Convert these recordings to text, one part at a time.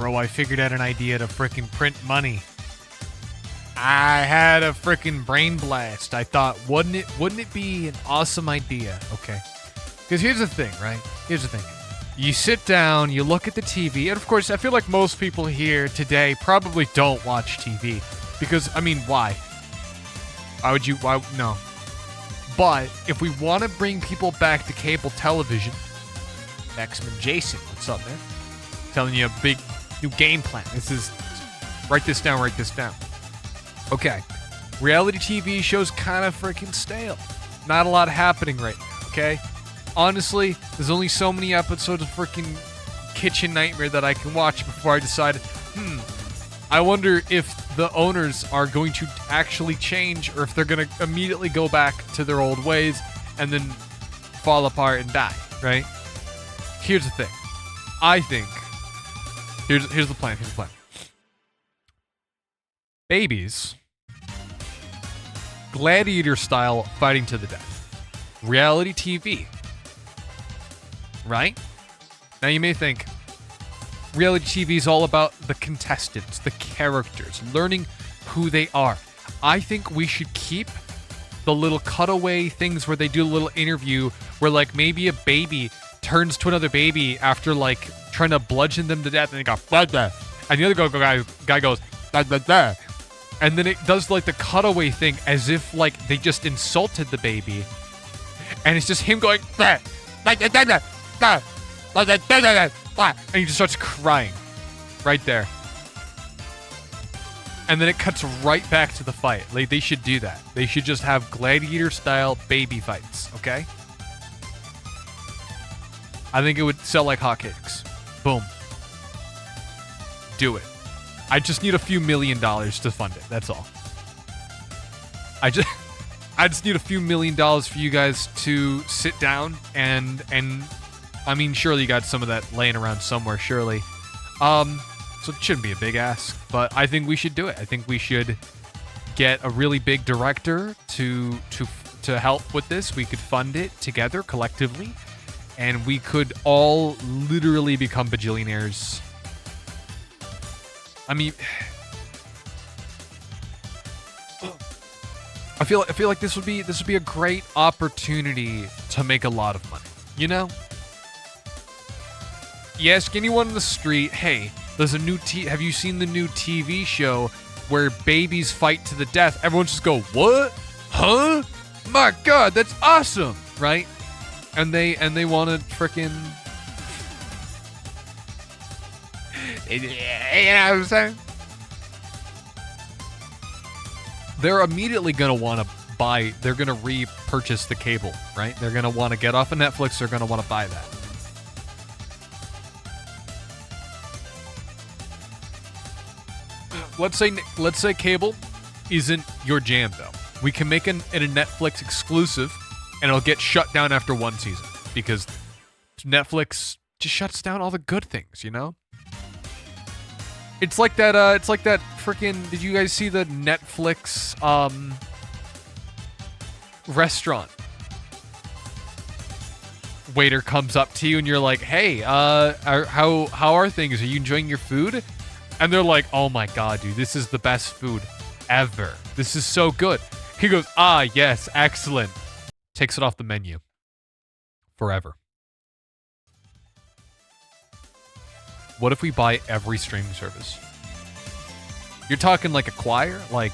bro, I figured out an idea to frickin' print money. I had a frickin' brain blast. I thought, wouldn't it be an awesome idea? Okay. Because here's the thing, right? Here's the thing. You sit down, you look at the TV, and of course, I feel like most people here today probably don't watch TV. Because, I mean, why? Why? No. But if we want to bring people back to cable television, X-Men Jason, what's up, man? Telling you a big new game plan. Write this down. Okay. Reality TV shows kind of freaking stale. Not a lot happening right now, okay? Honestly, there's only so many episodes of freaking Kitchen Nightmare that I can watch before I decide, I wonder if the owners are going to actually change or if they're going to immediately go back to their old ways and then fall apart and die, right? Here's the thing. I think, here's the plan. Babies, gladiator style fighting to the death. Reality TV. Right? Now you may think, reality TV is all about the contestants, the characters, learning who they are. I think we should keep the little cutaway things where they do a little interview where like maybe a baby turns to another baby after like trying to bludgeon them to death and they go, blah, blah. And the other guy goes, blah, blah, blah. And then it does like the cutaway thing as if like they just insulted the baby. And it's just him going, blah, blah, blah, blah, blah, blah, blah, blah, blah, blah, and he just starts crying right there. And then it cuts right back to the fight. Like, they should do that. They should just have gladiator-style baby fights, okay? I think it would sell like hotcakes. Boom. Do it. I just need a few $1 million to fund it. That's all. I just need a few $1 million for you guys to sit down and I mean, surely you got some of that laying around somewhere, surely. So it shouldn't be a big ask, but I think we should do it. I think we should get a really big director to help with this. We could fund it together collectively, and we could all literally become bajillionaires. I mean, I feel like this would be a great opportunity to make a lot of money. You know? You ask anyone in the street, hey, there's a new have you seen the new TV show where babies fight to the death? Everyone just go, what? Huh? My God, that's awesome, right? And they want to frickin', you know what I'm saying? They're immediately gonna want to buy. They're gonna repurchase the cable, right? They're gonna want to get off of Netflix. They're gonna want to buy that. Let's say cable isn't your jam though. We can make it a Netflix exclusive, and it'll get shut down after one season because Netflix just shuts down all the good things, you know? It's like that freaking, did you guys see the Netflix restaurant? Waiter comes up to you and you're like, "Hey, how are things? Are you enjoying your food?" And they're like, "Oh my God, dude, this is the best food ever. This is so good." He goes, "Ah, yes, excellent." Takes it off the menu. Forever. What if we buy every streaming service? You're talking like a choir? Like...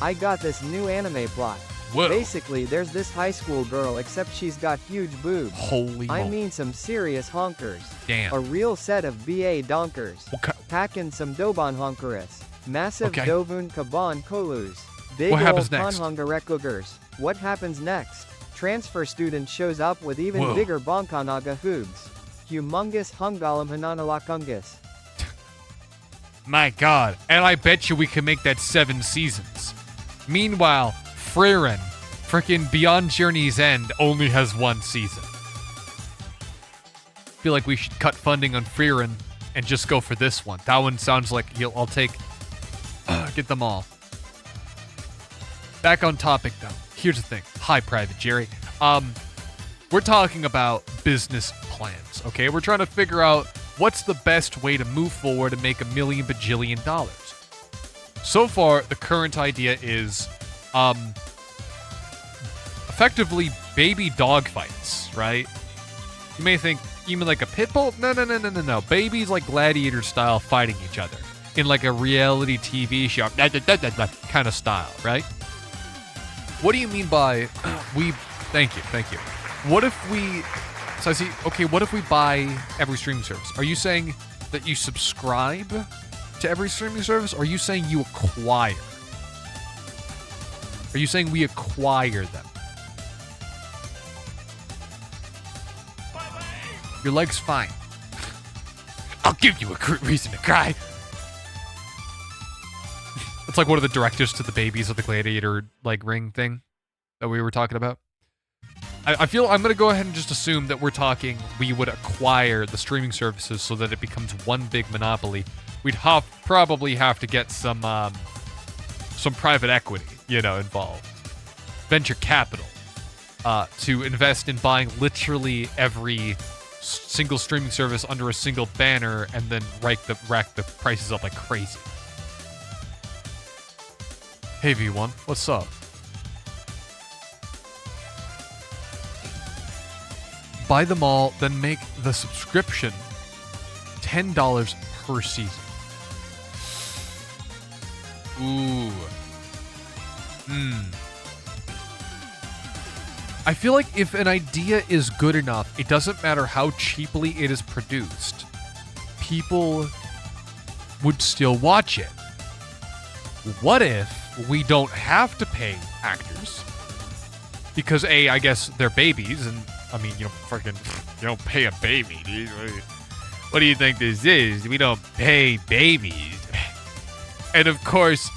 I got this new anime plot. Whoa. Basically, there's this high school girl, except she's got huge boobs. Holy I moly. mean some serious honkers. Damn. A real set of BA donkers. Okay. Packin' some Doban honkerus. Massive Okay. Dovun Kaban Kolus. Big What happens old next? Kanhongarekugers. What happens next? Transfer student shows up with even Whoa. bigger Bonkanaga hoogs. Humongous Hungalam Hananalakungus. My God. And I bet you we can make that 7 seasons. Meanwhile, Frieren, frickin' Beyond Journey's End, only has 1 season. Feel like we should cut funding on Frieren and just go for this one. That one sounds like I'll take... get them all. Back on topic, though. Here's the thing. Hi, Private Jerry. We're talking about business plans, okay? We're trying to figure out what's the best way to move forward and make $1 million bajillion dollars? So far, the current idea is effectively baby dog fights, right? You may think, you mean like a pit bull? No. Babies like gladiator style fighting each other in like a reality TV show kind of style, right? What do you mean by Thank you. What if we... So I see, okay, what if we buy every streaming service? Are you saying that you subscribe to every streaming service? Or are you saying you acquire? Are you saying we acquire them? Your leg's fine. I'll give you a good reason to cry. It's like one of the directors to the babies of the gladiator like ring thing that we were talking about. I feel I'm going to go ahead and just assume that we're talking we would acquire the streaming services so that it becomes one big monopoly. We'd probably have to get some private equity, involved. Venture capital to invest in buying literally every single streaming service under a single banner and then rack the prices up like crazy. Hey V1, what's up? Buy them all, then make the subscription $10 per season. Ooh. I feel like if an idea is good enough, it doesn't matter how cheaply it is produced, people would still watch it. What if we don't have to pay actors? Because A, I guess they're babies, and I mean, you don't pay a baby, dude. What do you think this is? We don't pay babies. And of course,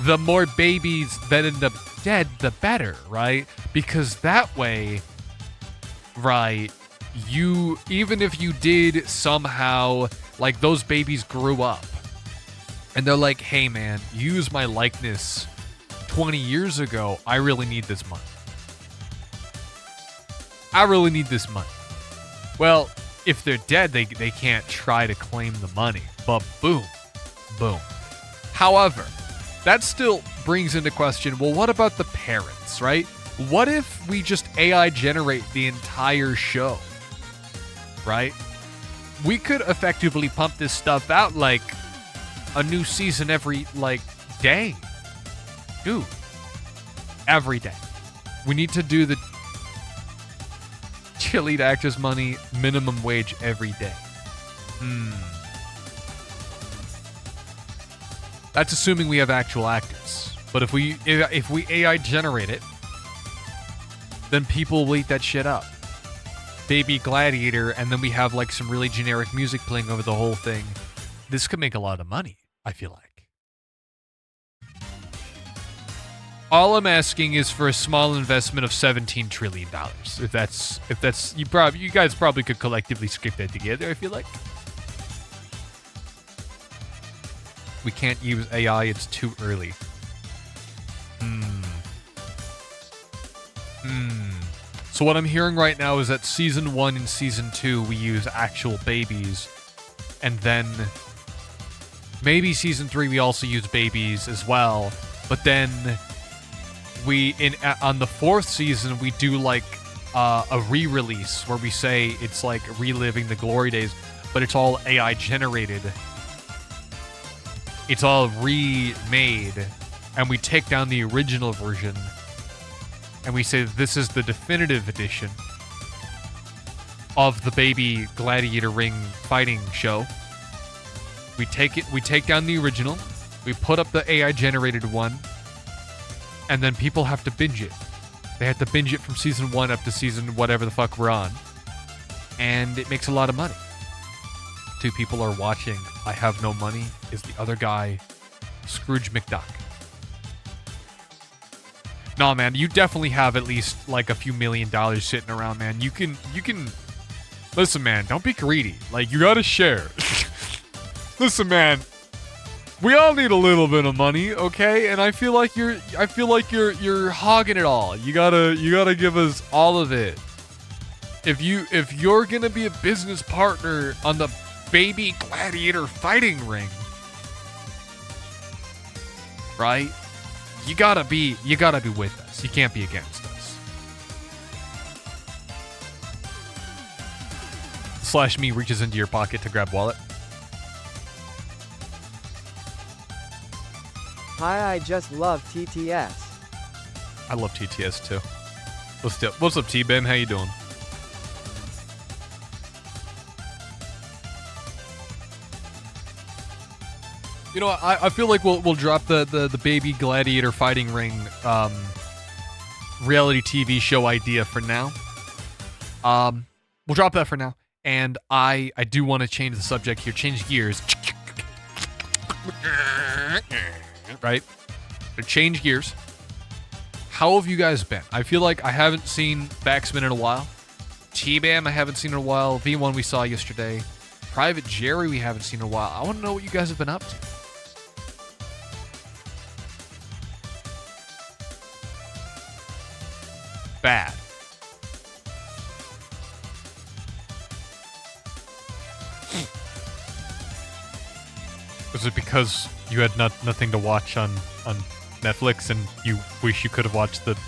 the more babies that end up dead, the better, right? Because that way, right, even if you did somehow, like those babies grew up, and they're like, hey man, use my likeness 20 years ago, I really need this money. Well, if they're dead, they can't try to claim the money. But boom. However, that still brings into question, well, what about the parents, right? What if we just AI generate the entire show, right? We could effectively pump this stuff out like a new season every, day. Dude. Every day. We need to do the lead actors money minimum wage every day. That's assuming we have actual actors. But if we AI generate it, then people will eat that shit up. Baby gladiator, and then we have like some really generic music playing over the whole thing. This could make a lot of money, I feel like. All I'm asking is for a small investment of $17 trillion. If that's you guys probably could collectively script that together, I feel like. We can't use AI, it's too early. So what I'm hearing right now is that season 1 and season 2 we use actual babies, and then maybe season 3 we also use babies as well, but then on the 4th season we do like a re-release where we say it's like reliving the glory days, but it's all AI generated. It's all remade, and we take down the original version and we say this is the definitive edition of the baby gladiator ring fighting show. We take down the original, we put up the AI generated one, and then people have to binge it. They have to binge it from season 1 up to season whatever the fuck we're on. And it makes a lot of money. 2 people are watching. I have no money is the other guy, Scrooge McDuck. No, man, you definitely have at least like a few $1 million sitting around, man. You can listen, man, don't be greedy. Like, you gotta share. Listen, man, we all need a little bit of money, okay? And I feel like you're hogging it all. You gotta give us all of it. If you're gonna be a business partner on the baby gladiator fighting ring, right? You gotta be with us. You can't be against us. Slash me reaches into your pocket to grab wallet. Hi, I just love TTS. I love TTS too. What's up, T-Bam? How you doing? You know, I feel like we'll drop the baby gladiator fighting ring reality TV show idea for now. We'll drop that for now. And I do want to change the subject here, change gears. Right? So change gears. How have you guys been? I feel like I haven't seen Backsman in a while. T-Bam I haven't seen in a while. V1 we saw yesterday. Private Jerry we haven't seen in a while. I want to know what you guys have been up to. Bad. Was it because you had nothing to watch on Netflix and you wish you could have watched the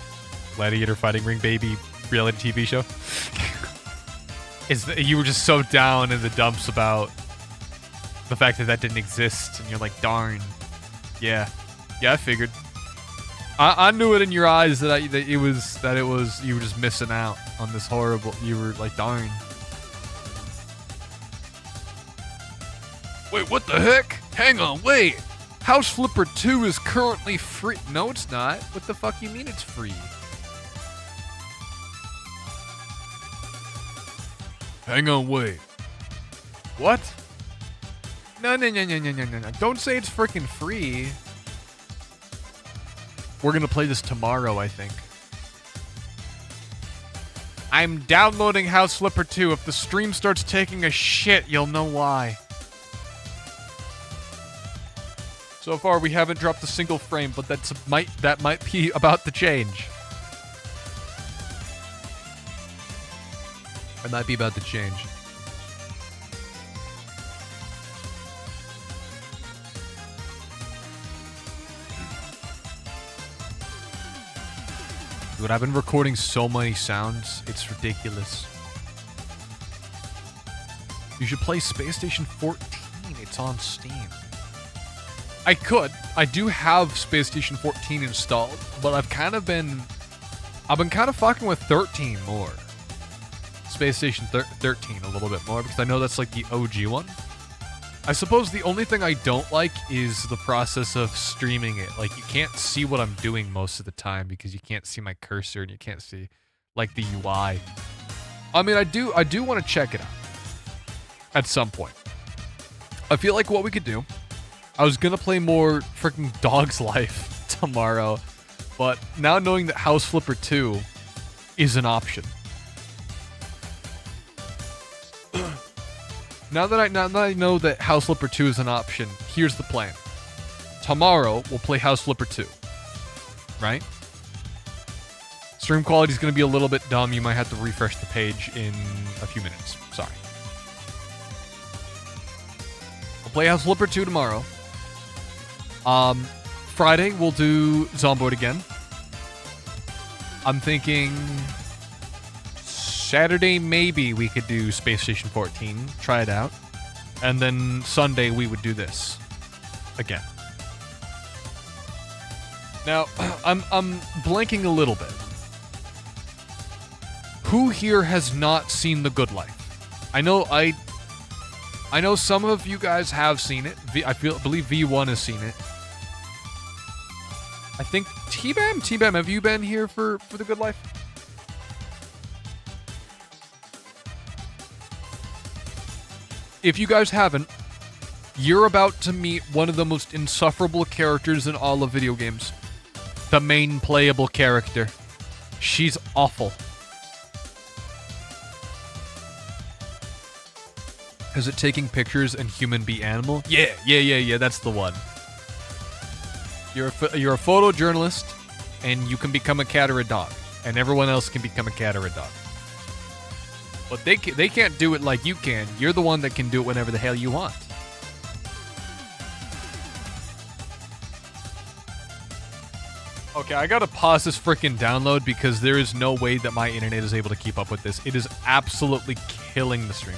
Gladiator Fighting Ring Baby reality TV show? You were just so down in the dumps about the fact that didn't exist, and you're like, darn. Yeah, I figured. I knew it in your eyes that it was you were just missing out on this horrible. You were like, darn. Wait, what the heck? Hang on, wait. House Flipper 2 is currently free. No, it's not. What the fuck you mean it's free? Hang on, wait. What? No. Don't say it's freaking free. We're gonna play this tomorrow, I think. I'm downloading House Flipper 2. If the stream starts taking a shit, you'll know why. So far, we haven't dropped a single frame, but that might be about to change. It might be about to change. Dude, I've been recording so many sounds, it's ridiculous. You should play Space Station 14. It's on Steam. I could. I do have Space Station 14 installed, but I've been kind of fucking with 13 more. Space Station 13 a little bit more, because I know that's like the OG one. I suppose the only thing I don't like is the process of streaming it. Like, you can't see what I'm doing most of the time because you can't see my cursor and you can't see, like, the UI. I mean, I do want to check it out at some point. I feel like what we could do, I was going to play more freaking Dog's Life tomorrow, but now knowing that House Flipper 2 is an option. Now that I know that House Flipper 2 is an option, here's the plan. Tomorrow, we'll play House Flipper 2. Right? Stream quality is going to be a little bit dumb. You might have to refresh the page in a few minutes. Sorry. We'll play House Flipper 2 tomorrow. Friday, we'll do Zomboid again. I'm thinking Saturday, maybe we could do Space Station 14, try it out. And then Sunday, we would do this again. Now, I'm blanking a little bit. Who here has not seen The Good Life? I know some of you guys have seen it. I believe V1 has seen it. I think T-Bam, have you been here for The Good Life? If you guys haven't, you're about to meet one of the most insufferable characters in all of video games. The main playable character. She's awful. Is it taking pictures and human be animal? Yeah, that's the one. You're a photojournalist, and you can become a cat or a dog. And everyone else can become a cat or a dog. But they can't do it like you can. You're the one that can do it whenever the hell you want. Okay, I gotta pause this freaking download because there is no way that my internet is able to keep up with this. It is absolutely killing the stream.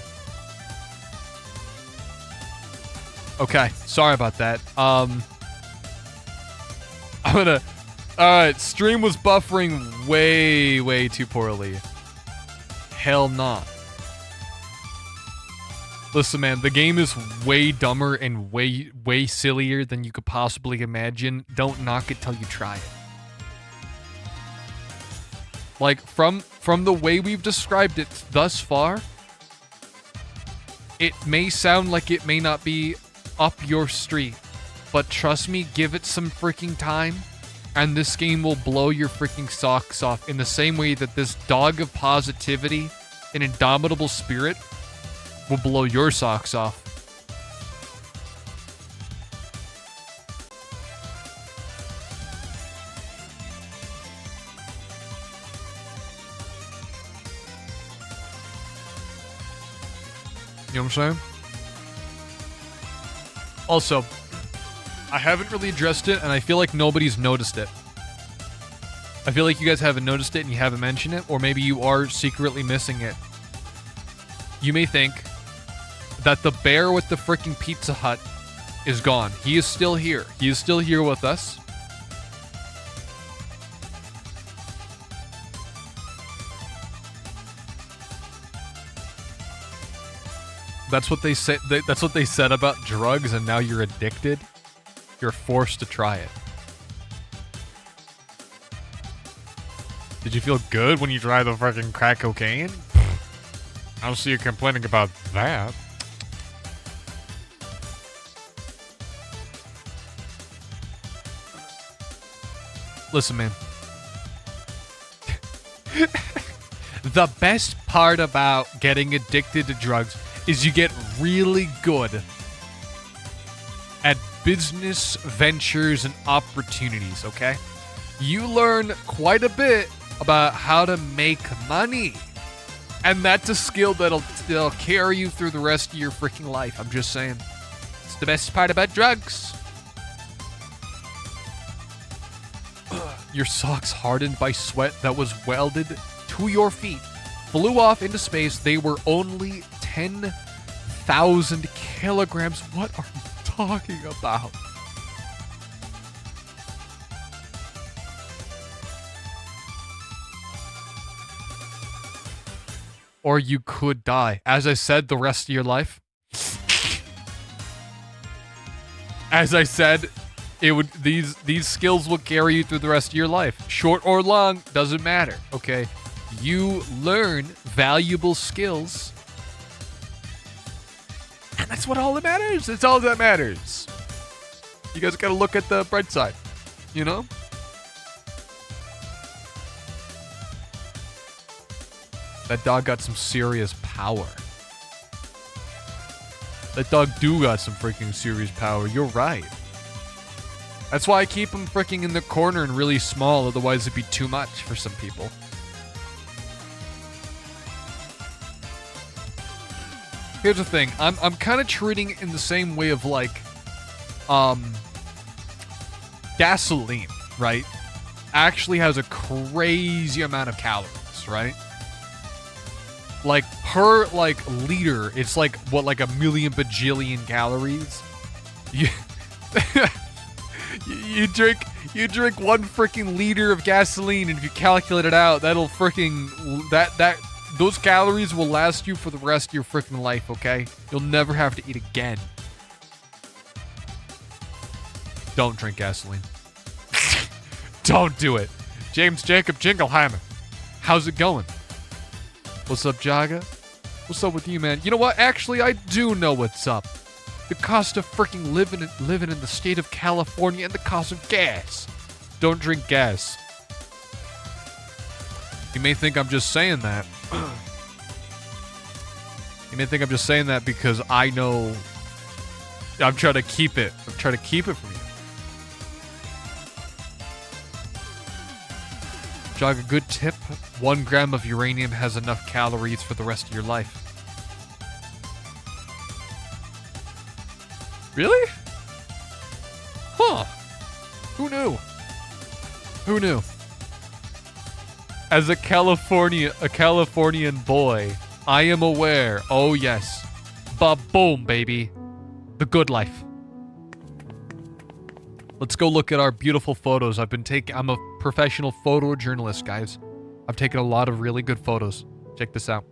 Okay, sorry about that. I'm gonna... Alright, stream was buffering way too poorly. Hell nah. Listen, man, the game is way dumber and way sillier than you could possibly imagine. Don't knock it till you try it. Like, from the way we've described it thus far, it may sound like it may not be up your street, but trust me, give it some freaking time, and this game will blow your freaking socks off in the same way that this dog of positivity and indomitable spirit will blow your socks off. You know what I'm saying? Also, I haven't really addressed it, and I feel like nobody's noticed it. I feel like you guys haven't noticed it and you haven't mentioned it, or maybe you are secretly missing it. You may think that the bear with the freaking Pizza Hut is gone. He is still here. He is still here with us. That's what they say. That's what they said about drugs, and now you're addicted. You're forced to try it. Did you feel good when you tried the freaking crack cocaine? I don't see you complaining about that. Listen, man. The best part about getting addicted to drugs is you get really good at business ventures and opportunities, okay? You learn quite a bit about how to make money. And that's a skill that'll carry you through the rest of your freaking life. I'm just saying. It's the best part about drugs. Your socks hardened by sweat that was welded to your feet flew off into space. They were only 10,000 kilograms. What are you talking about? Or you could die. As I said, the rest of your life. As I said, it would these skills will carry you through the rest of your life. Short or long, doesn't matter, okay? You learn valuable skills. And that's what all that matters. That's all that matters. You guys gotta look at the bright side, you know? That dog got some serious power. That dog do got some freaking serious power. You're right. That's why I keep him freaking in the corner and really small, otherwise it'd be too much for some people. Here's the thing. I'm kind of treating it in the same way of like gasoline, right? Actually has a crazy amount of calories, right? Like per like liter, it's like what, like a million bajillion calories. You drink one freaking liter of gasoline, and if you calculate it out, that'll freaking those calories will last you for the rest of your freaking life, okay? You'll never have to eat again. Don't drink gasoline. Don't do it. James Jacob Jingleheimer. How's it going? What's up, Jagga? What's up with you, man? You know what? Actually, I do know what's up. The cost of freaking living in the state of California and the cost of gas. Don't drink gas. You may think I'm just saying that. You may think I'm just saying that because I know I'm trying to keep it. I'm trying to keep it from you. Jagga, good tip. 1 gram of uranium has enough calories for the rest of your life. Really? Huh. Who knew? Who knew? As a Californian boy, I am aware. Oh yes. Ba-boom, baby. The good life. Let's go look at our beautiful photos. I'm a professional photojournalist, guys. I've taken a lot of really good photos. Check this out.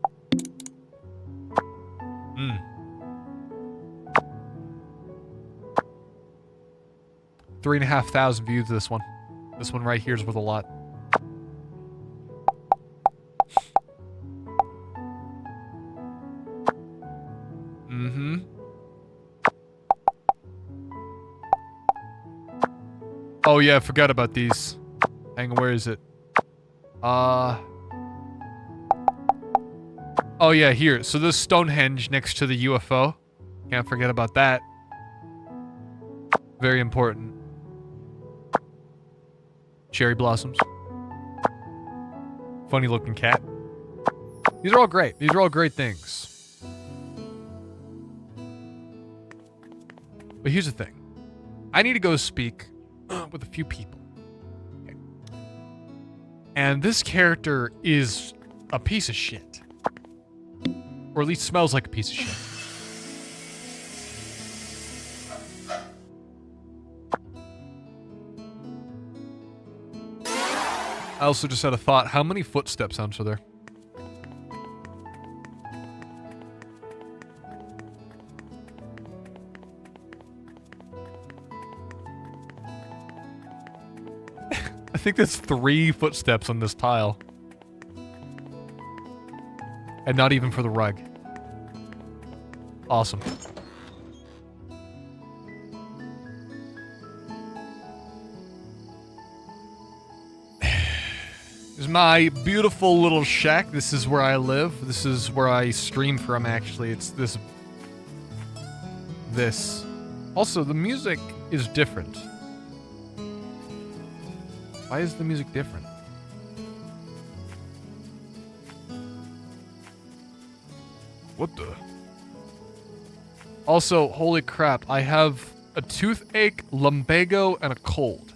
3,500 views this one. This one right here is worth a lot. Oh yeah, I forgot about these. Hang on, where is it? Oh yeah, here. So this Stonehenge next to the UFO. Can't forget about that. Very important. Cherry blossoms. Funny looking cat. These are all great. These are all great things. But here's the thing. I need to go speak with a few people. Okay. And this character is a piece of shit. Or at least smells like a piece of shit. I also just had a thought. How many footstep sounds are there? I think there's 3 footsteps on this tile. And not even for the rug. Awesome. This is my beautiful little shack. This is where I live. This is where I stream from, actually. It's this. Also, the music is different. Why is the music different? What the? Also, holy crap, I have a toothache, lumbago, and a cold.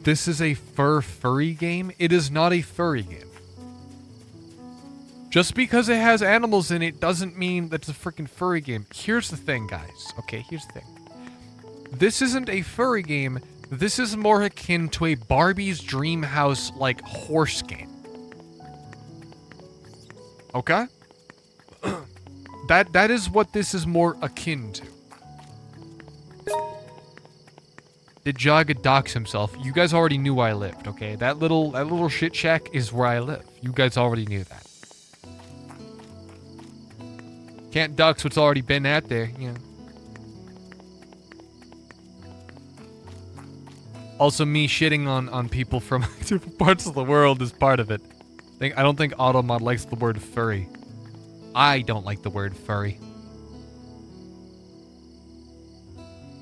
This is a furry game? It is not a furry game. Just because it has animals in it doesn't mean that it's a freaking furry game. Here's the thing, guys. Okay, here's the thing. This isn't a furry game. This is more akin to a Barbie's Dream House, like, horse game. Okay? That is what this is more akin to. Did Jagga dox himself? You guys already knew where I lived, okay? That little shit shack is where I live. You guys already knew that. Can't dox what's already been out there, you know. Also, me shitting on people from different parts of the world is part of it. I don't think Automod likes the word furry. I don't like the word furry.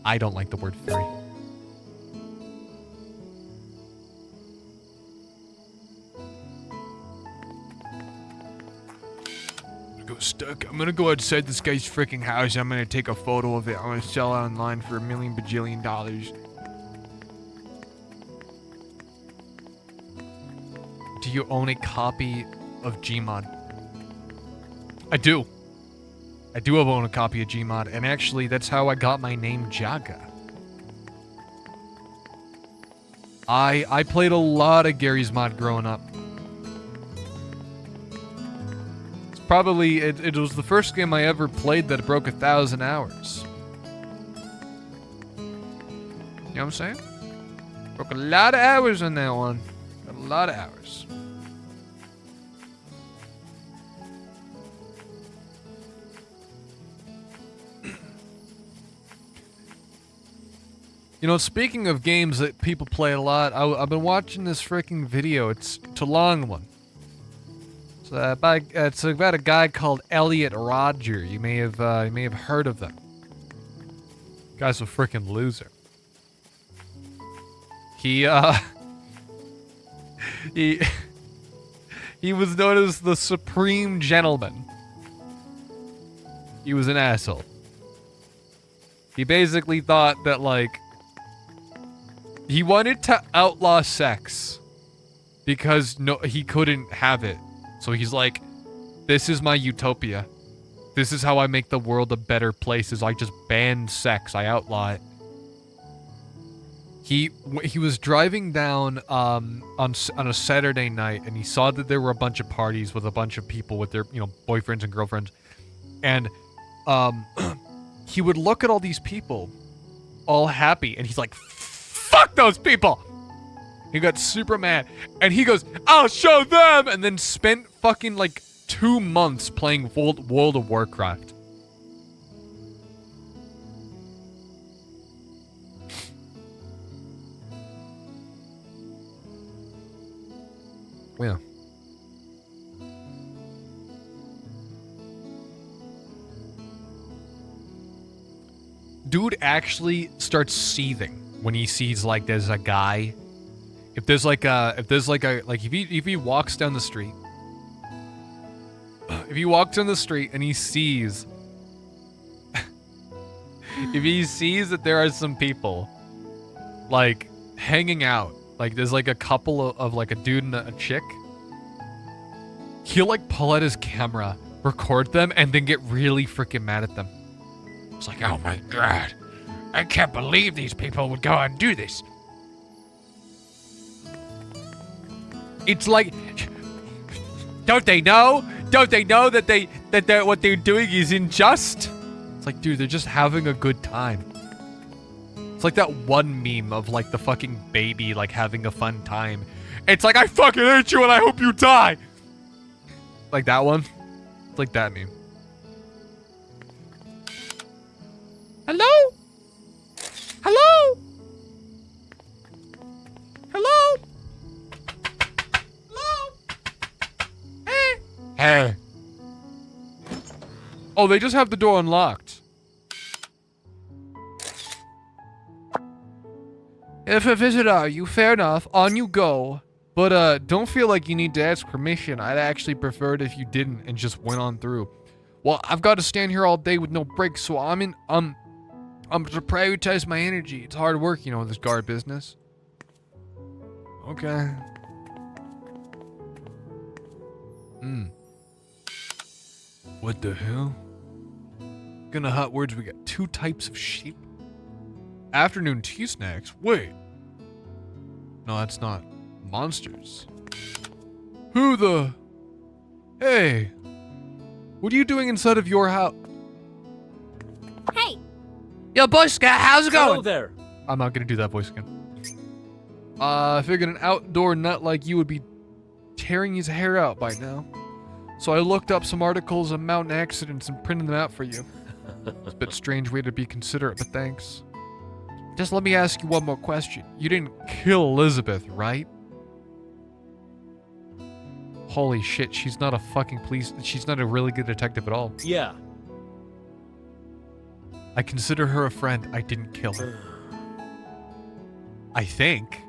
I don't like the word furry. I'm gonna go outside this guy's freaking house. I'm gonna take a photo of it. I'm gonna sell it online for $1 million bajillion. Do you own a copy of Gmod? I do. I do own a copy of Gmod, and actually, that's how I got my name Jagga. I played a lot of Gary's Mod growing up. It's probably, it was the first game I ever played that broke 1,000 hours. You know what I'm saying? Broke a lot of hours on that one. A lot of hours. You know, speaking of games that people play a lot, I've been watching this freaking video. It's a long one. It's about a guy called Elliot Roger. You may have heard of them. Guy's a freaking loser. He he he was known as the Supreme Gentleman. He was an asshole. He basically thought that, like, he wanted to outlaw sex because he couldn't have it. So he's like, this is my utopia. This is how I make the world a better place, is I just ban sex. I outlaw it. He was driving down on a Saturday night, and he saw that there were a bunch of parties with a bunch of people with their, boyfriends and girlfriends. And he would look at all these people all happy, and he's like, fuck those people. He got super mad, and he goes, I'll show them, and then spent fucking like 2 months playing World of Warcraft. Yeah. Dude actually starts seething when he sees, like, there's a guy. If he walks down the street. If he walks down the street and he sees if he sees that there are some people, like, hanging out, like there's like a couple of like a dude and a chick, he'll like pull out his camera, record them, and then get really freaking mad at them. It's like, oh my god, I can't believe these people would go and do this. It's like, don't they know? Don't they know that what they're doing is unjust? It's like, dude, they're just having a good time. It's like that one meme of like the fucking baby like having a fun time. It's like, I fucking hate you and I hope you die. Like that one. It's like that meme. Hello? Hello? Hello? Hello? Hey. Hey. Oh, they just have the door unlocked. If a visitor are you, fair enough, on you go. But don't feel like you need to ask permission. I'd actually prefer it if you didn't and just went on through. Well, I've got to stand here all day with no breaks, so I'm to prioritize my energy. It's hard work, this guard business. Okay. What the hell? Gonna hot words, we got 2 types of sheep. Afternoon tea snacks? Wait. No, that's not. Monsters. Who the... Hey. What are you doing inside of your house? Hey. Yo, Boy Scout, how's it going? Hello there. I'm not gonna do that voice again. I figured an outdoor nut like you would be tearing his hair out by now. So I looked up some articles on mountain accidents and printed them out for you. It's a bit strange way to be considerate, but thanks. Just let me ask you one more question. You didn't kill Elizabeth, right? Holy shit, she's not a fucking she's not a really good detective at all. Yeah. I consider her a friend. I didn't kill her. I think.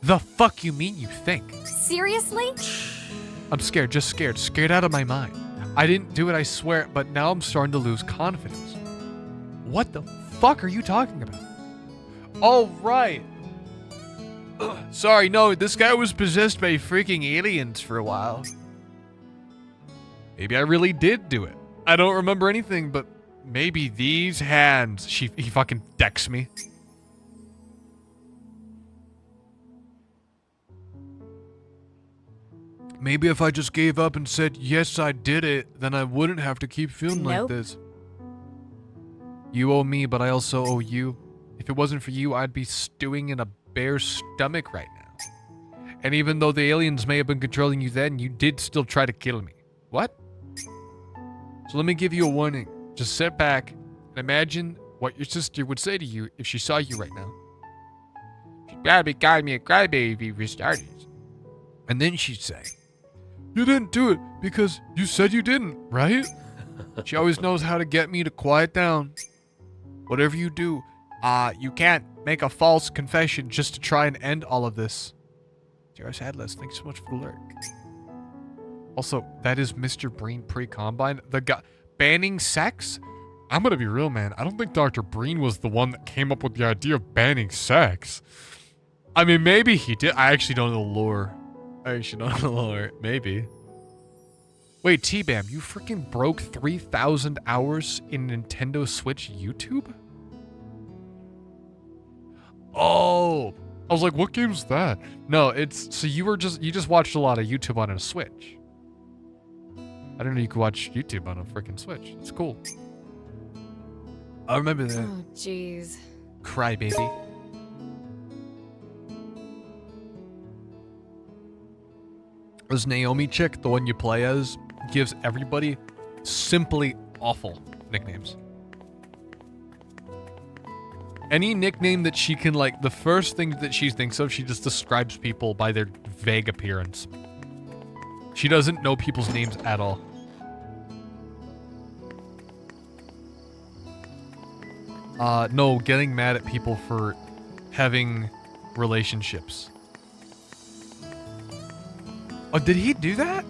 The fuck you mean you think? Seriously? I'm scared, just scared. Scared out of my mind. I didn't do it, I swear, but now I'm starting to lose confidence. What the fuck are you talking about? Oh, right. Sorry, no, this guy was possessed by freaking aliens for a while. Maybe I really did do it. I don't remember anything, but maybe these hands. He fucking decks me. Maybe if I just gave up and said, yes, I did it, then I wouldn't have to keep feeling like this. You owe me, but I also owe you. If it wasn't for you, I'd be stewing in a bear's stomach right now. And even though the aliens may have been controlling you then, you did still try to kill me. What? So let me give you a warning. Just sit back and imagine what your sister would say to you if she saw you right now. She'd probably call me a crybaby for starters. And then she'd say, you didn't do it because you said you didn't, right? She always knows how to get me to quiet down. Whatever you do, You can't make a false confession just to try and end all of this. Jairus Headless, thanks so much for the lurk. Also, that is Mr. Breen pre-combine. The guy banning sex? I'm gonna be real, man. I don't think Dr. Breen was the one that came up with the idea of banning sex. I mean, maybe he did. I actually don't know the lore. Maybe. Wait, T-Bam, you freaking broke 3,000 hours in Nintendo Switch YouTube? Oh, I was like, what game's that? No, it's, so you just watched a lot of YouTube on a Switch. I didn't know you could watch YouTube on a freaking Switch. It's cool. I remember that. Oh, jeez. Crybaby. This Naomi chick, the one you play as, gives everybody simply awful nicknames. Any nickname that she can, like, the first thing that she thinks of, she just describes people by their vague appearance. She doesn't know people's names at all. No, getting mad at people for having relationships. Oh, did he do that?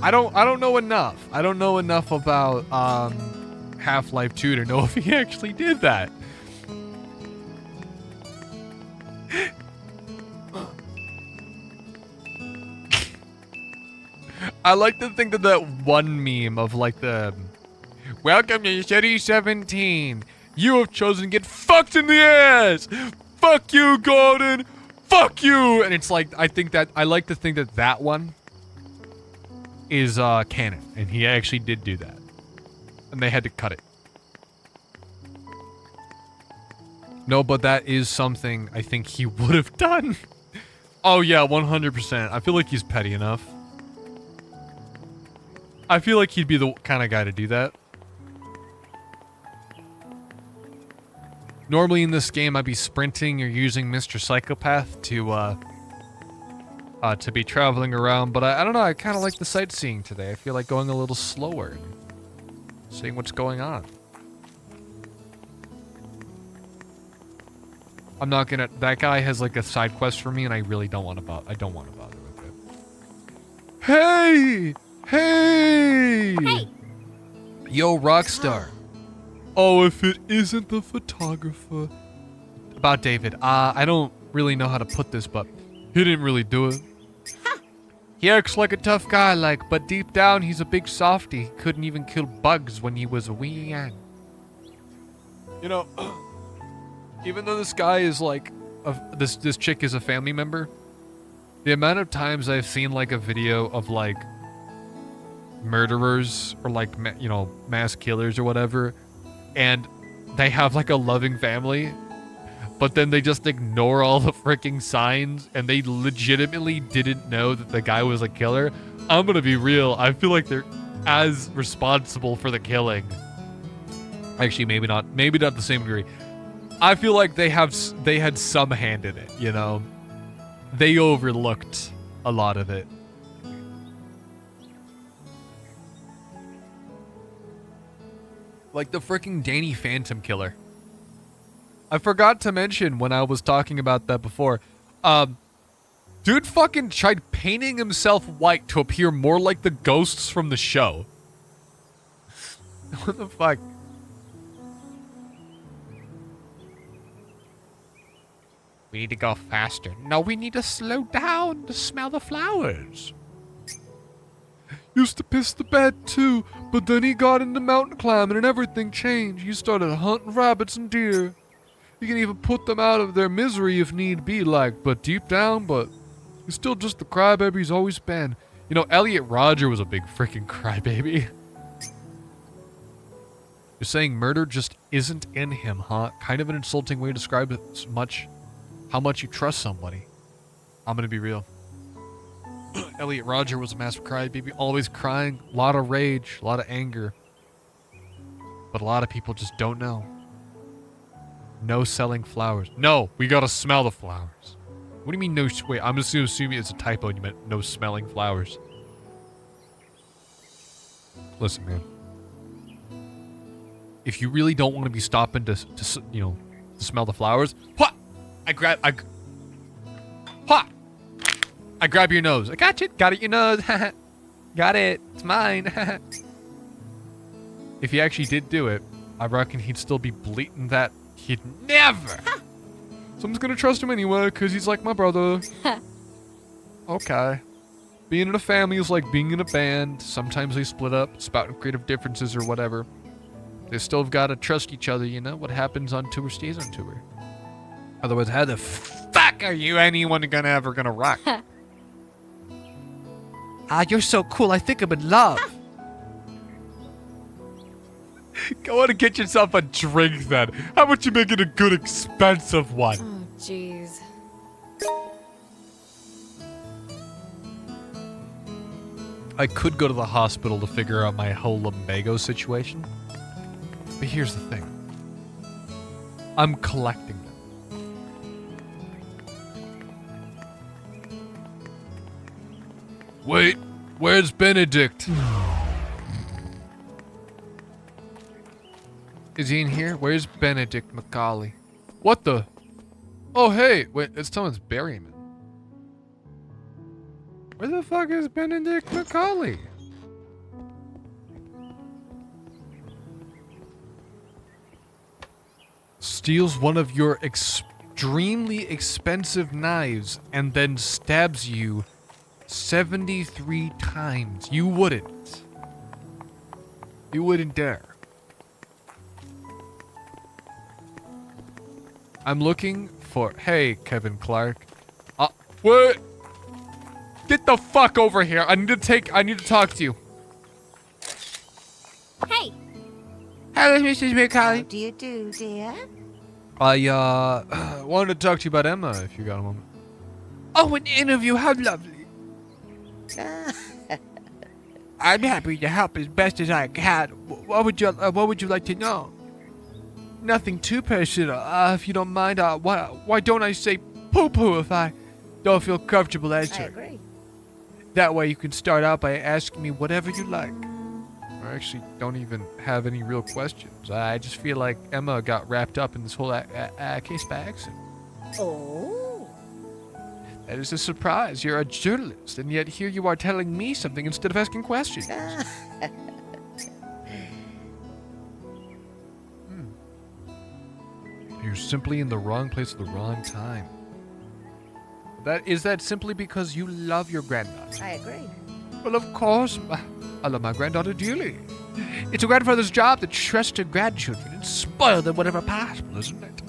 I don't know enough. I don't know enough about Half-Life 2 to know if he actually did that. I like to think that that one meme of like the "Welcome to City 17. You have chosen to get fucked in the ass. Fuck you, Gordon. Fuck you." And it's like, I like to think that that one is canon, and he actually did do that, and they had to cut it. No, but that is something I think he would have done. Oh yeah, 100%. I feel like he's petty enough. I feel like he'd be the kind of guy to do that. Normally in this game, I'd be sprinting or using Mr. Psychopath to be traveling around, but I don't know, I kind of like the sightseeing today. I feel like going a little slower and seeing what's going on. I'm not gonna, that guy has like a side quest for me and I really don't want to bother, with it. Hey! Hey! Hey! Yo, Rockstar. Oh, if it isn't the photographer. About David, I don't really know how to put this, but he didn't really do it. He acts like a tough guy, like, but deep down he's a big softy. He couldn't even kill bugs when he was a wee young. You know, even though this guy is like, this chick is a family member, the amount of times I've seen like a video of like murderers or like, you know, mass killers or whatever, and they have like a loving family, but then they just ignore all the freaking signs and they legitimately didn't know that the guy was a killer. I'm gonna be real, I feel like they're as responsible for the killing. Actually, maybe not the same degree. I feel like they had some hand in it, you know? They overlooked a lot of it. Like the freaking Danny Phantom killer. I forgot to mention when I was talking about that before. Dude fucking tried painting himself white to appear more like the ghosts from the show. What the fuck? We need to go faster. No, we need to slow down to smell the flowers. Used to piss the bed too, but then he got into mountain climbing and everything changed. He started hunting rabbits and deer. You can even put them out of their misery if need be, like, but deep down, he's still just the crybaby he's always been. You know, Elliot Rodger was a big freaking crybaby. You're saying murder just isn't in him, huh? Kind of an insulting way to describe how much you trust somebody. I'm gonna be real. Elliot Rodger was a massive crybaby, always crying, a lot of rage, a lot of anger. But a lot of people just don't know. No selling flowers. No, we gotta smell the flowers. What do you mean no? Wait, I'm just assuming it's a typo and you meant no smelling flowers. Listen, man. if you really don't want to be stopping to smell the flowers, what? I grab your nose. I got it, your nose. Got it. It's mine. If he actually did do it, I reckon he'd still be bleating that he'd never. So I'm just gonna trust him anyway, because he's like my brother. Okay. Being in a family is like being in a band. Sometimes they split up, spouting creative differences or whatever. They still have got to trust each other, you know? What happens on tour stays on tour. Otherwise, how the fuck are you anyone gonna rock? You're so cool. I think I'm in love. Go on and get yourself a drink then. How about you make it a good, expensive one? Oh, jeez. I could go to the hospital to figure out my whole lumbago situation. But here's the thing. I'm collecting them. Wait, where's Benedict? Is he in here? Where's Benedict Macaulay? What the? Oh, hey, wait, it's someone's burying him. Where the fuck is Benedict Macaulay? Steals one of your extremely expensive knives and then stabs you 73 times. You wouldn't. You wouldn't dare. I'm looking for... Hey, Kevin Clark. What? Get the fuck over here. I need to talk to you. Hey. Hello, Mrs. Macaulay. How do you do, dear? I, wanted to talk to you about Emma, if you got a moment. Oh, an interview. How lovely. I'm happy to help as best as I can. What would you like to know? Nothing too personal. If you don't mind, why don't I say poo-poo if I don't feel comfortable I answering? agree. That way you can start out by asking me whatever you like. I actually don't even have any real questions. I just feel like Emma got wrapped up in this whole case by accident. Oh. That is a surprise. You're a journalist, and yet here you are telling me something instead of asking questions. You're simply in the wrong place at the wrong time. Is that simply because you love your granddaughter? I agree. Well, of course. I love my granddaughter dearly. It's a grandfather's job to trust her grandchildren and spoil them whenever possible, isn't it?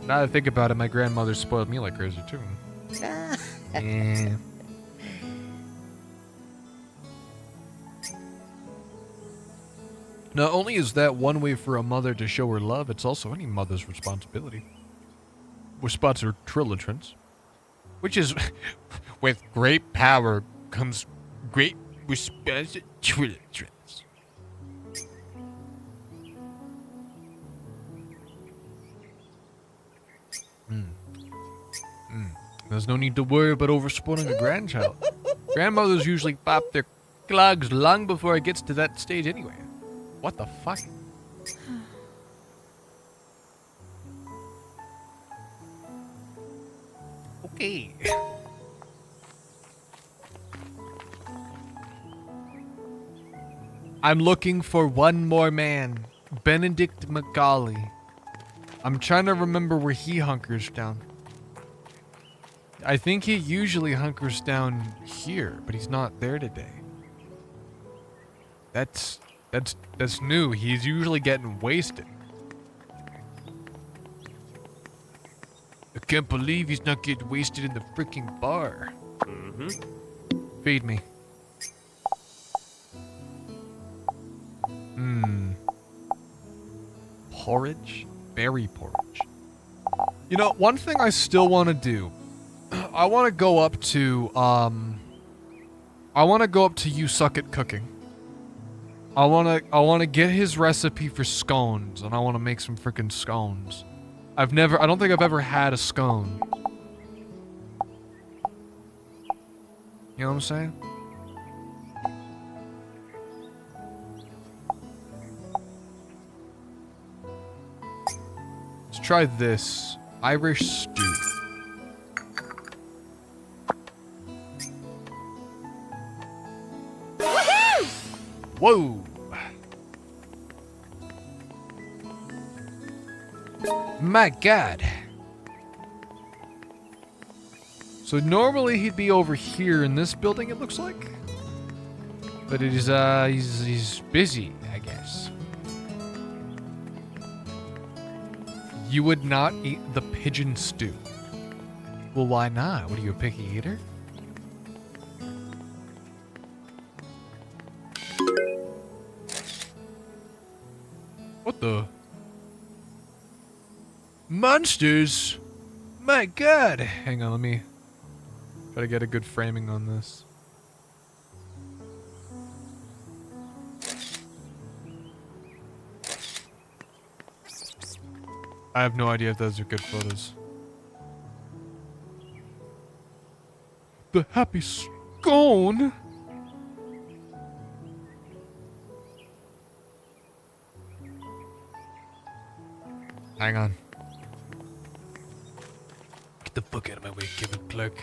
Now that I think about it, my grandmother spoiled me like crazy, too. Yeah. Not only is that one way for a mother to show her love, it's also any mother's responsibility. We're sponsored Trillatrans, which is, with great power comes great responsibility. Trillatrans. There's no need to worry about overspoiling a grandchild. Grandmothers usually pop their clogs long before it gets to that stage anyway. What the fuck? Okay. I'm looking for one more man. Benedict Macaulay. I'm trying to remember where he hunkers down. I think he usually hunkers down here, but he's not there today. That's new. He's usually getting wasted. I can't believe he's not getting wasted in the freaking bar. Feed me. Porridge? Berry porridge. You know, one thing I still want to do. I want to go up to, You Suck at Cooking. I want to get his recipe for scones, and I want to make some freaking scones. I don't think I've ever had a scone. You know what I'm saying? try this. Irish stew. Whoa! My God. So normally he'd be over here in this building, it looks like. But it is, he's busy, I guess. You would not eat the pigeon stew. Well, why not? What are you, a picky eater? What the? Monsters? My God! Hang on, let me try to get a good framing on this. I have no idea if those are good photos. The happy scone? Hang on. Get the fuck out of my way, Kevin Clark.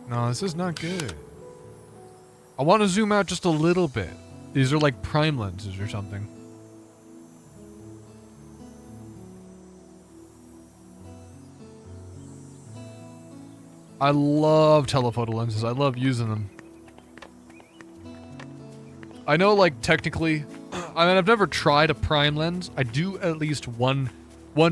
No, this is not good. I want to zoom out just a little bit. These are like prime lenses or something. I love telephoto lenses. I love using them. I know, like, technically, I mean, I've never tried a prime lens. I do at least one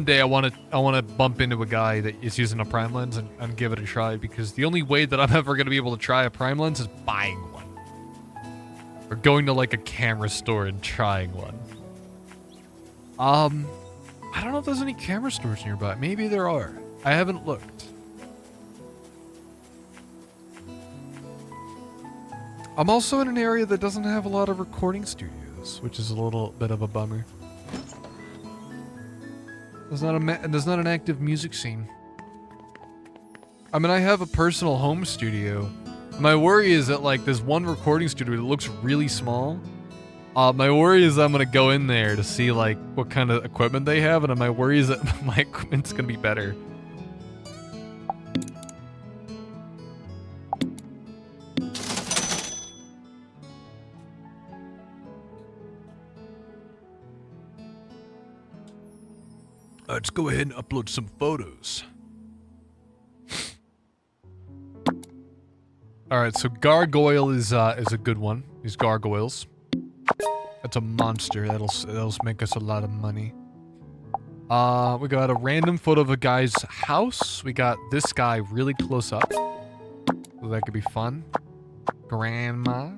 day. I want to bump into a guy that is using a prime lens and give it a try, because the only way that I'm ever going to be able to try a prime lens is buying one or going to like a camera store and trying one. I don't know if there's any camera stores nearby. Maybe there are. I haven't looked. I'm also in an area that doesn't have a lot of recording studios, which is a little bit of a bummer. There's not an active music scene. I mean, I have a personal home studio. My worry is that, like, there's one recording studio that looks really small. My worry is I'm gonna go in there to see, like, what kind of equipment they have, and my worry is that my equipment's gonna be better. Let's go ahead and upload some photos. Alright, so gargoyle is a good one. These gargoyles. That's a monster. That'll make us a lot of money. We got a random photo of a guy's house. We got this guy really close up. So that could be fun. Grandma.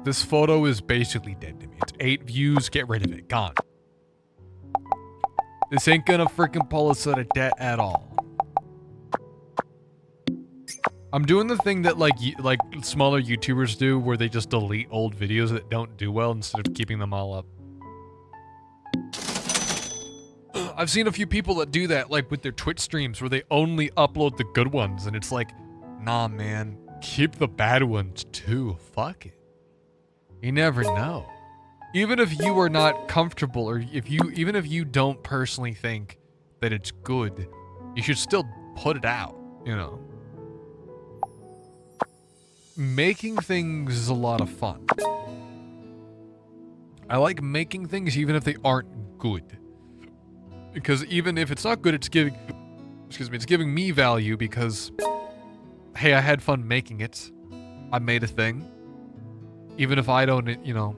This photo is basically dead to me. It's 8 views. Get rid of it. Gone. This ain't gonna freaking pull us out of debt at all. I'm doing the thing that like smaller YouTubers do, where they just delete old videos that don't do well instead of keeping them all up. I've seen a few people that do that, like with their Twitch streams, where they only upload the good ones, and it's like, nah, man, keep the bad ones too. Fuck it. You never know. Even if you are not comfortable, or even if you don't personally think that it's good, you should still put it out, you know. Making things is a lot of fun. I like making things even if they aren't good. Because even if it's not good, it's giving me value because, hey, I had fun making it. I made a thing. Even if I don't, you know,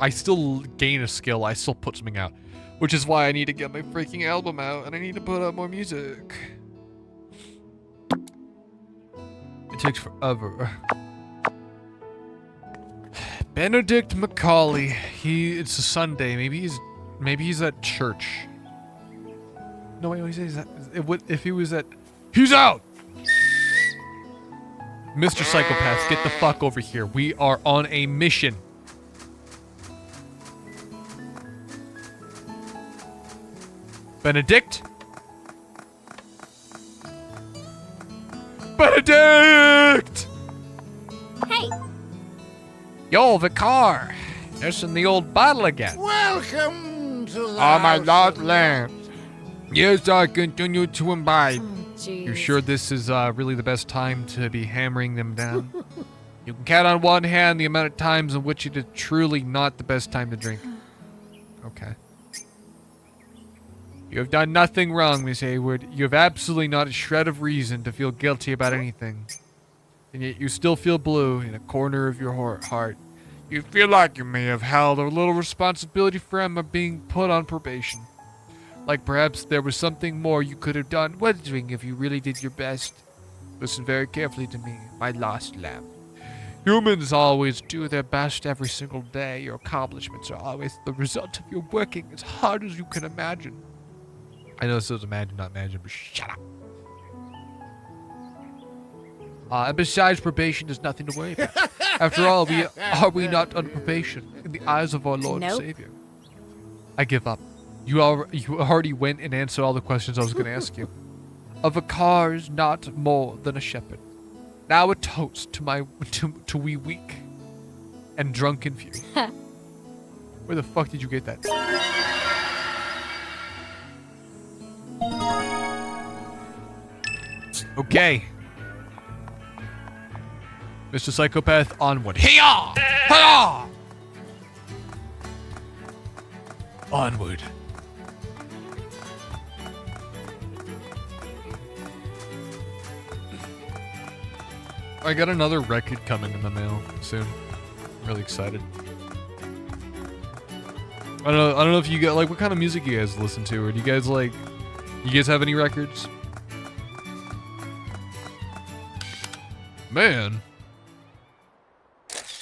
I still gain a skill, I still put something out. Which is why I need to get my freaking album out, and I need to put out more music. It takes forever. Benedict Macaulay. It's a Sunday. Maybe he's at church. No, wait, he says that. If he was at... He's out! Mr. Psychopath, get the fuck over here. We are on a mission. Benedict? Benedict! Hey, Yo, the car. There's in the old bottle again. Well, Welcome to the Oh, my house Lord of land. Yes, I continue to imbibe. Jeez. You sure this is really the best time to be hammering them down? You can count on one hand the amount of times in which it is truly not the best time to drink. Okay. You have done nothing wrong, Miss Hayward. You have absolutely not a shred of reason to feel guilty about anything. And yet you still feel blue in a corner of your heart. You feel like you may have held a little responsibility for Emma being put on probation. Like perhaps there was something more you could have done, wondering if you really did your best. Listen very carefully to me, my lost lamb. Humans always do their best every single day. Your accomplishments are always the result of your working as hard as you can imagine. I know this is imagine, not imagine, but shut up. And besides, probation is nothing to worry about. After all, are we not on probation in the eyes of our Lord Nope. and Savior? I give up. You already went and answered all the questions I was going to ask you. Of a car is not more than a shepherd. Now a toast to we weak and drunken few. Where the fuck did you get that? Okay. Mr. Psychopath, onward. Hiya! Hiya! Onward. I got another record coming in the mail soon. I'm really excited. I don't know if you got like what kind of music you guys listen to, or do you guys have any records? Man.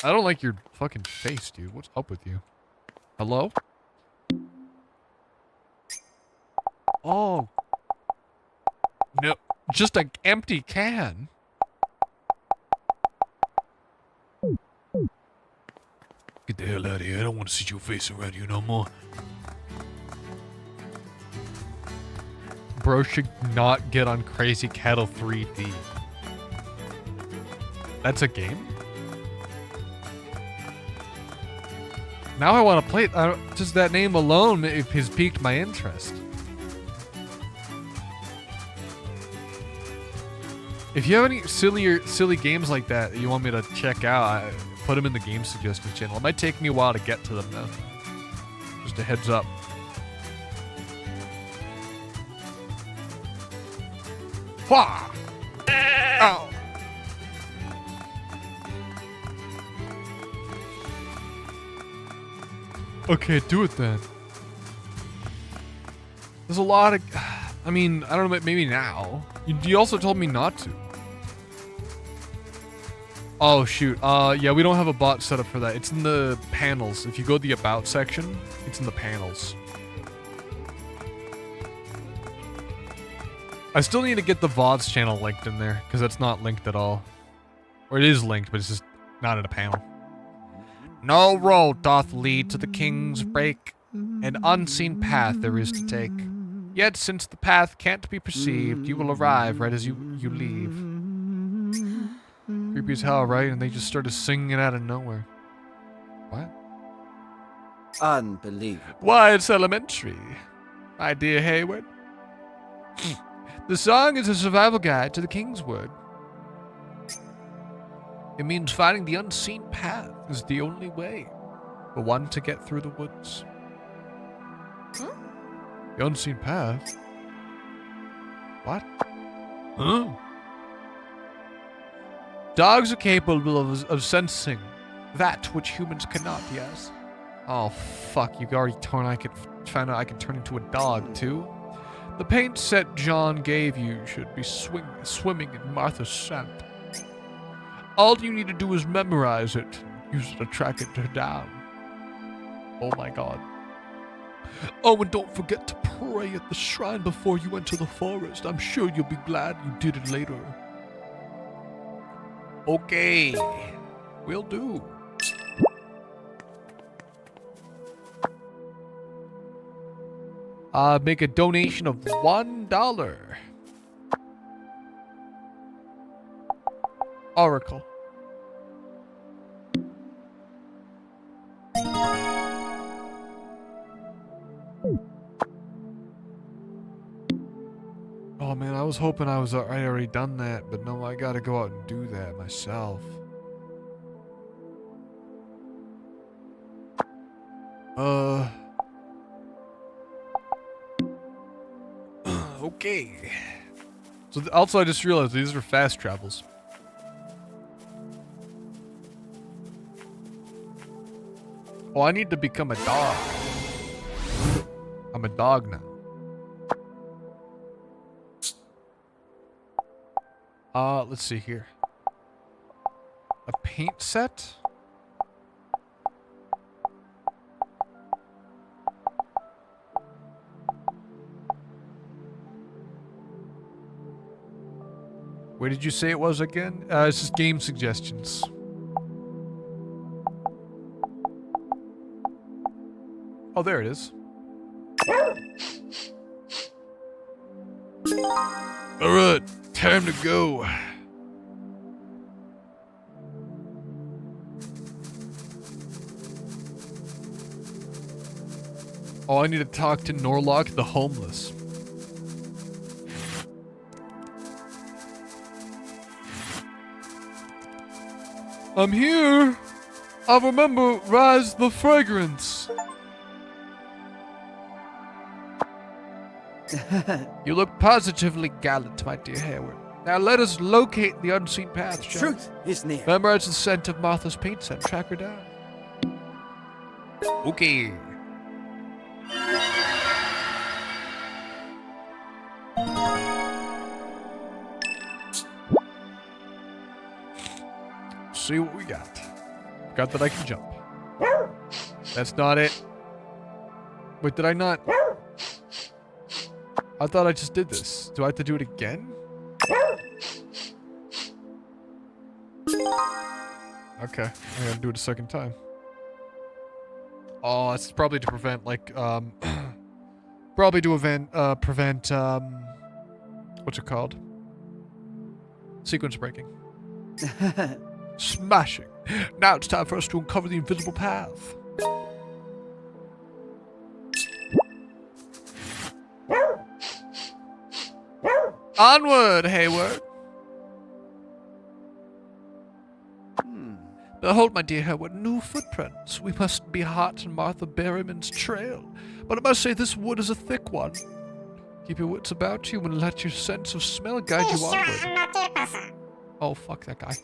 I don't like your fucking face, dude. What's up with you? Hello? Oh. No, just an empty can. Get the hell out of here. I don't want to see your face around here no more. Bro should not get on Crazy Cattle 3D. That's a game? Now I want to play it. Just that name alone has piqued my interest. If you have any silly games like that you want me to check out, put them in the game suggestions channel. It might take me a while to get to them though. Just a heads up. Wah! Ow! Okay, do it then. There's a lot of... I mean, I don't know, maybe now. You also told me not to. Oh, shoot. Yeah, we don't have a bot set up for that. It's in the panels. If you go to the About section, it's in the panels. I still need to get the VODs channel linked in there, because that's not linked at all. Or it is linked, but it's just not in a panel. No road doth lead to the king's break. An unseen path there is to take. Yet since the path can't be perceived, you will arrive right as you leave. Creepy as hell, right? And they just started singing it out of nowhere. What? Unbelievable. Why, it's elementary, my dear Hayward. The song is a survival guide to the King's Wood. It means finding the unseen path is the only way for one to get through the woods. Huh? The unseen path? What? Huh? Dogs are capable of sensing that which humans cannot, yes. Oh, fuck, you've already found out I can turn into a dog, too? The paint set John gave you should be swimming in Martha's scent. All you need to do is memorize it. Use it to track it down. Oh my god. Oh, and don't forget to pray at the shrine before you enter the forest. I'm sure you'll be glad you did it later. Okay. Will do. Make a donation of $1. Oracle. man, I was hoping I already done that, but no, I gotta go out and do that myself. Okay. So also, I just realized these are fast travels. Oh, I need to become a dog. I'm a dog now. Let's see here. A paint set? Where did you say it was again? It's just game suggestions. Oh, there it is. Alright, time to go. Oh, I need to talk to Norlock the homeless. I'm here. I remember Rise the Fragrance. You look positively gallant, my dear Hayward. Now let us locate the unseen path, shall we? Truth is near. Memorize the scent of Martha's paint set. Track her down. Okay. See what we got. Got that I can jump. That's not it. Wait, did I not? I thought I just did this. Do I have to do it again? Okay, I gotta do it a second time. Oh, it's probably to prevent, like, probably to prevent, what's it called? Sequence breaking. Smashing. Now it's time for us to uncover the invisible path. Onward, Hayward. Behold, my dear Hayward, new footprints. We must be hot in Martha Berryman's trail. But I must say this wood is a thick one. Keep your wits about you and let your sense of smell guide you onward. Oh, fuck that guy.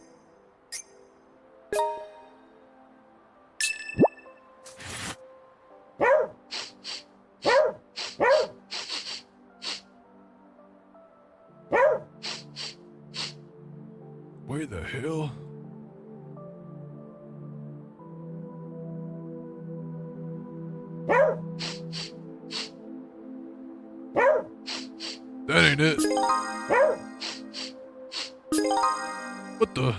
Where the hell? That ain't it. What the?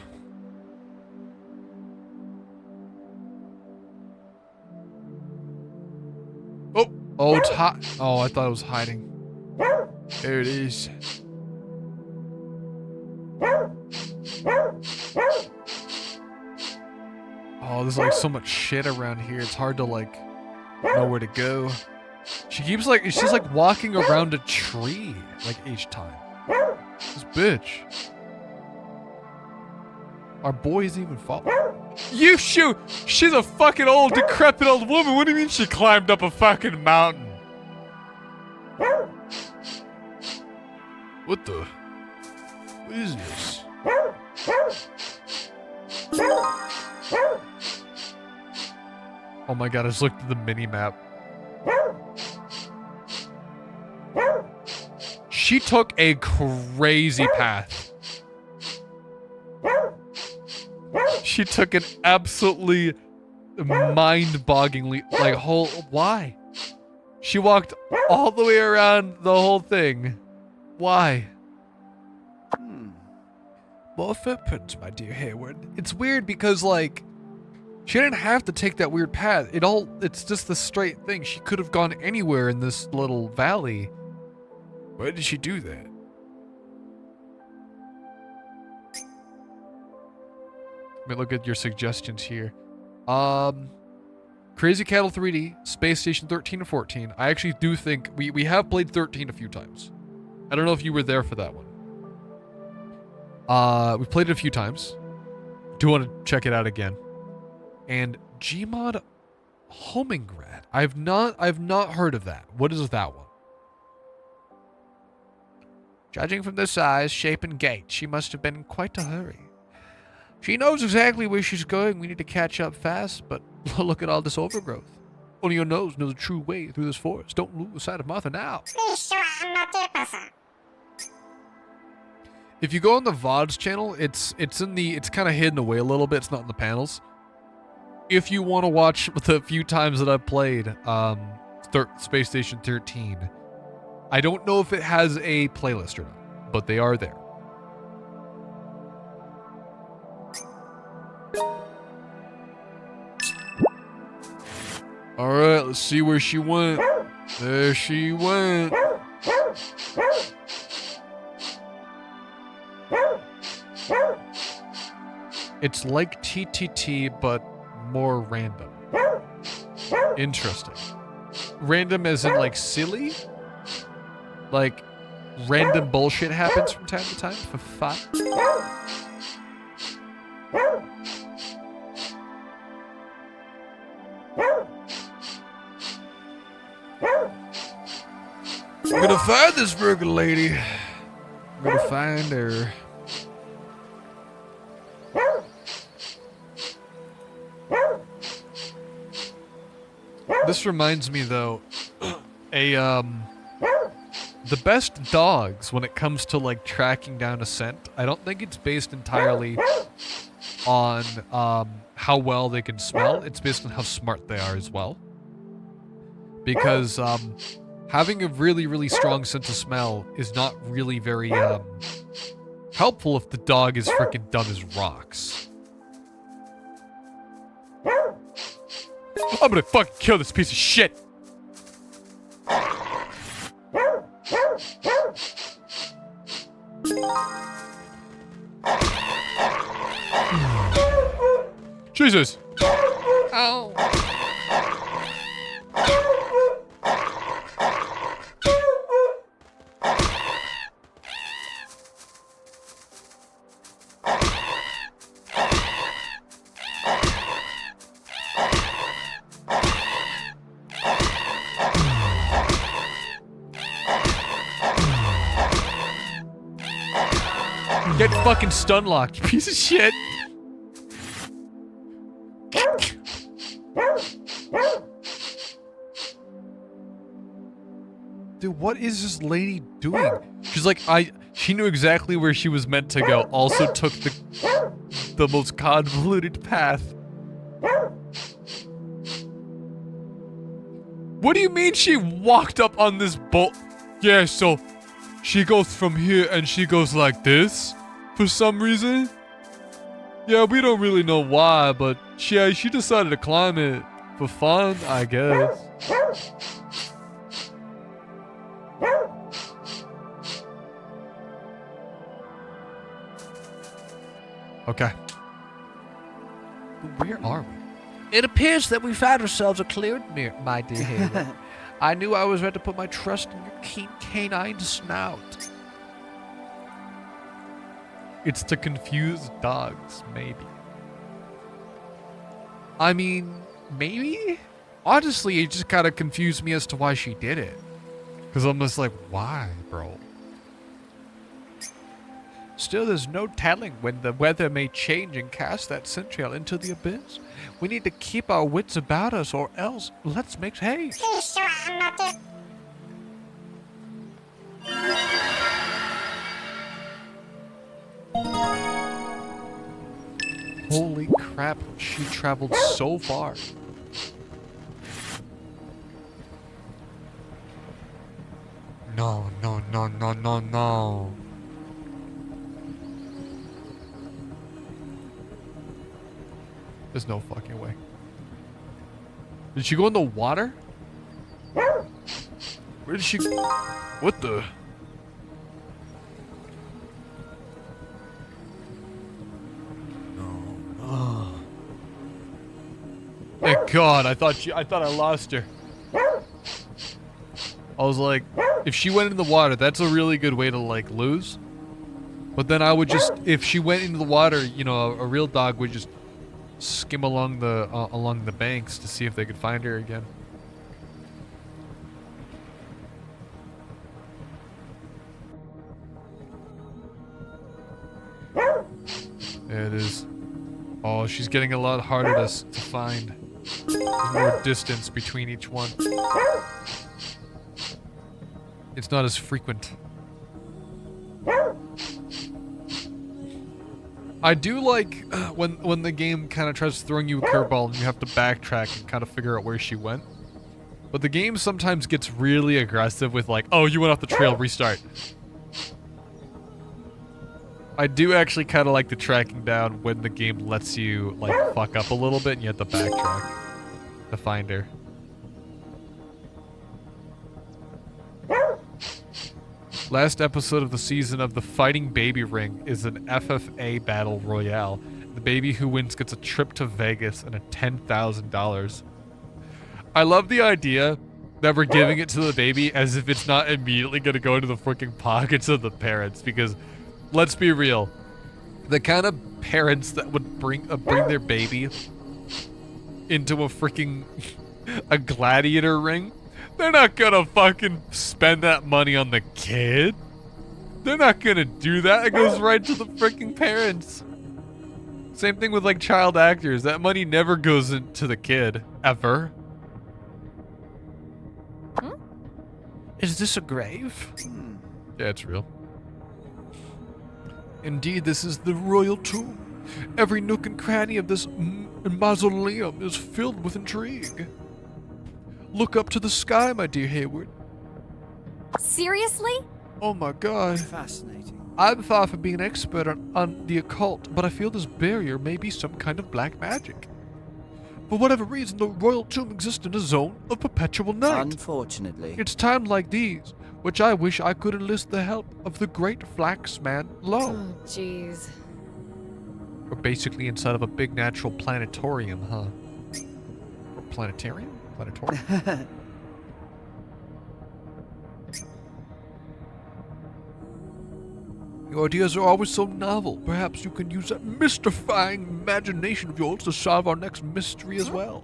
Oh, oh, it's hot. Oh, I thought it was hiding. There it is. Oh, there's like so much shit around here. It's hard to like know where to go. She's like walking around a tree like each time. This bitch. Our boy isn't even following. You shoot! She's a fucking old, decrepit old woman. What do you mean she climbed up a fucking mountain? What the? What is this? Oh my god, I just looked at the mini-map. She took a crazy path. She took an absolutely mind-bogglingly, like, why? She walked all the way around the whole thing. Why? More footprints, my dear Hayward. It's weird because, like, she didn't have to take that weird path. It's just the straight thing. She could have gone anywhere in this little valley. Why did she do that? Let me look at your suggestions here. Crazy Cattle 3D, Space Station 13 and 14. I actually do think we have played 13 a few times. I don't know if you were there for that one. We played it a few times. Do want to check it out again. And Gmod Homingrad. I've not heard of that. What is that one? Judging from the size, shape, and gait, she must have been in quite a hurry. She knows exactly where she's going. We need to catch up fast, but look at all this overgrowth. Only your nose knows the true way through this forest. Don't lose sight of Martha now. If you go on the VODs channel, it's kind of hidden away a little bit. It's not in the panels. If you want to watch the few times that I've played Space Station 13, I don't know if it has a playlist or not, but they are there. All right, let's see where she went. There she went. It's like TTT, but more random. Interesting. Random as in like silly? Like random bullshit happens from time to time for fun? I'm gonna find this Virgil lady. I'm gonna find her. This reminds me though, the best dogs when it comes to like tracking down a scent, I don't think it's based entirely on how well they can smell. It's based on how smart they are as well. Because having a really, really strong sense of smell is not really very helpful if the dog is freaking dumb as rocks. I'm gonna fucking kill this piece of shit. Jesus. Ow. Get fucking stun locked, you piece of shit. Dude, what is this lady doing? She's like, she knew exactly where she was meant to go. Also took the most convoluted path. What do you mean she walked up on this boat? Yeah, so she goes from here and she goes like this for some reason. Yeah, we don't really know why, but she decided to climb it for fun, I guess. Okay. Where are we? It appears that we found ourselves a cleared my dear hero. I knew I was ready to put my trust in your keen canine snout. It's to confuse dogs, maybe. I mean, maybe? Honestly, it just kind of confused me as to why she did it. Because I'm just like, why, bro? Still, there's no telling when the weather may change and cast that centriole into the abyss. We need to keep our wits about us, or else let's make haste. Holy crap, she traveled so far. No, no, no, no, no, no. There's no fucking way. Did she go in the water? Where did she... What the... No. Thank God, I thought I lost her. I was like, If she went into the water, that's a really good way to like lose. But then I would just, if she went into the water, you know, a real dog would just skim along the banks to see if they could find her again. There it is. Oh, she's getting a lot harder to find. There's more distance between each one. It's not as frequent. I do like when the game kind of tries throwing you a curveball and you have to backtrack and kind of figure out where she went. But the game sometimes gets really aggressive with like, oh, you went off the trail, restart. I do actually kind of like the tracking down when the game lets you like fuck up a little bit and you have to backtrack to find her. Last episode of the season of the Fighting Baby Ring is an FFA battle royale. The baby who wins gets a trip to Vegas and a $10,000. I love the idea that we're giving it to the baby as if it's not immediately going to go into the freaking pockets of the parents, because let's be real, the kind of parents that would bring their baby into a freaking a gladiator ring, they're not gonna fucking spend that money on the kid. They're not gonna do that. It goes right to the freaking parents. Same thing with like child actors. That money never goes into the kid, ever. Is this a grave? Yeah, it's real. Indeed, this is the royal tomb. Every nook and cranny of this mausoleum is filled with intrigue. Look up to the sky, my dear Hayward. Seriously? Oh my god. Fascinating. I'm far from being an expert on the occult, but I feel this barrier may be some kind of black magic. For whatever reason, the royal tomb exists in a zone of perpetual night. Unfortunately. It's times like these which I wish I could enlist the help of the great Flaxman Low. Oh, jeez. We're basically inside of a big natural planetarium, huh? Or planetarium? Planetarium? Your ideas are always so novel. Perhaps you can use that mystifying imagination of yours to solve our next mystery as well.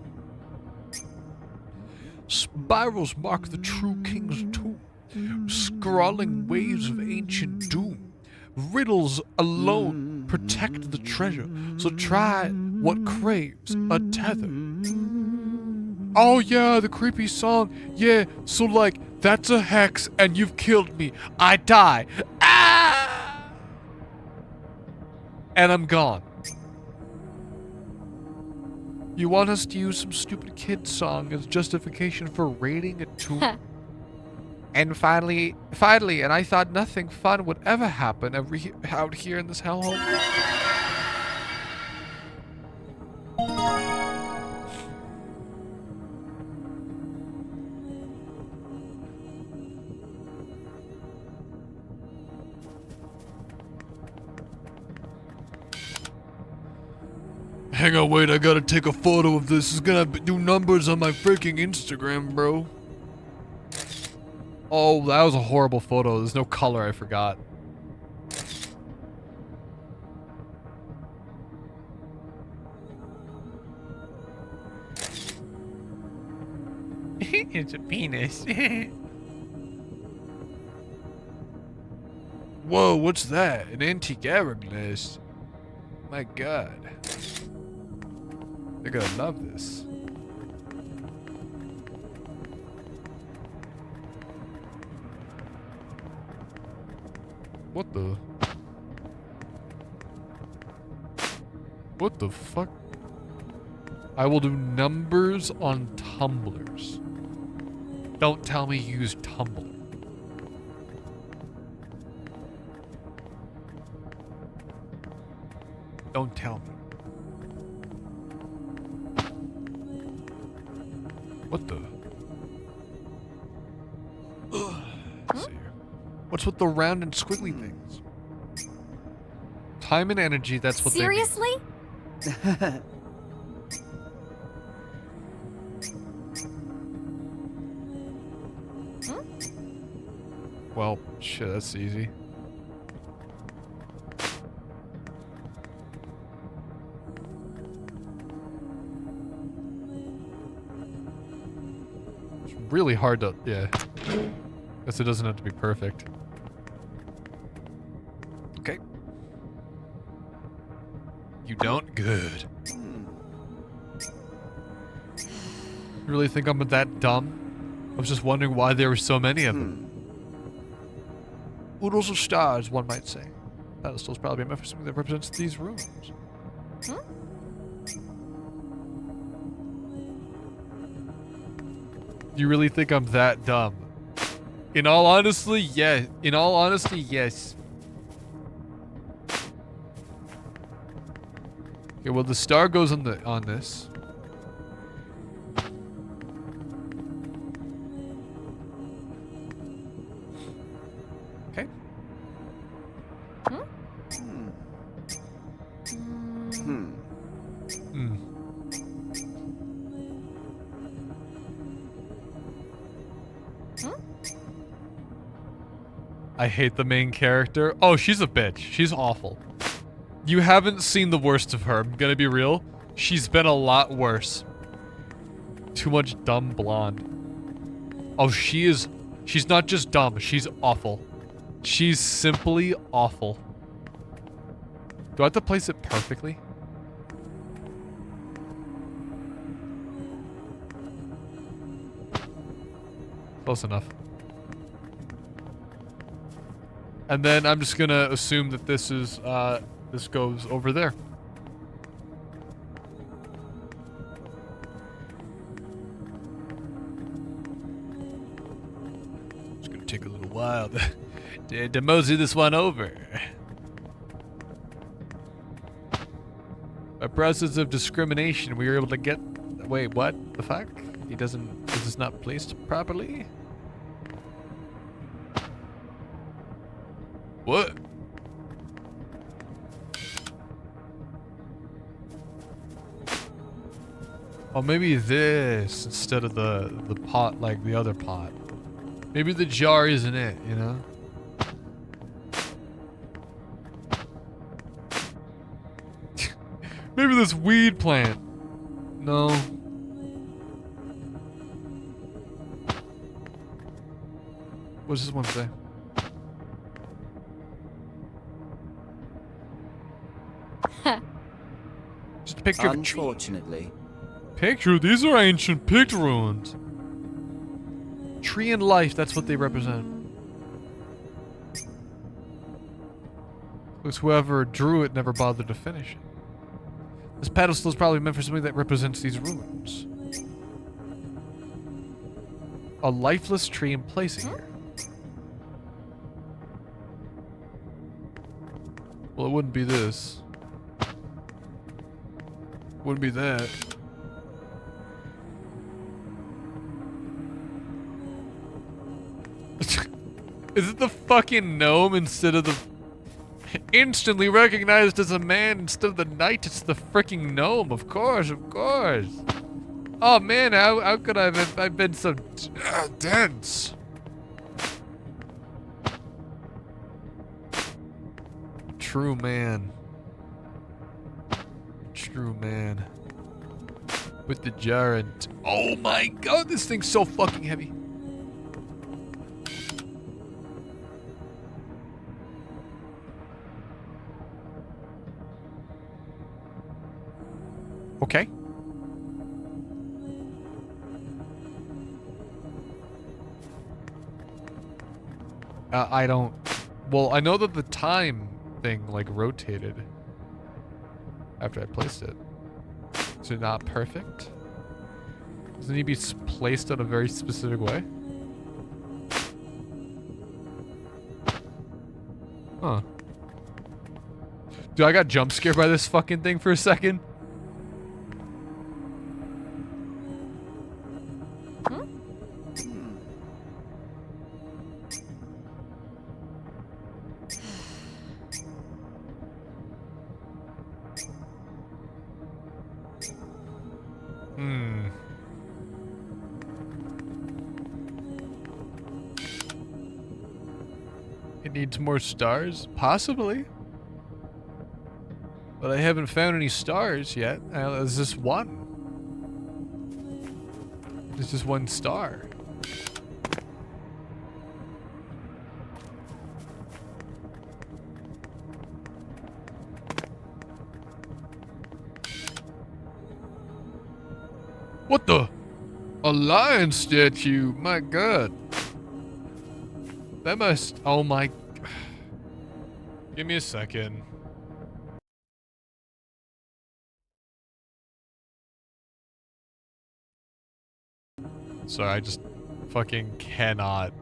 Spirals mark the true king's tomb, scrawling waves of ancient doom. Riddles alone protect the treasure, so try what craves a tether. Oh yeah, the creepy song. Yeah, so like, that's a hex and you've killed me. I die. Ah! And I'm gone. You want us to use some stupid kid song as justification for raiding a tomb? And finally, and I thought nothing fun would ever happen out here in this hellhole. Hang on, wait, I gotta take a photo of this. It's gonna do numbers on my freaking Instagram, bro. Oh, that was a horrible photo. There's no color, I forgot. It's a penis. Whoa, what's that? An antique hourglass. My god. They're gonna love this. What the? What the fuck? I will do numbers on tumblers. Don't tell me you use Tumblr. Don't tell me. What the? Let's see here. What's with the round and squiggly things? Time and energy, that's what Seriously? they mean. Well, shit, that's easy. It's really hard to, yeah. Guess it doesn't have to be perfect. Okay. You don't? Good. You really think I'm that dumb? I was just wondering why there were so many of them. Oodles of stars, one might say. Pedestal's probably meant for something that represents these rooms. You really think I'm that dumb? In all honesty, yeah. In all honesty, yes. Okay, well the star goes on this. Okay. I hate the main character. Oh, she's a bitch. She's awful. You haven't seen the worst of her. I'm gonna be real. She's been a lot worse. Too much dumb blonde. Oh, she's not just dumb. She's awful. She's simply awful. Do I have to place it perfectly? Close enough. And then I'm just gonna assume that this is, this goes over there. It's gonna take a little while to mosey this one over. By process of discrimination, we were able to get... Wait, what the fuck? He doesn't... This is not placed properly? What? Oh, maybe this instead of the pot like the other pot. Maybe the jar isn't it, you know? Maybe this weed plant. No. What does this one say? Just a picture of a tree. Unfortunately. Picture? These are ancient picked ruins. Tree and life, that's what they represent. Looks whoever drew it never bothered to finish it. This pedestal is probably meant for something that represents these ruins. A lifeless tree in place here. Well, it wouldn't be this. Wouldn't be that. Is it the fucking gnome instead of the... Instantly recognized as a man instead of the knight? It's the freaking gnome, of course, of course. Oh man, how could I've been so dense? True man. True man. With the jar and... Oh my god, this thing's so fucking heavy. Okay. I don't... Well, I know that the time thing, like, rotated after I placed it. Is it not perfect? Doesn't it need to be placed in a very specific way? Huh. Dude, I got jump scared by this fucking thing for a second. It needs more stars? Possibly. But I haven't found any stars yet. There's just one. There's just one star. What the? A lion statue? My god. That must... Oh my... Give me a second. Sorry, I just fucking cannot.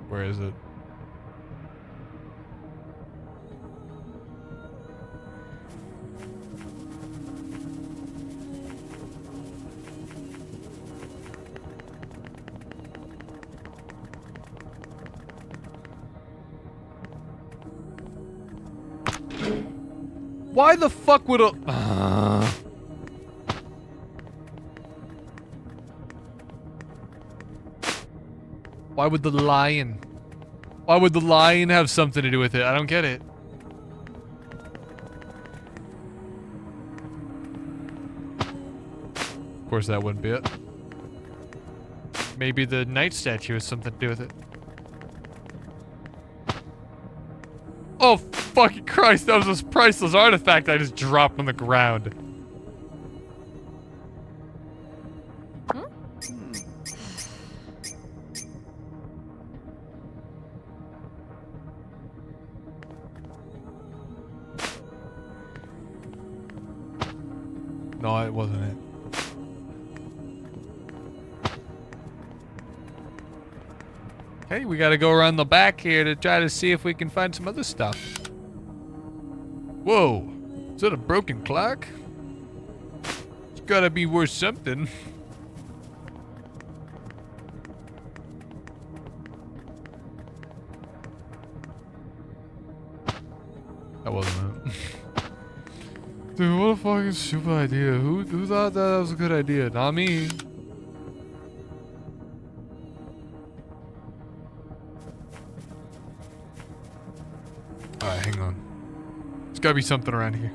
Where is it? Why the fuck would a... Why would the lion... Why would the lion have something to do with it? I don't get it. Of course that wouldn't be it. Maybe the knight statue has something to do with it. Oh, fucking Christ, that was this priceless artifact I just dropped on the ground. No, it wasn't it. Okay, we gotta go around the back here to try to see if we can find some other stuff. Whoa, is that a broken clock? It's gotta be worth something. That wasn't it. Dude, what a fucking stupid idea. Who thought that was a good idea? Not me. Alright, hang on. There's gotta be something around here.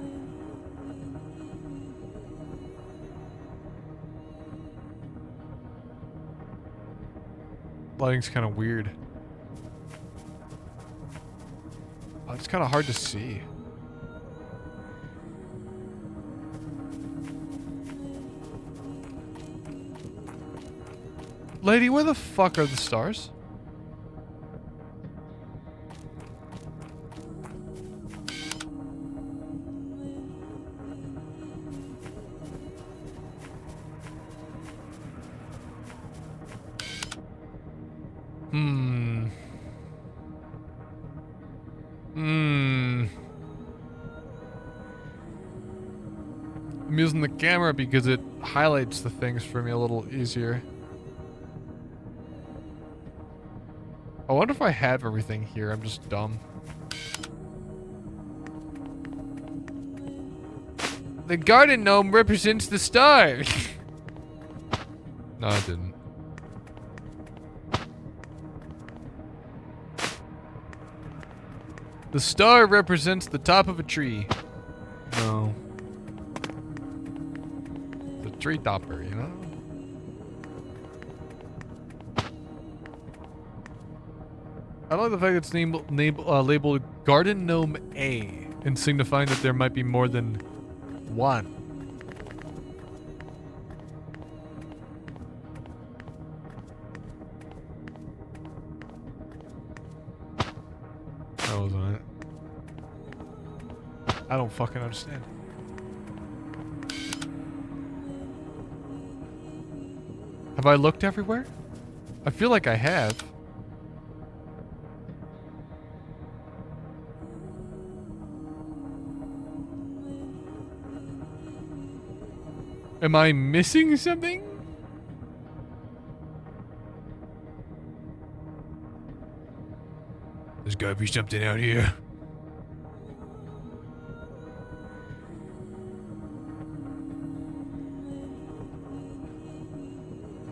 Lighting's kind of weird. Oh, it's kind of hard to see. Lady, where the fuck are the stars? I'm using the camera because it highlights the things for me a little easier. I wonder if I have everything here. I'm just dumb. The garden gnome represents the star. No, it didn't. The star represents the top of a tree. No. The tree topper, you know? I like the fact that it's labeled Garden Gnome A and signifying that there might be more than one. That wasn't it. I don't fucking understand. Have I looked everywhere? I feel like I have. Am I missing something? There's gotta be something out here.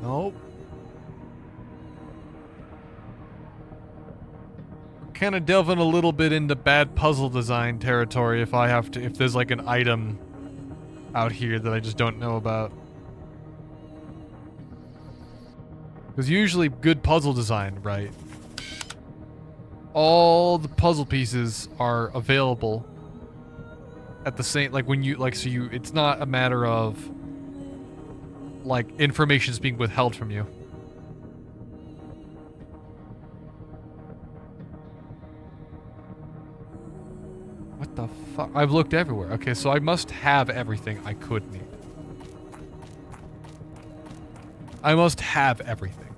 Nope. kind of delving a little bit into bad puzzle design territory if there's like an item out here that I just don't know about. Because usually good puzzle design, right? All the puzzle pieces are available at the same, like when you, like, so you, it's not a matter of like information's being withheld from you. What the fuck? I've looked everywhere. Okay, so I must have everything I could need. I must have everything.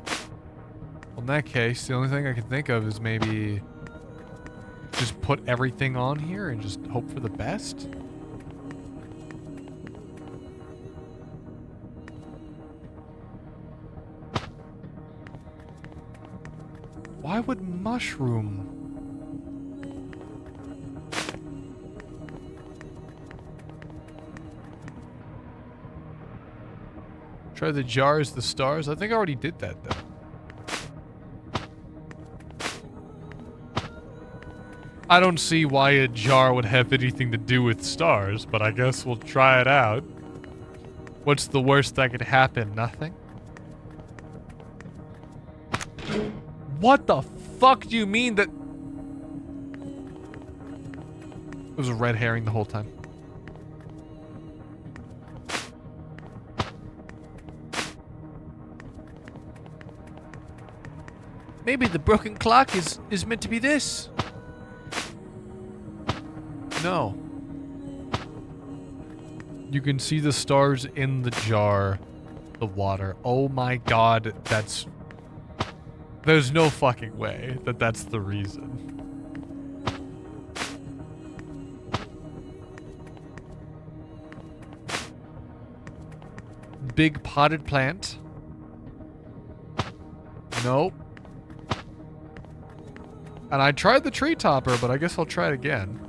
Well, in that case, the only thing I can think of is maybe just put everything on here and just hope for the best. Why would mushroom? Try the jars, the stars. I think I already did that though. I don't see why a jar would have anything to do with stars, but I guess we'll try it out. What's the worst that could happen? Nothing? What the fuck do you mean that... It was a red herring the whole time. Maybe the broken clock is meant to be this. No. You can see the stars in the jar. The water. Oh my god, that's... There's no fucking way that that's the reason. Big potted plant. Nope. And I tried the tree topper, but I guess I'll try it again.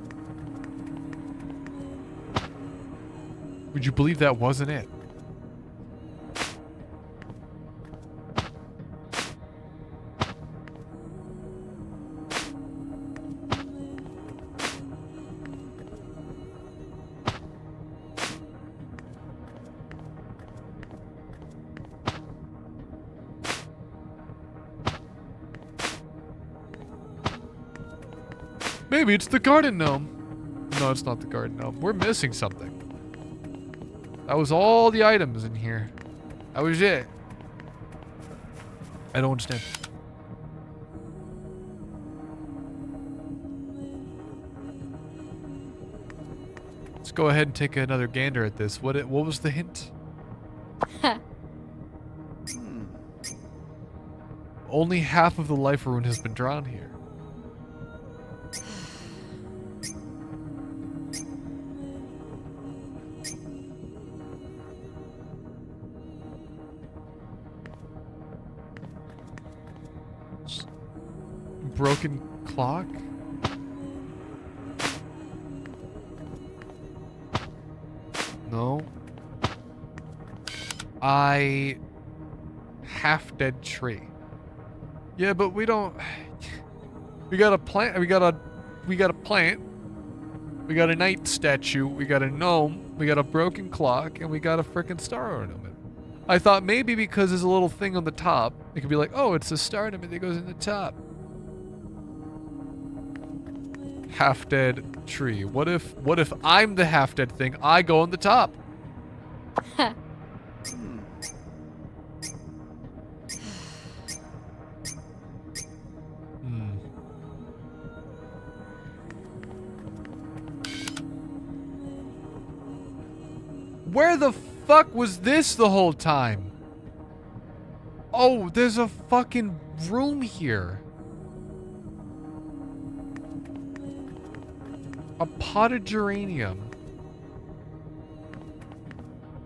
Would you believe that wasn't it? Maybe it's the garden gnome. No, it's not the garden gnome. We're missing something. That was all the items in here. That was it. I don't understand. Let's go ahead and take another gander at this. What was the hint? Only half of the life rune has been drawn here. Broken clock? No. Half dead tree. Yeah, but we don't... We got a plant. We got a plant. We got a knight statue. We got a gnome. We got a broken clock, and we got a frickin' star ornament. I thought maybe because there's a little thing on the top, it could be like, oh, it's a star ornament that goes in the top. Half dead tree. What if I'm the half dead thing? I go on the top. Where the fuck was this the whole time? Oh, there's a fucking room here. A potted geranium.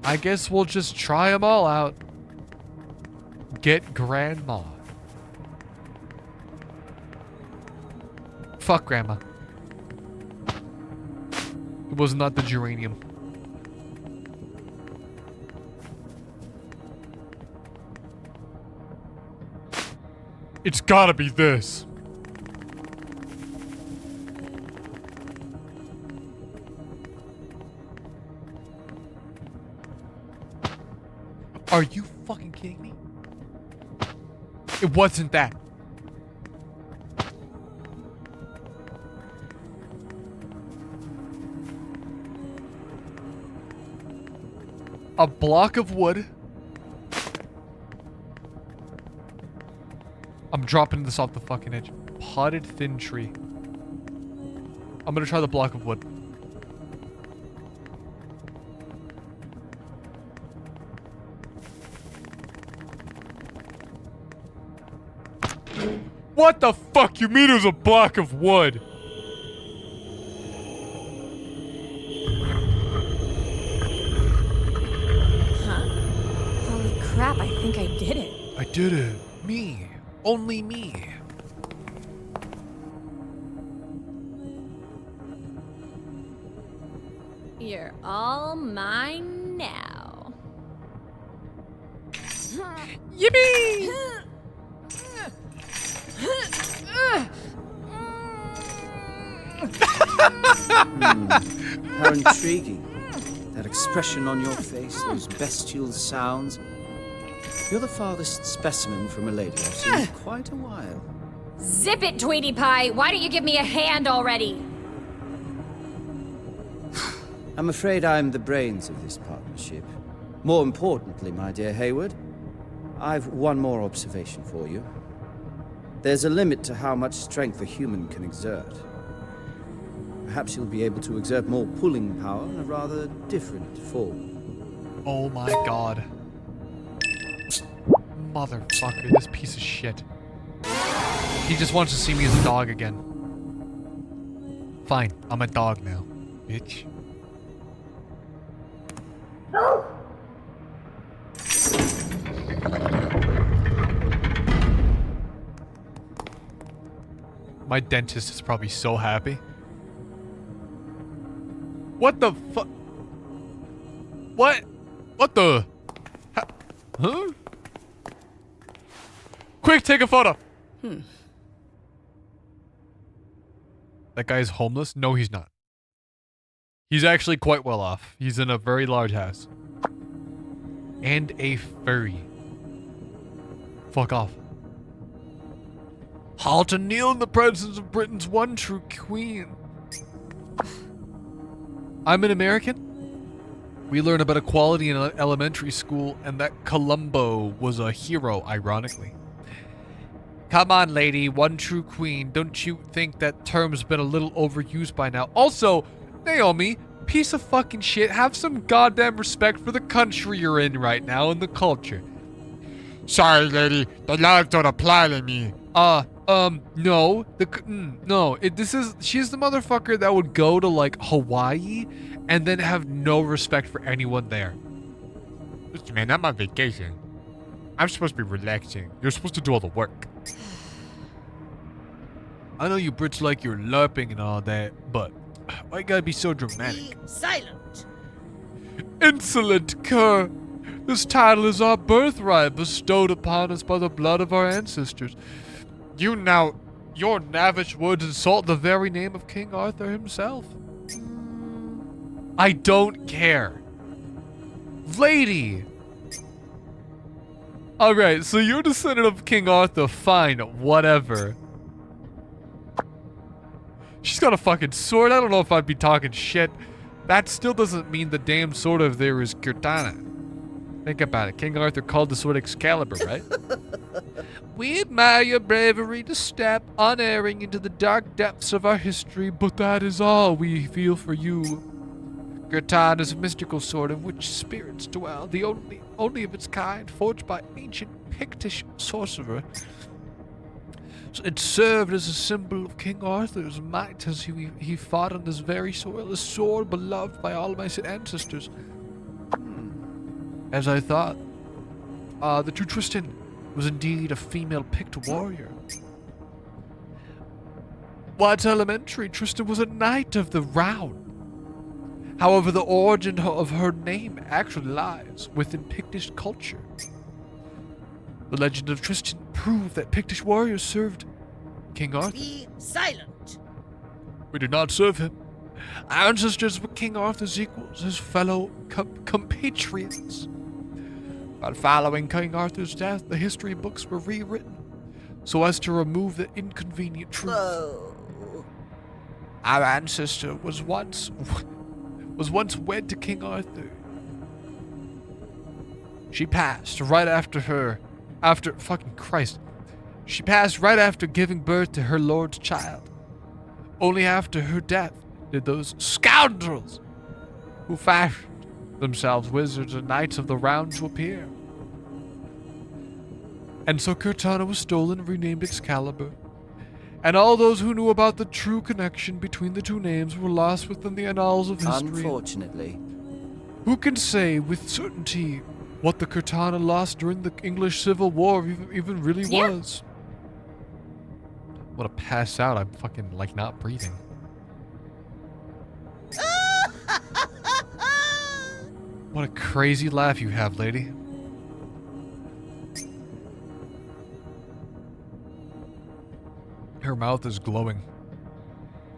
I guess we'll just try them all out. Get grandma. Fuck grandma. It was not the geranium. It's gotta be this. Are you fucking kidding me? It wasn't that. A block of wood. I'm dropping this off the fucking edge. Potted thin tree. I'm gonna try the block of wood. What the fuck you mean it was a block of wood? Holy crap, I think I did it. I did it. Me. Only me. You're all mine now. Yippee! How intriguing. That expression on your face, those bestial sounds. You're the farthest specimen from a lady I've seen in quite a while. Zip it, Tweety Pie! Why don't you give me a hand already? I'm afraid I'm the brains of this partnership. More importantly, my dear Hayward, I've one more observation for you. There's a limit to how much strength a human can exert. Perhaps you'll be able to exert more pulling power in a rather different form. Oh my god. Motherfucker, this piece of shit. He just wants to see me as a dog again. Fine, I'm a dog now, bitch. My dentist is probably so happy. What the fuck? What? What the? Huh? Quick, take a photo. That guy's homeless? No, he's not. He's actually quite well off. He's in a very large house. And a furry. Fuck off. Halt and kneel in the presence of Britain's one true queen. I'm an American. We learn about equality in elementary school, and that Columbo was a hero, ironically. Come on, lady, one true queen. Don't you think that term's been a little overused by now? Also, Naomi, piece of fucking shit, have some goddamn respect for the country you're in right now and the culture. Sorry, lady, the laws don't apply to me. No. She's the motherfucker that would go to, like, Hawaii and then have no respect for anyone there. Listen, man, I'm on vacation. I'm supposed to be relaxing. You're supposed to do all the work. I know you Brits like your LARPing and all that, but why you gotta be so dramatic? Be silent. Insolent cur! This title is our birthright, bestowed upon us by the blood of our ancestors. Your lavish words insult the very name of King Arthur himself. I don't care. Lady! Alright, so you're a descendant of King Arthur, fine, whatever. She's got a fucking sword, I don't know if I'd be talking shit. That still doesn't mean the damn sword of there is katana. Think about it, King Arthur called the sword Excalibur, right? We admire your bravery to step unerring into the dark depths of our history, but that is all we feel for you. Katana is a mystical sword in which spirits dwell, the only of its kind, forged by ancient Pictish sorcerer. It served as a symbol of King Arthur's might as he fought on this very soil, a sword beloved by all of my ancestors. As I thought, the true Tristan was indeed a female picked warrior. While it's elementary, Tristan was a knight of the round. However, the origin of her name actually lies within Pictish culture. The legend of Tristan prove that Pictish warriors served King Arthur. Be silent. We did not serve him. Our ancestors were King Arthur's equals, his fellow compatriots. But following King Arthur's death, the history books were rewritten so as to remove the inconvenient truth. Oh. Our ancestor was once wed to King Arthur. She passed right after She passed right after giving birth to her lord's child. Only after her death did those scoundrels who fashioned themselves wizards and knights of the round to appear. And so Cortana was stolen and renamed Excalibur. And all those who knew about the true connection between the two names were lost within the annals of history. Unfortunately. Who can say with certainty what the Cortana lost during the English Civil War even really was? I'm gonna pass out. I'm fucking like not breathing. What a crazy laugh you have, lady. Her mouth is glowing.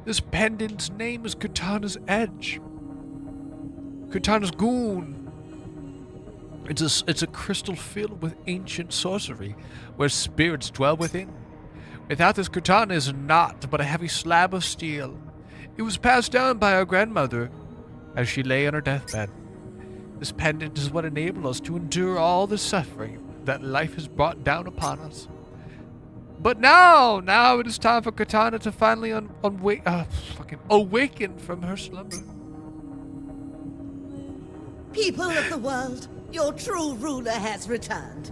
This pendant's name is Cortana's Edge. Cortana's Goon. It's a crystal filled with ancient sorcery, where spirits dwell within. Without this, Cortana is naught but a heavy slab of steel. It was passed down by our grandmother as she lay on her deathbed. This pendant is what enabled us to endure all the suffering that life has brought down upon us. But now it is time for Cortana to finally awaken from her slumber. People of the world, your true ruler has returned.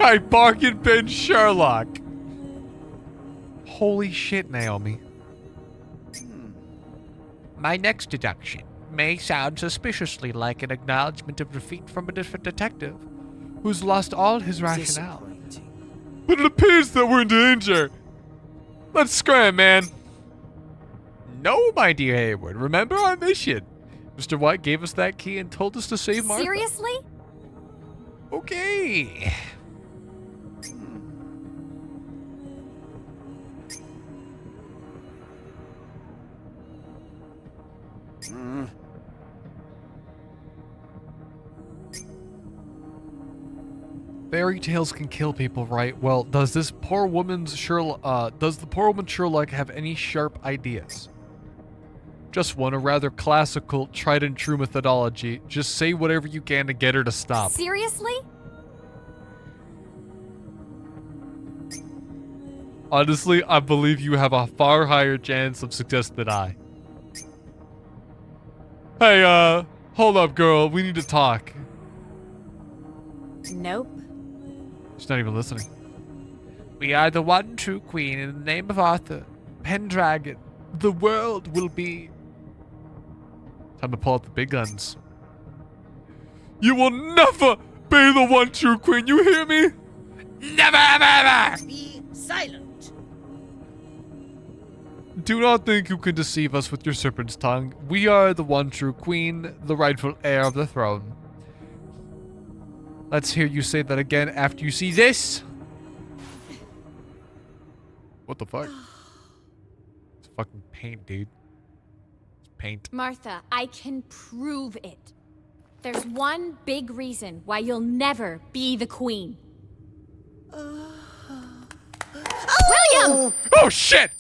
I bargain bin Sherlock. Holy shit, Naomi. My next deduction may sound suspiciously like an acknowledgement of defeat from a different detective who's lost all his rationale. But it appears that we're in danger. Let's scram, man. No, my dear Hayward. Remember our mission. Mr. White gave us that key and told us to save Martha. Seriously? Okay. Fairy tales can kill people, right? Well, does the poor woman Sherlock have any sharp ideas? Just one, a rather classical, tried and true methodology. Just say whatever you can to get her to stop. Seriously? Honestly, I believe you have a far higher chance of success than I. Hey, hold up, girl. We need to talk. Nope. She's not even listening. We are the one true queen in the name of Arthur. Pendragon. The world will be... Time to pull out the big guns. You will never be the one true queen, you hear me? Never, ever, ever! Be silent. Do not think you can deceive us with your serpent's tongue. We are the one true queen, the rightful heir of the throne. Let's hear you say that again after you see this. What the fuck? It's fucking paint, dude. It's paint. Martha, I can prove it. There's one big reason why you'll never be the queen. William! Oh, shit!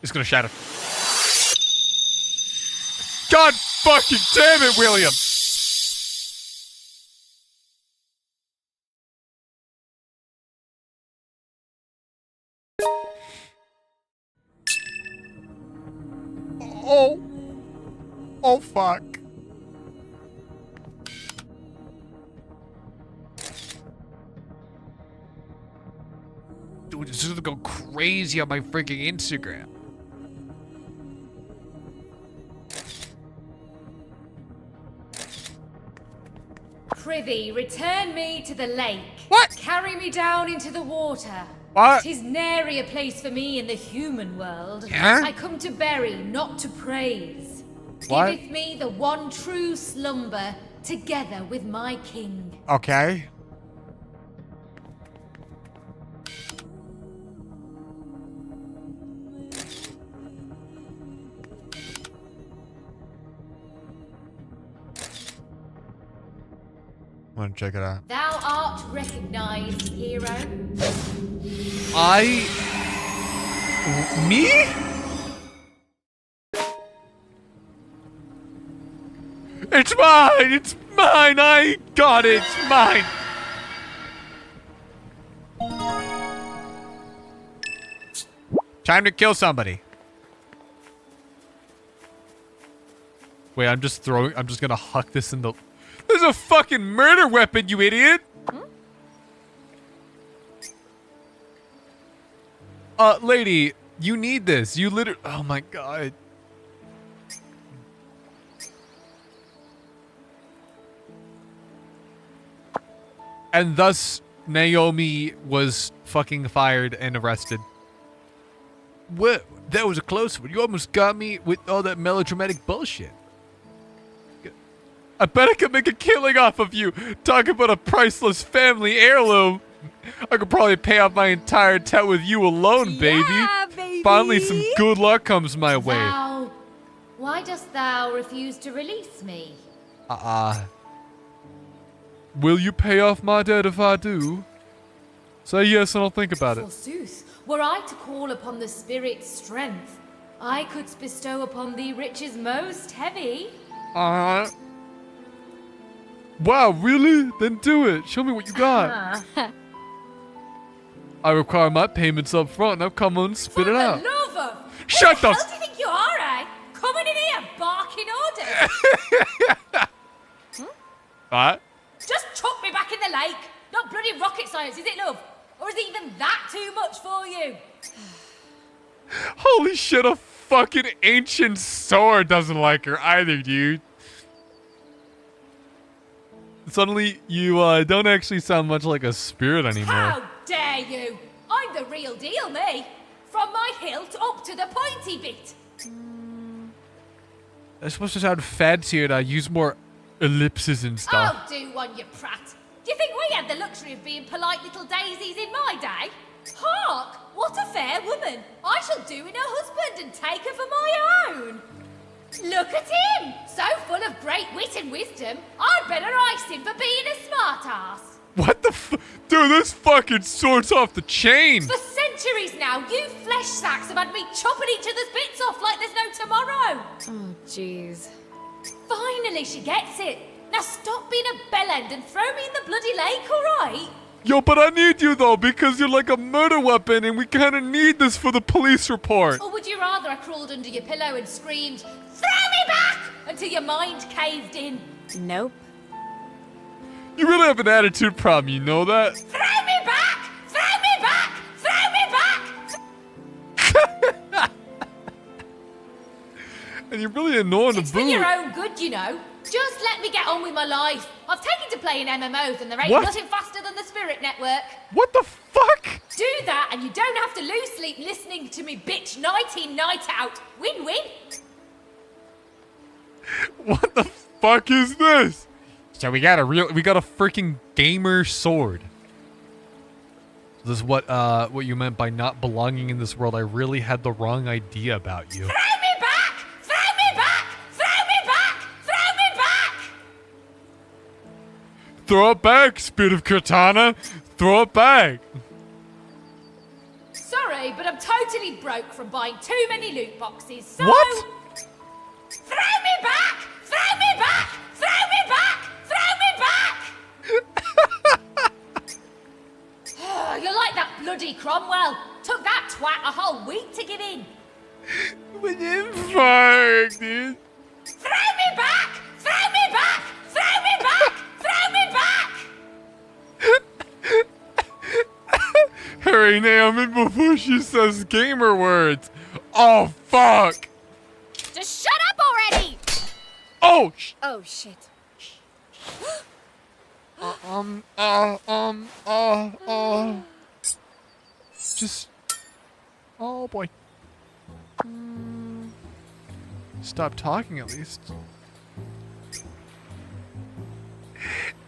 It's gonna shatter. God fucking damn it, William! Oh fuck. Dude, this is gonna go crazy on my freaking Instagram. Prithee, return me to the lake. What? Carry me down into the water. What? 'Tis nary a place for me in the human world. Yeah? I come to bury, not to praise. What? Giveth me the one true slumber, together with my king. Okay. Want to check it out? Thou art recognized, hero. Me? It's mine! It's mine! I got it! It's mine! Time to kill somebody. Wait, I'm just gonna huck this in the... There's a fucking murder weapon, you idiot! Lady, you need this. You literally... Oh my god. And thus, Naomi was fucking fired and arrested. What? That was a close one. You almost got me with all that melodramatic bullshit. I bet I could make a killing off of you. Talk about a priceless family heirloom. I could probably pay off my entire debt with you alone, baby. Yeah, baby. Finally, some good luck comes my way. Thou, why dost thou refuse to release me? Will you pay off my debt if I do? Say yes and I'll think about it. Forsooth, were I to call upon the spirit's strength, I could bestow upon thee riches most heavy. Wow, really? Then do it. Show me what you got. I require my payments up front. Now come on, spit For it the out. love of... Shut Who the... the hell do you think you are, eh? Coming in here barking orders. What? Just chuck me back in the lake. Not bloody rocket science, is it, love? Or is it even that too much for you? Holy shit, a fucking ancient sword doesn't like her either, dude. Suddenly, you don't actually sound much like a spirit anymore. How dare you? I'm the real deal, me. From my hilt up to the pointy bit. I'm supposed to sound fancier and I use more ellipses and stuff. Oh, do one, you prat. Do you think we had the luxury of being polite little daisies in my day? Hark! What a fair woman! I shall do in her husband and take her for my own. Look at him! So full of great wit and wisdom, I'd better ice him for being a smart-ass. What the Dude, this fucking sword's off the chain! For centuries now, you flesh sacks have had me chopping each other's bits off like there's no tomorrow. Oh, jeez. Finally, she gets it. Now stop being a bellend and throw me in the bloody lake, alright? Yo, but I need you though, because you're like a murder weapon and we kinda need this for the police report. Or would you rather I crawled under your pillow and screamed, "Throw me back!" until your mind caved in? Nope. You really have an attitude problem, you know that? Throw me back! Throw me back! Throw me back! And you're really annoying to It's for boot. your own good, you know. Just let me get on with my life. I've taken to playing MMOs and there ain't What? nothing faster than the Spirit Network. What the fuck? Do that and you don't have to lose sleep listening to me bitch night in, night out. Win-win. What the fuck is this? So we got a freaking gamer sword. This is what you meant by not belonging in this world. I really had the wrong idea about you. Throw me back! Throw me back! Throw me back! Throw me back! Throw it back, Spirit of Katana. Throw it back. Sorry, but I'm totally broke from buying too many loot boxes, so... What? Throw me back! Throw me back! Throw me back! Throw me back! You're like that bloody Cromwell. Took that twat a whole week to get in. What the fuck, dude? Throw me back! Throw me back! Throw me back! Throw me back! Hurry, Naomi, before she says gamer words. Oh, fuck. Just shut up already! Oh, Oh, shit. Just... Oh, boy. Stop talking, at least.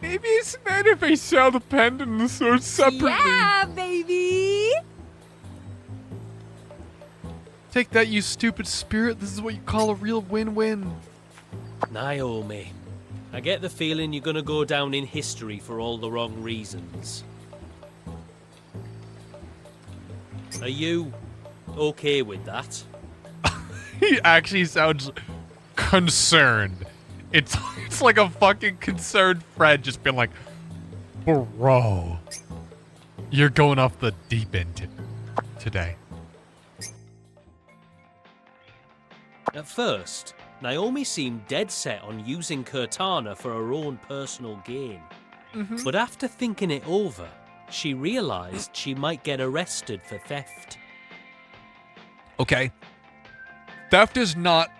Maybe it's better if I sell the pendant and the sword separately. Yeah, baby! Take that, you stupid spirit. This is what you call a real win-win. Naomi, I get the feeling you're gonna go down in history for all the wrong reasons. Are you okay with that? He actually sounds concerned. It's like a fucking concerned friend just being like, bro, you're going off the deep end today. At first, Naomi seemed dead set on using Cortana for her own personal gain. But after thinking it over, she realized she might get arrested for theft. Okay. Theft is not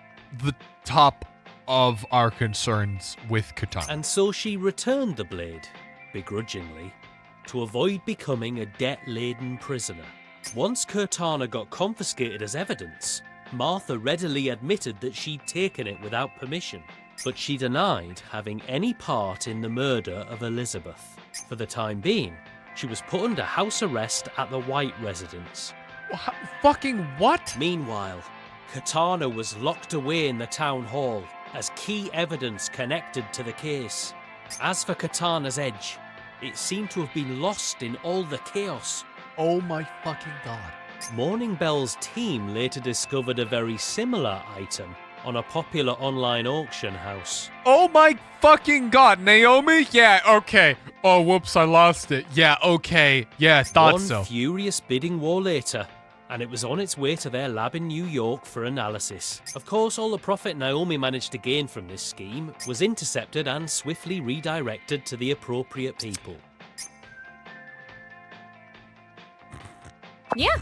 the top of our concerns with Katana. And so she returned the blade, begrudgingly, to avoid becoming a debt-laden prisoner. Once Cortana got confiscated as evidence, Martha readily admitted that she'd taken it without permission, but she denied having any part in the murder of Elizabeth. For the time being, she was put under house arrest at the White residence. Fucking what? Meanwhile, Katana was locked away in the town hall as key evidence connected to the case. As for Katana's edge, it seemed to have been lost in all the chaos. Oh my fucking god. Morning Bell's team later discovered a very similar item on a popular online auction house. Oh my fucking god, Naomi? Yeah, okay. Oh, whoops, I lost it. Yeah, okay. Yeah, thought so. One furious bidding war later, and it was on its way to their lab in New York for analysis. Of course, all the profit Naomi managed to gain from this scheme was intercepted and swiftly redirected to the appropriate people. Yeah.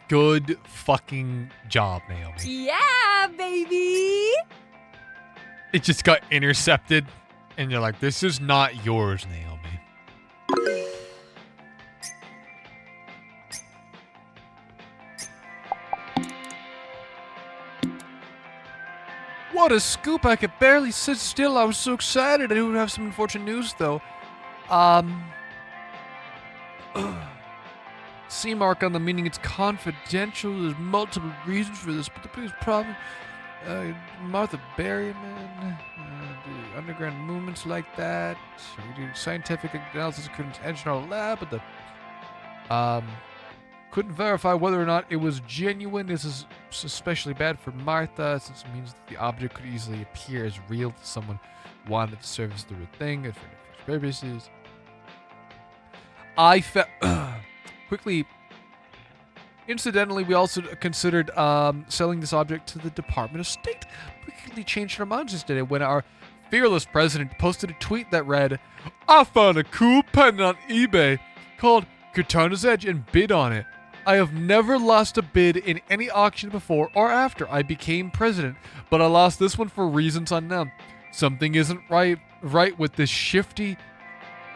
Good fucking job, Naomi. Yeah, baby! It just got intercepted, and you're like, this is not yours, Naomi. What a scoop! I could barely sit still. I was so excited. I do have some unfortunate news, though. C mark on the meaning it's confidential. There's multiple reasons for this, but the biggest problem, Martha Berryman, the underground movements like that. We do scientific analysis, couldn't enter our lab, but the couldn't verify whether or not it was genuine. This is especially bad for Martha, since it means that the object could easily appear as real to someone who wanted to serve as the real thing and for nefarious purposes. I felt quickly. Incidentally, we also considered selling this object to the Department of State. We quickly changed our minds yesterday when our fearless president posted a tweet that read, "I found a cool pendant on eBay called Katana's Edge and bid on it. I have never lost a bid in any auction before or after I became president, but I lost this one for reasons unknown. Something isn't right with this shifty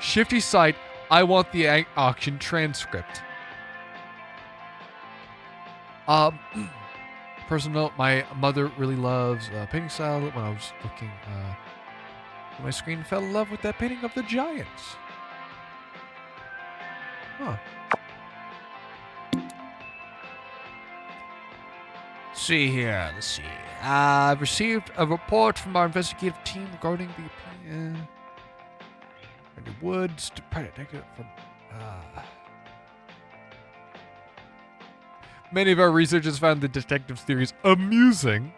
site. I want the auction transcript." Personal note, my mother really loves painting style. When I was looking at my screen, fell in love with that painting of the Giants. Huh. See here, let's see. I've received a report from our investigative team regarding the opinion. Randy Woods, detective from. Many of our researchers found the detective's theories amusing.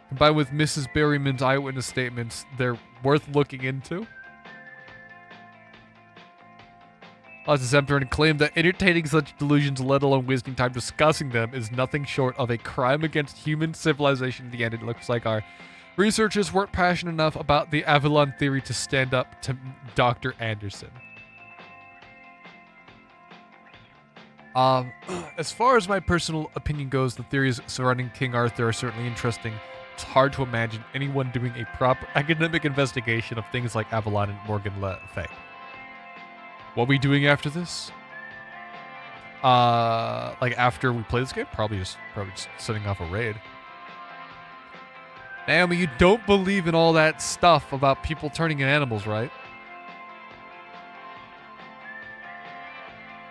Combined with Mrs. Berryman's eyewitness statements, they're worth looking into. Zemperin claimed that entertaining such delusions, let alone wasting time discussing them, is nothing short of a crime against human civilization. In the end, it looks like our researchers weren't passionate enough about the Avalon theory to stand up to Dr. Anderson. As far as my personal opinion goes, the theories surrounding King Arthur are certainly interesting, it's hard to imagine anyone doing a proper academic investigation of things like Avalon and Morgan Le Fay. What are we doing after this? Like after we play this game? Probably just setting off a raid. Naomi, you don't believe in all that stuff about people turning into animals, right?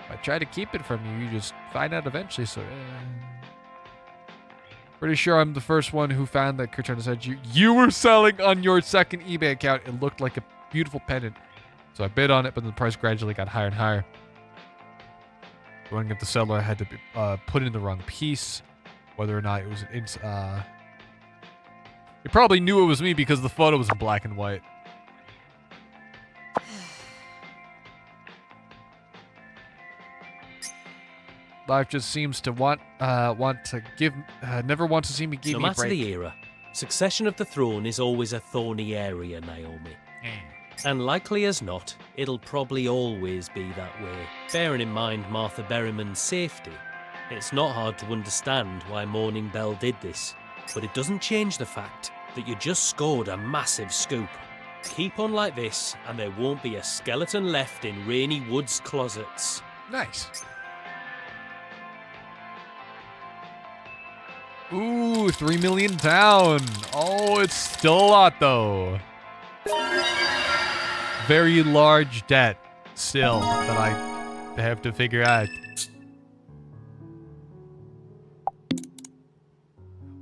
If I try to keep it from you, you just find out eventually, so... Pretty sure I'm the first one who found that Cortana said you were selling on your second eBay account. It looked like a beautiful pendant. So I bid on it, but the price gradually got higher and higher. Going up the seller, I had to put in the wrong piece. Whether or not it was an you probably knew it was me because the photo was in black and white. Life just seems to never wants to see me give me a break. No matter the era, succession of the throne is always a thorny area, Naomi. And likely as not, it'll probably always be that way. Bearing in mind Martha Berryman's safety, it's not hard to understand why Morning Bell did this. But it doesn't change the fact that you just scored a massive scoop. Keep on like this, and there won't be a skeleton left in Rainy Wood's closets. Nice. Ooh, 3 million down. Oh, it's still a lot, though. Very large debt, still, that I have to figure out.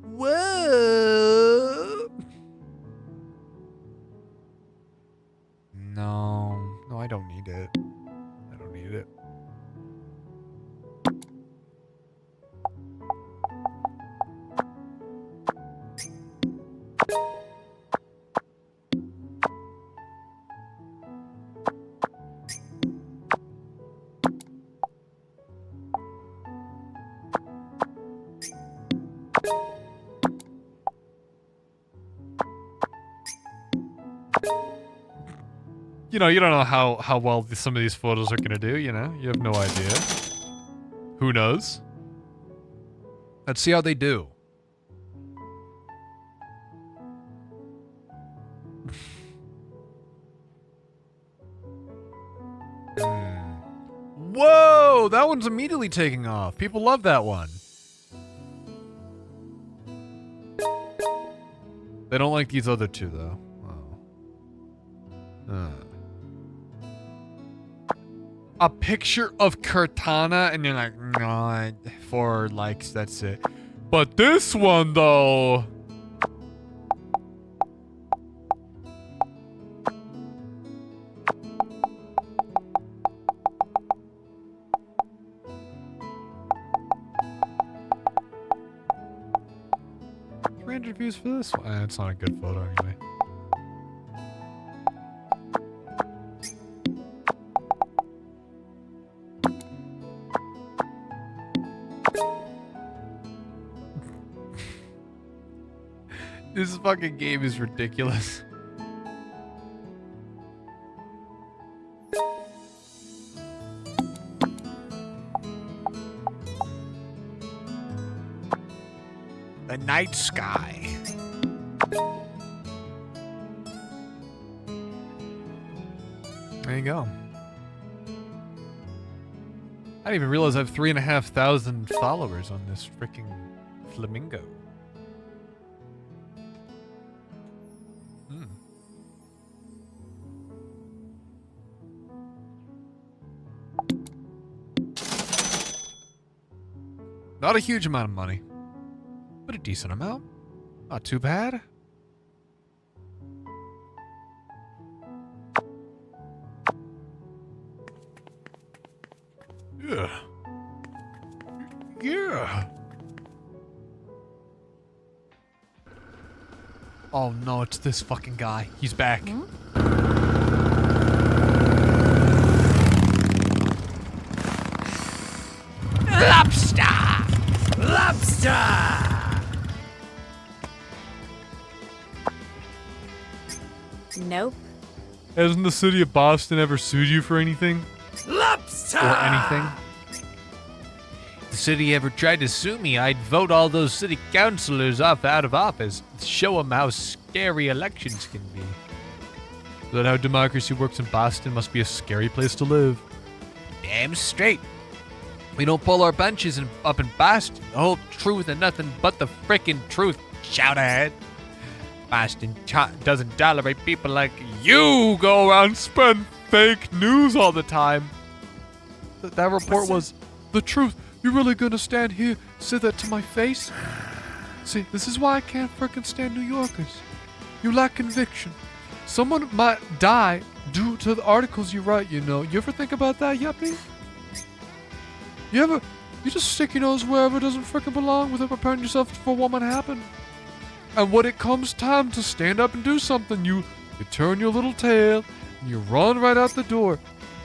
Whoa! No, I don't need it. I don't need it. You know, you don't know how well some of these photos are gonna do, you know? You have no idea. Who knows? Let's see how they do. Whoa! That one's immediately taking off. People love that one. They don't like these other two, though. A picture of Cortana, and you're like, no, 4 likes, that's it. But this one, though. Views for this one. It's not a good photo anyway. This fucking game is ridiculous. The night sky. There you go. I didn't even realize I have 3,500 followers on this freaking flamingo. Not a huge amount of money, but a decent amount. Not too bad. Yeah. Yeah. Oh no, it's this fucking guy. He's back. Lobster! Lobster! Nope. Hasn't the city of Boston ever sued you for anything? Lobster! Or anything? the city ever tried to sue me, I'd vote all those city councilors out of office. Show them how scary elections can be. Is that how democracy works in Boston? Must be a scary place to live. Damn straight. We don't pull our punches up in Boston. The whole truth and nothing but the frickin' truth. Shout ahead. Boston doesn't tolerate people like you go around and spread fake news all the time. That report was the truth. You really gonna stand here, say that to my face? See, this is why I can't frickin' stand New Yorkers. You lack conviction. Someone might die due to the articles you write, you know. You ever think about that, yuppie? You just stick your nose wherever it doesn't frickin' belong without preparing yourself for what might happen. And when it comes time to stand up and do something, you turn your little tail and you run right out the door.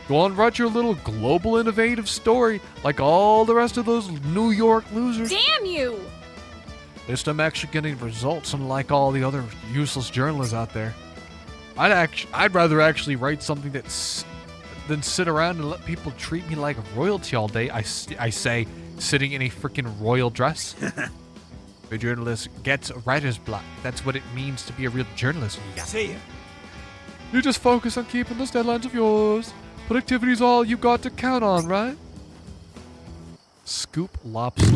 Go on, write your little global innovative story like all the rest of those New York losers. Damn you! At least I'm actually getting results, unlike all the other useless journalists out there. I'd rather actually write something than sit around and let people treat me like royalty all day. I say, sitting in a freaking royal dress. A journalist gets writer's block. That's what it means to be a real journalist. See ya. You just focus on keeping those deadlines of yours. Productivity's all you got to count on, right? Scoop lobster.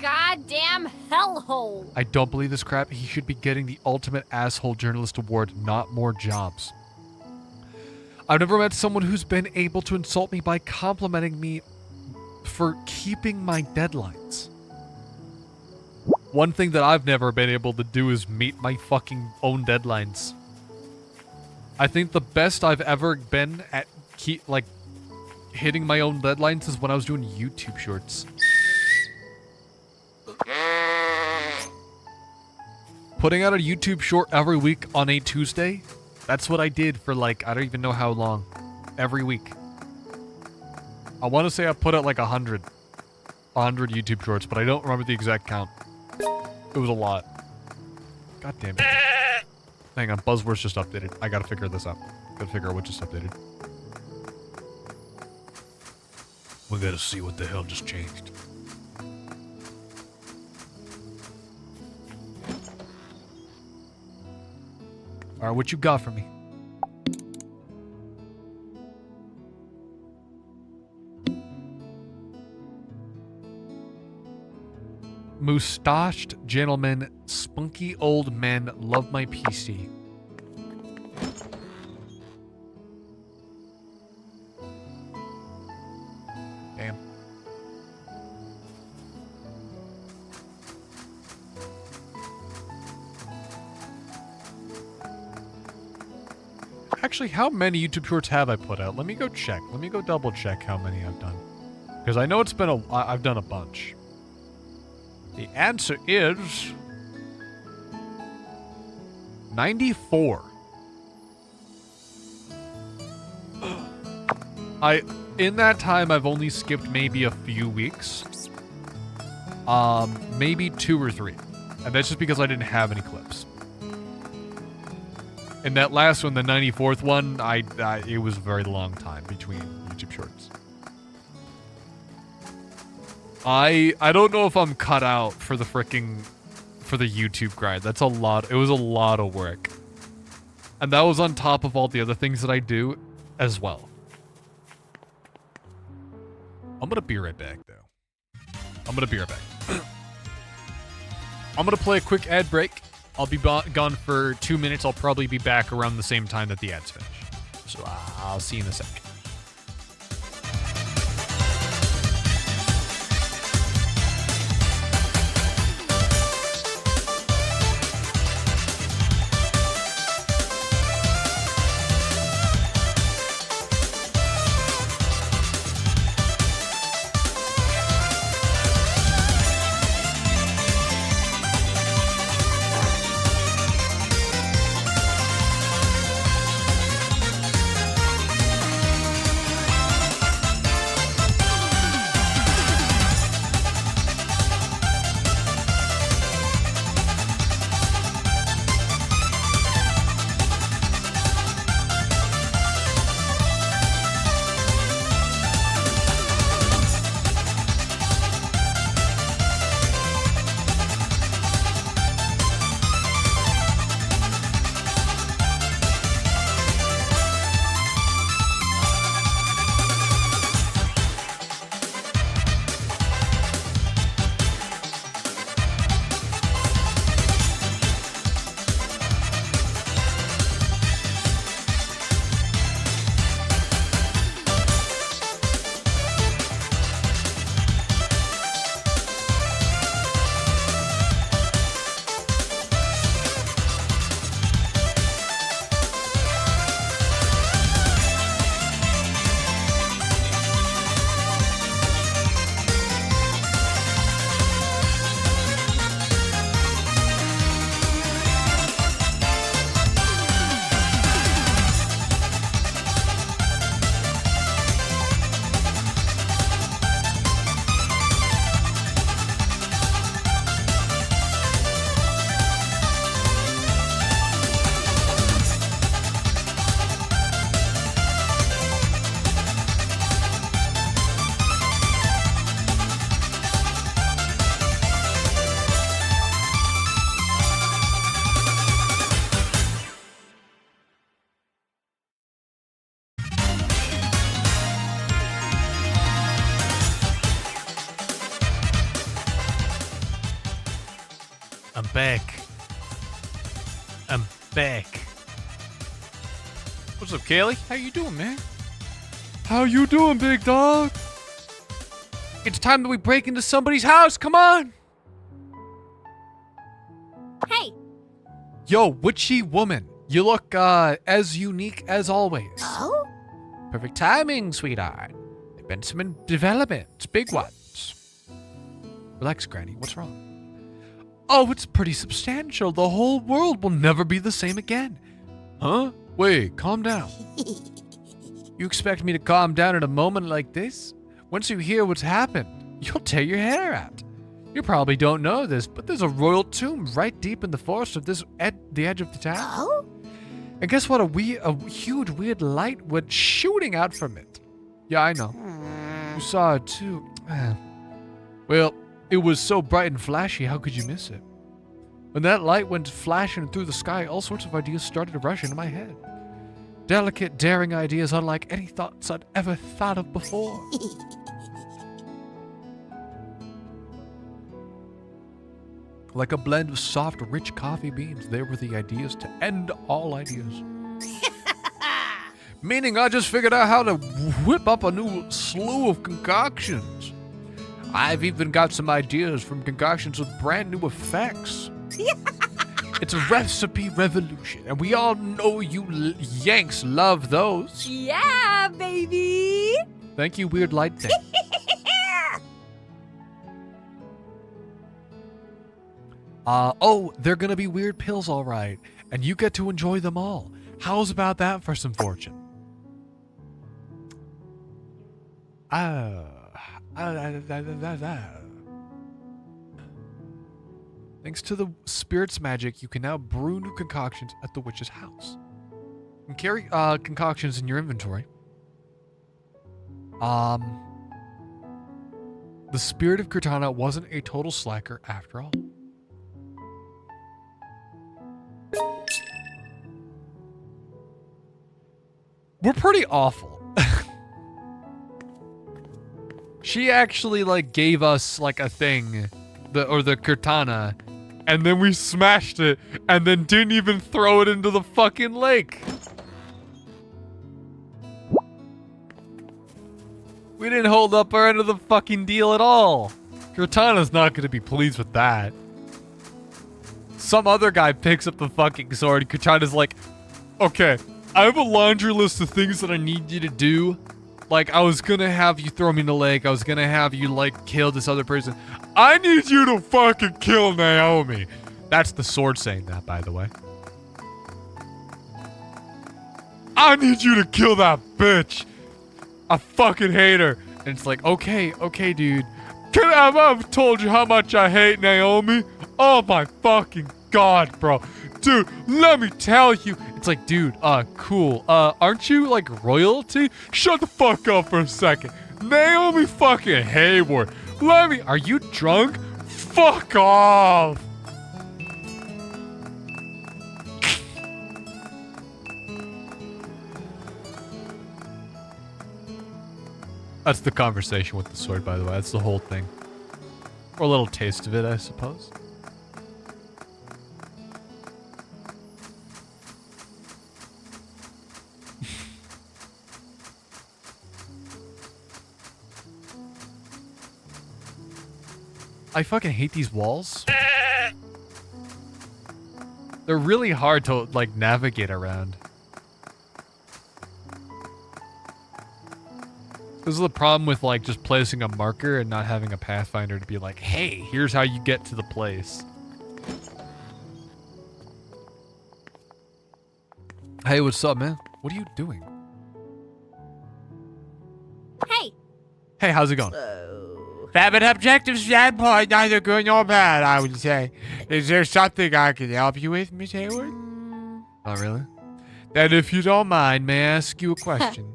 Goddamn hellhole! I don't believe this crap. He should be getting the ultimate asshole journalist award, not more jobs. I've never met someone who's been able to insult me by complimenting me for keeping my deadlines. One thing that I've never been able to do is meet my fucking own deadlines. I think the best I've ever been at hitting my own deadlines is when I was doing YouTube shorts. Putting out a YouTube short every week on a Tuesday, that's what I did for I don't even know how long. Every week. I want to say I put out 100 YouTube shorts, but I don't remember the exact count. It was a lot. God damn it. Hang on, Buzzwords just updated. I gotta figure this out. Gotta figure out what just updated. We gotta see what the hell just changed. Alright, what you got for me? Moustached gentlemen, spunky old men love my PC. Damn. Actually, how many YouTube shorts have I put out? Let me go check. Let me go double check how many I've done. Because I know it's been I've done a bunch. The answer is 94. In that time, I've only skipped maybe a few weeks. Maybe 2 or 3. And that's just because I didn't have any clips. And that last one, the 94th one, it was a very long time between YouTube shorts. I don't know if I'm cut out for the YouTube grind. That's a lot. It was a lot of work. And that was on top of all the other things that I do as well. I'm gonna be right back, though. I'm gonna play a quick ad break. I'll be gone for 2 minutes. I'll probably be back around the same time that the ads finish. So I'll see you in a second. back. I'm back. What's up, Kaylee? How you doing, man? How you doing, big dog? It's time that we break into somebody's house. Come on. Hey, Yo, witchy woman. You look as unique as always. Oh? Perfect timing, sweetheart. There've been some developments, big ones. Relax, Granny. What's wrong? Oh, it's pretty substantial. The whole world will never be the same again. Huh? Wait, calm down. You expect me to calm down at a moment like this? Once you hear what's happened, you'll tear your hair out. You probably don't know this, but there's a royal tomb right deep in the forest of the edge of the town. Oh? And guess what? A huge weird light went shooting out from it. Yeah, I know. You saw it too. Well, it was so bright and flashy, how could you miss it? When that light went flashing through the sky, all sorts of ideas started to rush into my head. Delicate, daring ideas unlike any thoughts I'd ever thought of before. Like a blend of soft, rich coffee beans, there were the ideas to end all ideas. Meaning I just figured out how to whip up a new slew of concoctions. I've even got some ideas from concoctions with brand new effects. It's a recipe revolution, and we all know you Yanks love those. yeah, baby. Thank you, Weird Light Thing. Oh, they're gonna be weird pills, all right, and you get to enjoy them all. How's about that for some fortune? Thanks to the spirit's magic, you can now brew new concoctions at the witch's house. You can carry concoctions in your inventory. The spirit of Cortana wasn't a total slacker after all. We're pretty awful. She actually like gave us like a thing, the Cortana, and then we smashed it and then didn't even throw it into the fucking lake. We didn't hold up our end of the fucking deal at all. Cortana's not going to be pleased with that. Some other guy picks up the fucking sword. Cortana's like, okay, I have a laundry list of things that I need you to do. Like, I was gonna have you throw me in the lake. I was gonna have you, like, kill this other person. I need you to fucking kill Naomi. That's the sword saying that, by the way. I need you to kill that bitch. I fucking hate her. And it's like, okay, dude. I've told you how much I hate Naomi. Oh my fucking god, bro. Dude, let me tell you. It's like, dude, cool. Aren't you, like, royalty? Shut the fuck up for a second. Naomi fucking Hayward. Are you drunk? Fuck off. That's the conversation with the sword, by the way. That's the whole thing. Or a little taste of it, I suppose. I fucking hate these walls. They're really hard to, like, navigate around. This is the problem with, like, just placing a marker and not having a pathfinder to be like, hey, here's how you get to the place. Hey, what's up, man? What are you doing? Hey, Hey, how's it going? From an objective standpoint, neither good nor bad, I would say. Is there something I can help you with, Miss Hayward? Not really. Then if you don't mind, may I ask you a question?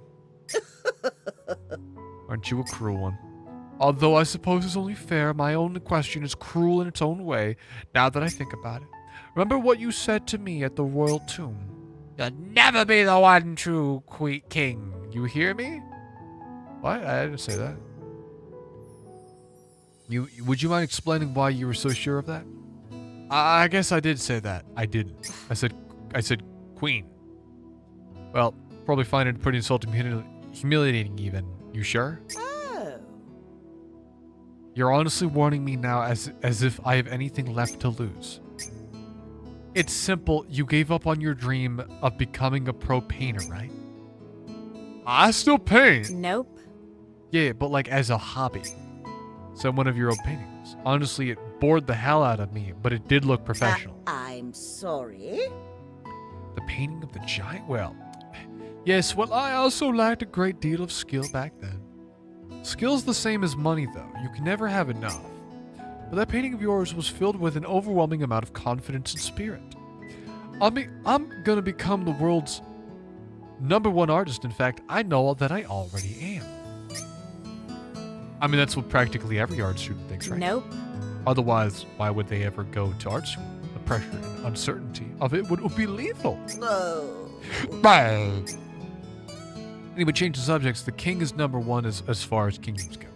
Aren't you a cruel one? Although I suppose it's only fair, my own question is cruel in its own way, now that I think about it. Remember what you said to me at the royal tomb? You'll never be the one true king. You hear me? What? I didn't say that. Would you mind explaining why you were so sure of that? I guess I did say that. I didn't. I said queen. Well, probably find it pretty insulting, humiliating even. You sure? Oh. You're honestly warning me now as if I have anything left to lose. It's simple. You gave up on your dream of becoming a pro painter, right? I still paint. Nope. Yeah, but like as a hobby. So one of your old paintings. Honestly, it bored the hell out of me, but it did look professional. I'm sorry. The painting of the giant well. Yes, well, I also lacked a great deal of skill back then. Skill's the same as money, though. You can never have enough. But that painting of yours was filled with an overwhelming amount of confidence and spirit. I'm gonna become the world's #1 artist. In fact, I know that I already am. I mean, that's what practically every art student thinks, right? Nope. Otherwise, why would they ever go to art school? The pressure and uncertainty of it would be lethal. No. Bang! Anyway, change the subjects. The king is #1 as far as kingdoms go.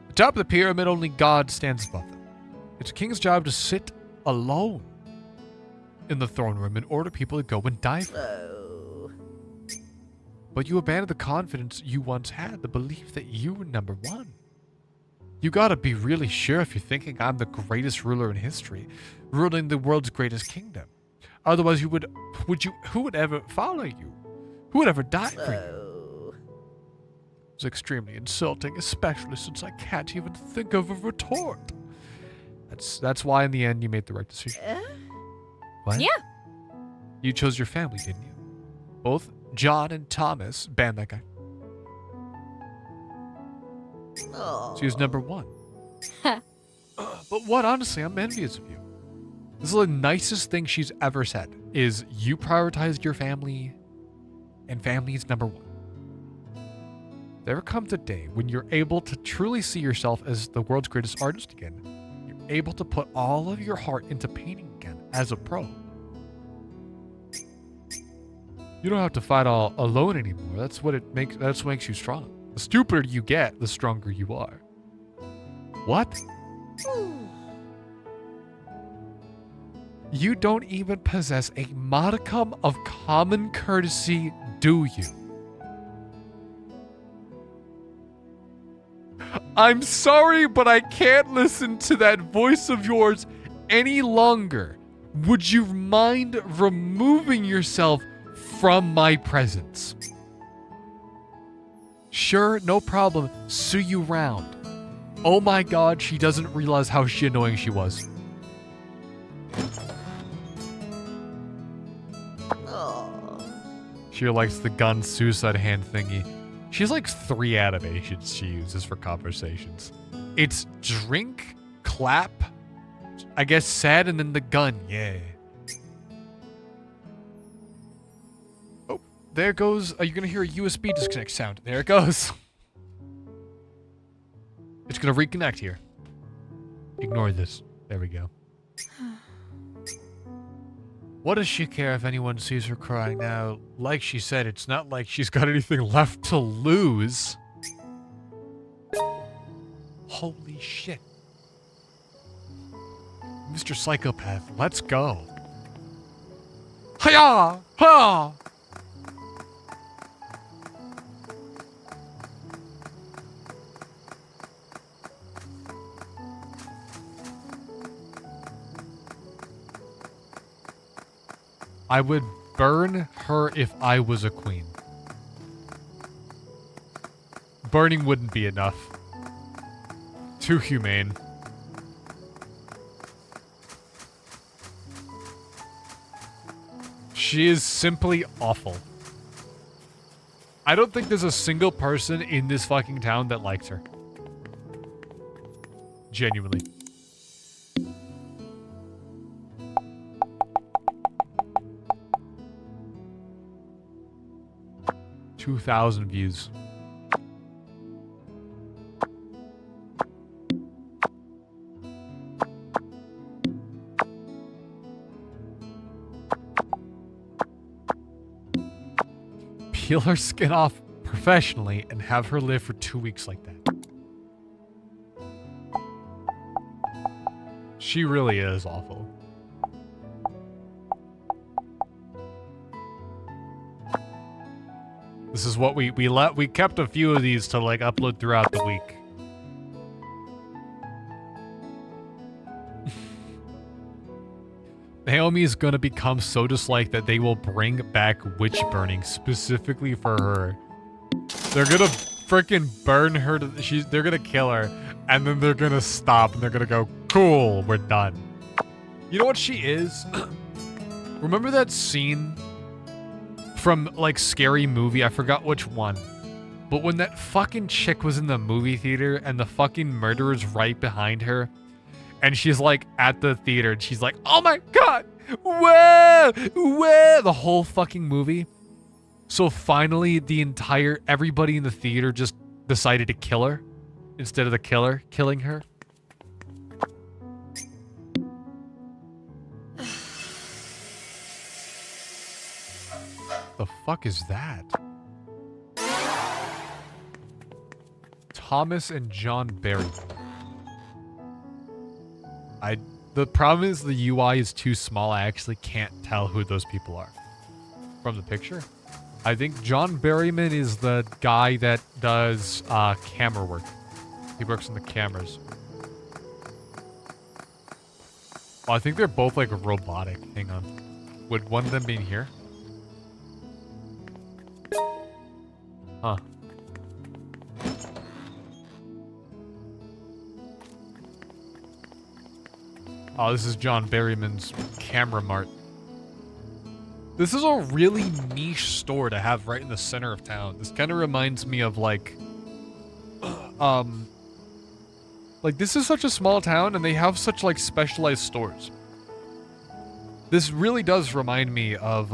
The top of the pyramid, only God stands above them. It's a king's job to sit alone in the throne room and order people to go and die for him. Oh. But you abandoned the confidence you once had, the belief that you were #1. You gotta be really sure if you're thinking I'm the greatest ruler in history, ruling the world's greatest kingdom. Otherwise, who would ever follow you? Who would ever die for you? Oh. It's extremely insulting, especially since I can't even think of a retort. That's why in the end you made the right decision. What? Yeah. You chose your family, didn't you? Both John and Thomas banned that guy. Oh. So he was #1. But what, honestly, I'm envious of you. This is the nicest thing she's ever said, is you prioritized your family, and family is #1. There comes a day when you're able to truly see yourself as the world's greatest artist again. You're able to put all of your heart into painting again as a pro. You don't have to fight all alone anymore. That's what makes you strong. The stupider you get, the stronger you are. What? You don't even possess a modicum of common courtesy, do you? I'm sorry, but I can't listen to that voice of yours any longer. Would you mind removing yourself from my presence? Sure, no problem. See you round. Oh my god, she doesn't realize how annoying she was. She likes the gun suicide hand thingy. She has like 3 animations she uses for conversations. It's drink, clap, I guess sad, and then the gun, yeah. Oh, there goes, you're gonna hear a USB disconnect sound. There it goes. It's gonna reconnect here. Ignore this. There we go. What does she care if anyone sees her crying now? Like she said, it's not like she's got anything left to lose. Holy shit. Mr. Psychopath, let's go. Hiya! Ha! I would burn her if I was a queen. Burning wouldn't be enough. Too humane. She is simply awful. I don't think there's a single person in this fucking town that likes her. Genuinely. $2,000 views. Peel her skin off professionally and have her live for 2 weeks like that. She really is awful. This is what we kept a few of these to like upload throughout the week. Naomi is gonna become so disliked that they will bring back witch burning specifically for her. They're gonna freaking burn her to, they're gonna kill her, and then they're gonna stop and they're gonna go, cool, we're done. You know what she is? Remember that scene from like Scary Movie? I forgot which one. But when that fucking chick was in the movie theater and the fucking murderer's right behind her, and she's like at the theater and she's like, oh my god, whoa, whoa, the whole fucking movie. So finally everybody in the theater just decided to kill her instead of the killer killing her. The fuck is that? Thomas and John Barry. The problem is the UI is too small. I actually can't tell who those people are from the picture. I think John Berryman is the guy that does camera work. He works on the cameras. Oh, I think they're both like robotic. Hang on. Would one of them be in here? Huh. Oh, this is John Berryman's Camera Mart. This is a really niche store to have right in the center of town. This kind of reminds me of like this is such a small town and they have such like specialized stores. This really does remind me of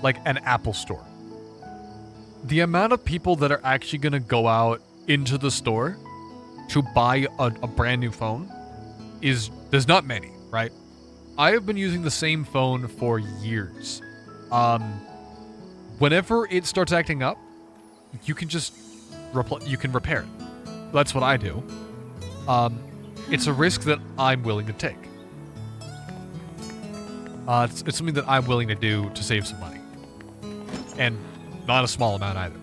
like an Apple store. The amount of people that are actually going to go out into the store to buy a brand new phone there's not many, right? I have been using the same phone for years. Whenever it starts acting up, you can just repair it. That's what I do. It's a risk that I'm willing to take. It's something that I'm willing to do to save some money. And not a small amount either.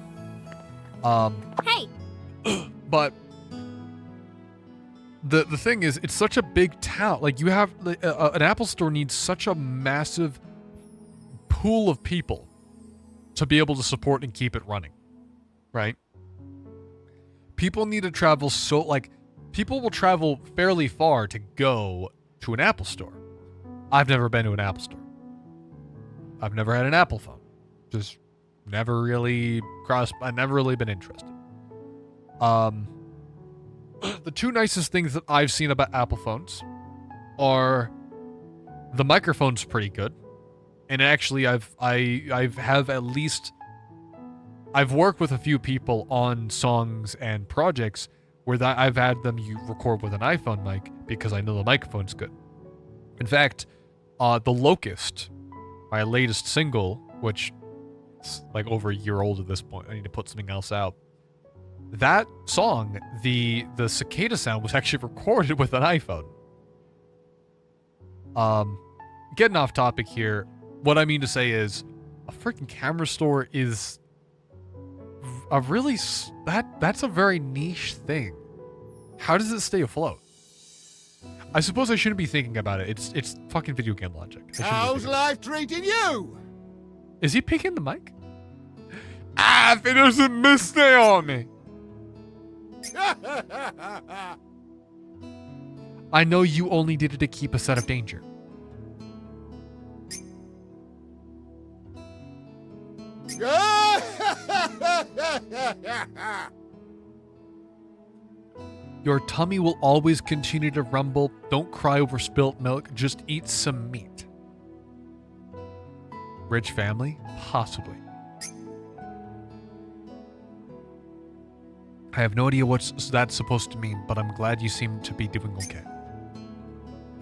Hey! But the thing is, it's such a big town. Like, you have an Apple store needs such a massive pool of people to be able to support and keep it running, right? People need to travel people will travel fairly far to go to an Apple store. I've never been to an Apple store. I've never had an Apple phone. Just never really I've never really been interested. The two nicest things that I've seen about Apple phones are the microphone's pretty good. And actually I've worked with a few people on songs and projects where I've had them record with an iPhone mic because I know the microphone's good. In fact, The Locust, my latest single, which is like over a year old at this point, I need to put something else out. That song, the cicada sound was actually recorded with an iPhone. Getting off topic here, what I mean to say is a freaking camera store is a really that's a very niche thing. How does it stay afloat? I suppose I shouldn't be thinking about it. It's fucking video game logic. How's life treating you? Is he picking the mic? If it doesn't miss Naomi. I know you only did it to keep us out of danger. Your tummy will always continue to rumble. Don't cry over spilt milk. Just eat some meat. Rich family? Possibly. I have no idea what that's supposed to mean, but I'm glad you seem to be doing okay.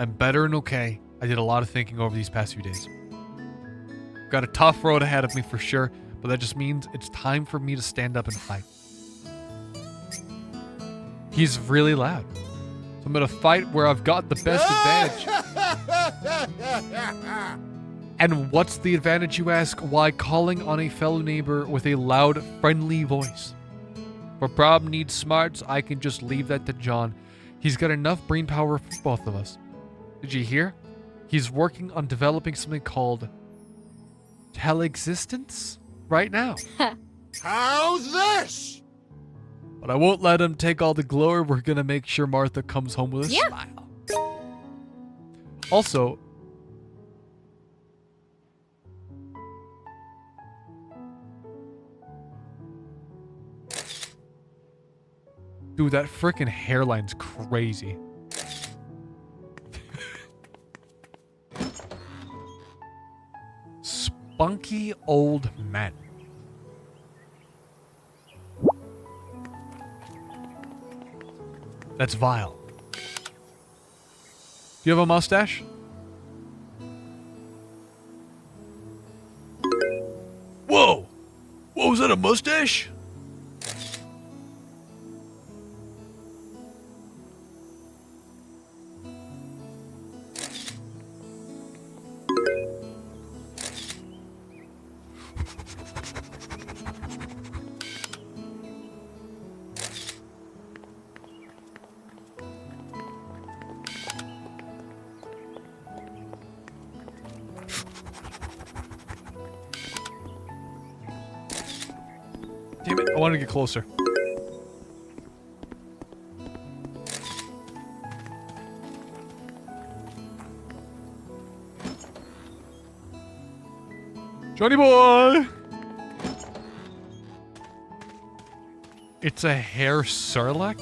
I'm better and okay. I did a lot of thinking over these past few days. Got a tough road ahead of me for sure, but that just means it's time for me to stand up and fight. He's really loud. So I'm gonna fight where I've got the best advantage. And what's the advantage, you ask? Why, calling on a fellow neighbor with a loud, friendly voice. If a problem needs smarts, I can just leave that to John. He's got enough brain power for both of us. Did you hear? He's working on developing something called teleexistence right now. How's this? But I won't let him take all the glory. We're gonna make sure Martha comes home with a smile. Also, dude, that freaking hairline's crazy. Spunky old men. That's vile. Do you have a mustache? Whoa! Whoa, was that a mustache? Damn it, I wanted to get closer. Johnny boy! It's a hair sarlacc?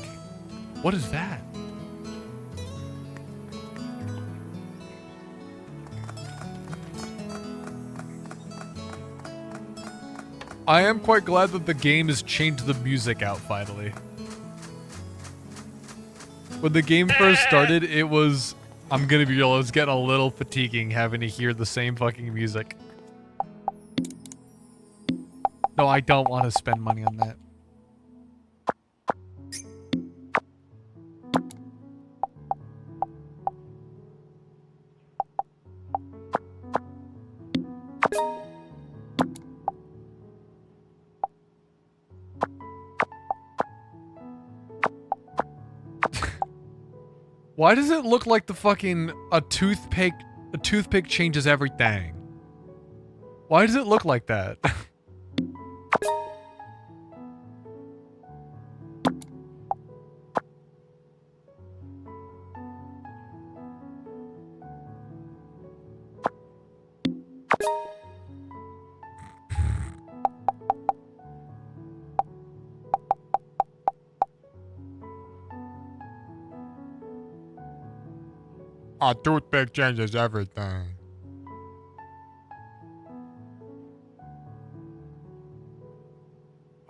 What is that? I am quite glad that the game has changed the music out finally. When the game first started, it was, I'm gonna be real, it was getting a little fatiguing having to hear the same fucking music. No, I don't want to spend money on that. Why does it look like the fucking a toothpick changes everything? Why does it look like that? A toothpick changes everything.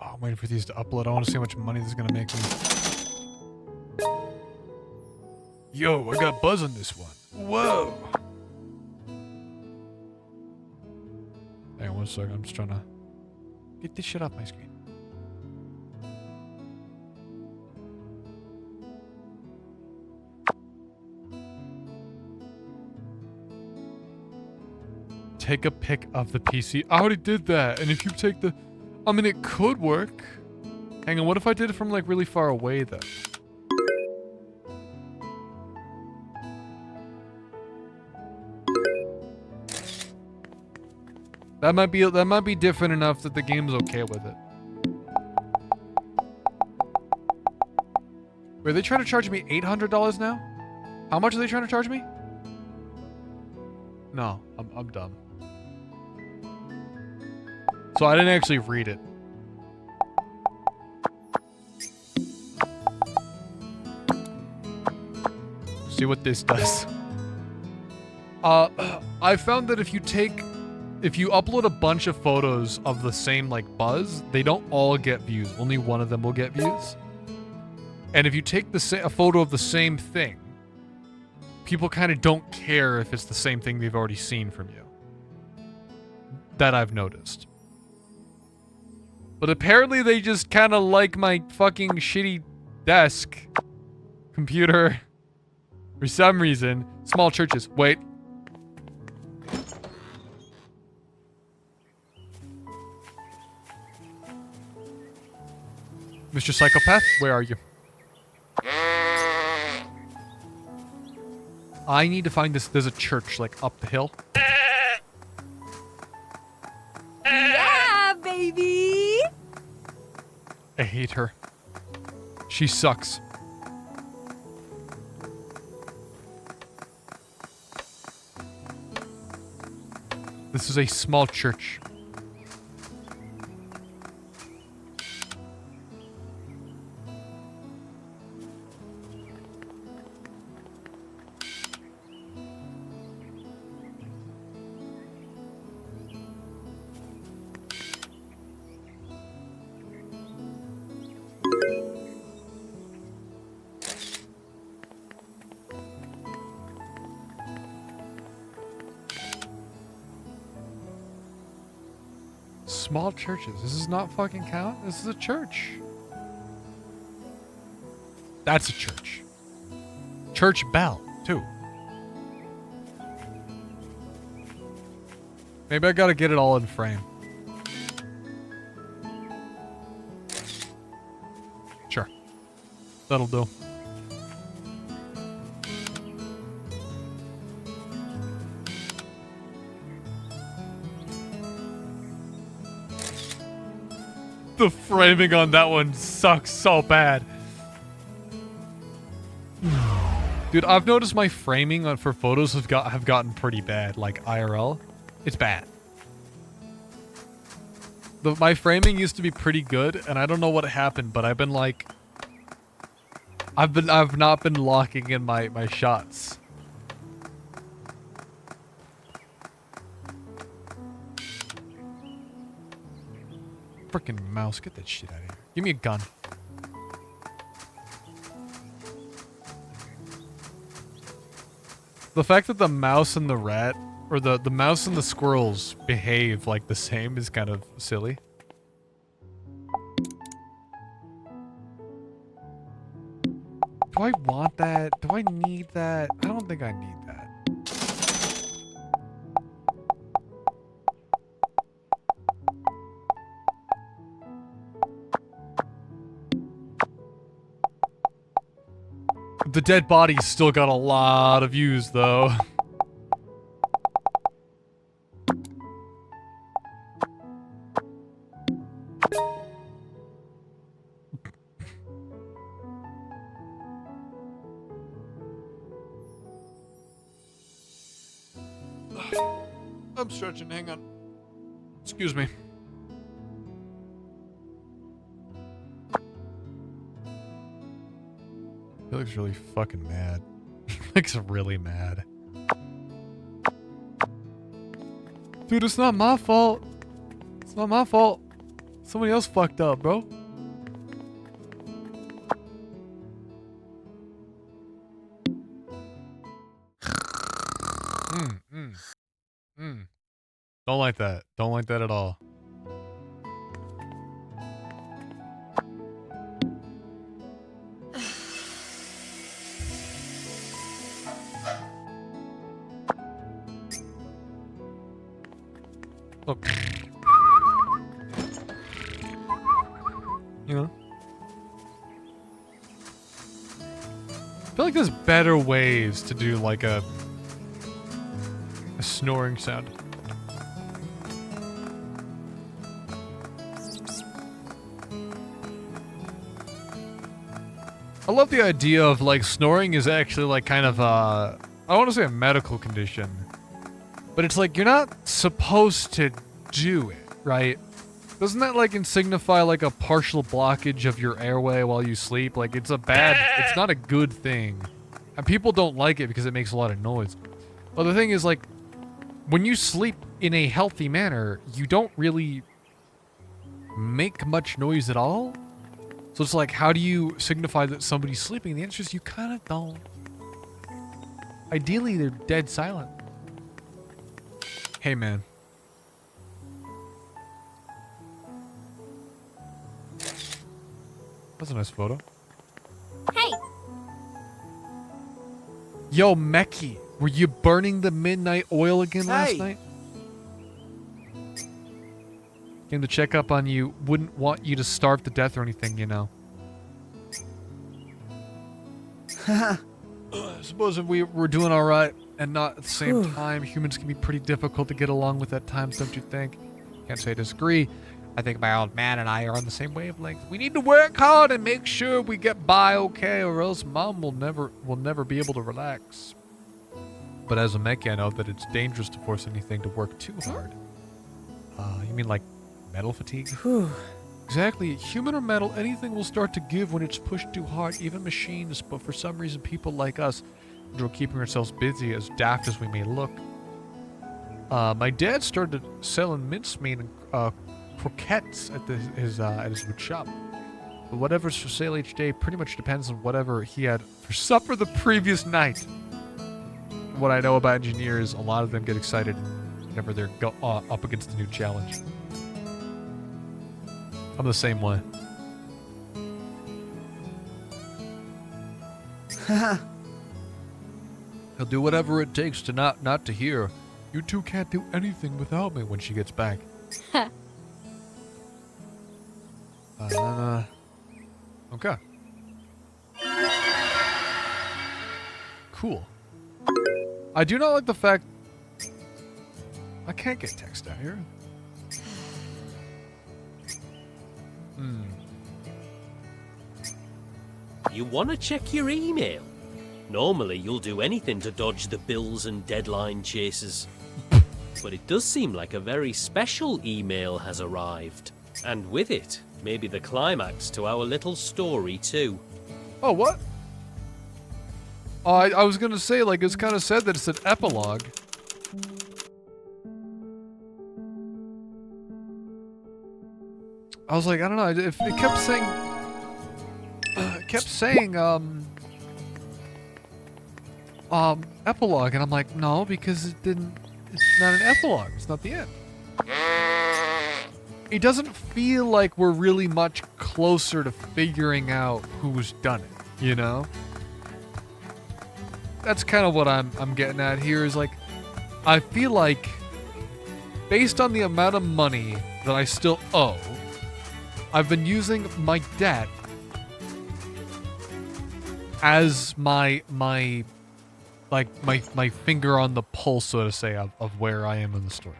Oh, I'm waiting for these to upload. I want to see how much money this is going to make me. Yo, I got buzz on this one. Whoa. Hang on 1 second. I'm just trying to get this shit off my screen. Take a pic of the PC. I already did that. And if you take the... I mean, it could work. Hang on, what if I did it from, like, really far away, though? That might be different enough that the game's okay with it. Wait, are they trying to charge me $800 now? How much are they trying to charge me? No, I'm dumb. So I didn't actually read it. See what this does. I found that if you upload a bunch of photos of the same like buzz, they don't all get views. Only one of them will get views. And if you take a photo of the same thing, people kind of don't care if it's the same thing they've already seen from you. That I've noticed. But apparently they just kind of like my fucking shitty desk computer For some reason, small churches. Wait. Mr. Psychopath, where are you? I need to find this. There's a church, like, up the hill. Yeah, baby! I hate her. She sucks. This is a small church. Small churches. This does not fucking count. This is a church. That's a church. Church bell, too. Maybe I gotta get it all in frame. Sure. That'll do. The framing on that one sucks so bad. Dude, I've noticed my framing for photos have gotten pretty bad, like IRL. It's bad. My framing used to be pretty good, and I don't know what happened, but I've been like I've not been locking in my shots. Frickin' mouse, get that shit out of here. Give me a gun. The fact that the mouse and the rat, or the mouse and the squirrels behave like the same is kind of silly. Do I want that? Do I need that? I don't think I need that. The dead body's still got a lot of views, though. I'm stretching, hang on. Excuse me. He looks really fucking mad. He looks really mad. Dude, it's not my fault. It's not my fault. Somebody else fucked up, bro. Don't like that. Don't like that at all. Look. You know? I feel like there's better ways to do like a snoring sound. I love the idea of like snoring is actually like kind of I don't want to say a medical condition, but it's like you're not supposed to do it, right? Doesn't that like signify like a partial blockage of your airway while you sleep? Like it's it's not a good thing. And people don't like it because it makes a lot of noise. But the thing is like when you sleep in a healthy manner, you don't really make much noise at all. So it's like, how do you signify that somebody's sleeping? The answer is you kind of don't. Ideally, they're dead silent. Hey, man. That's a nice photo. Hey! Yo, Meki, were you burning the midnight oil again last night? Came to check up on you. Wouldn't want you to starve to death or anything, you know. I suppose if we were doing all right and not at the same time, humans can be pretty difficult to get along with at times, don't you think? Can't say I disagree. I think my old man and I are on the same wavelength. We need to work hard and make sure we get by okay, or else Mom will never be able to relax. But as a mech, I know that it's dangerous to force anything to work too hard. You mean like metal fatigue? Exactly. Human or metal, anything will start to give when it's pushed too hard, even machines. But for some reason, people like us enjoy keeping ourselves busy, as daft as we may look. My dad started selling mincemeat and croquettes at his wood shop. But whatever's for sale each day pretty much depends on whatever he had for supper the previous night. What I know about engineers, a lot of them get excited whenever they're up against a new challenge. I'm the same way. He'll do whatever it takes to not to hear. You two can't do anything without me when she gets back. Okay. Cool. I do not like the fact I can't get text out here. You want to check your email? Normally, you'll do anything to dodge the bills and deadline chases. But it does seem like a very special email has arrived. And with it, maybe the climax to our little story, too. Oh, what? Oh, I was gonna say, like, it's kind of said that it's an epilogue. I was like, I don't know, if it kept saying... epilogue, and I'm like, no, because it's not an epilogue, it's not the end. It doesn't feel like we're really much closer to figuring out who's done it, you know? That's kind of what I'm getting at here, is like, I feel like, based on the amount of money that I still owe, I've been using my debt as my finger on the pulse, so to say, of where I am in the story.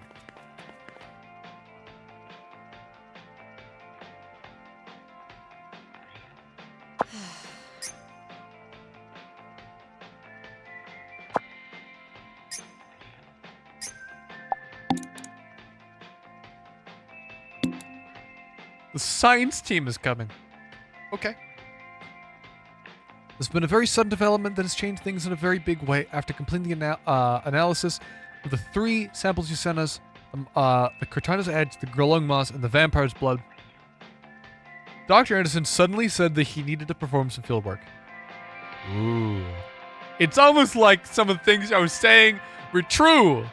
The science team is coming. Okay. There's been a very sudden development that has changed things in a very big way. After completing the analysis of the 3 samples you sent us, the Cortana's Edge, the glowing moss, and the vampire's blood, Dr. Anderson suddenly said that he needed to perform some field work. Ooh. It's almost like some of the things I was saying were true.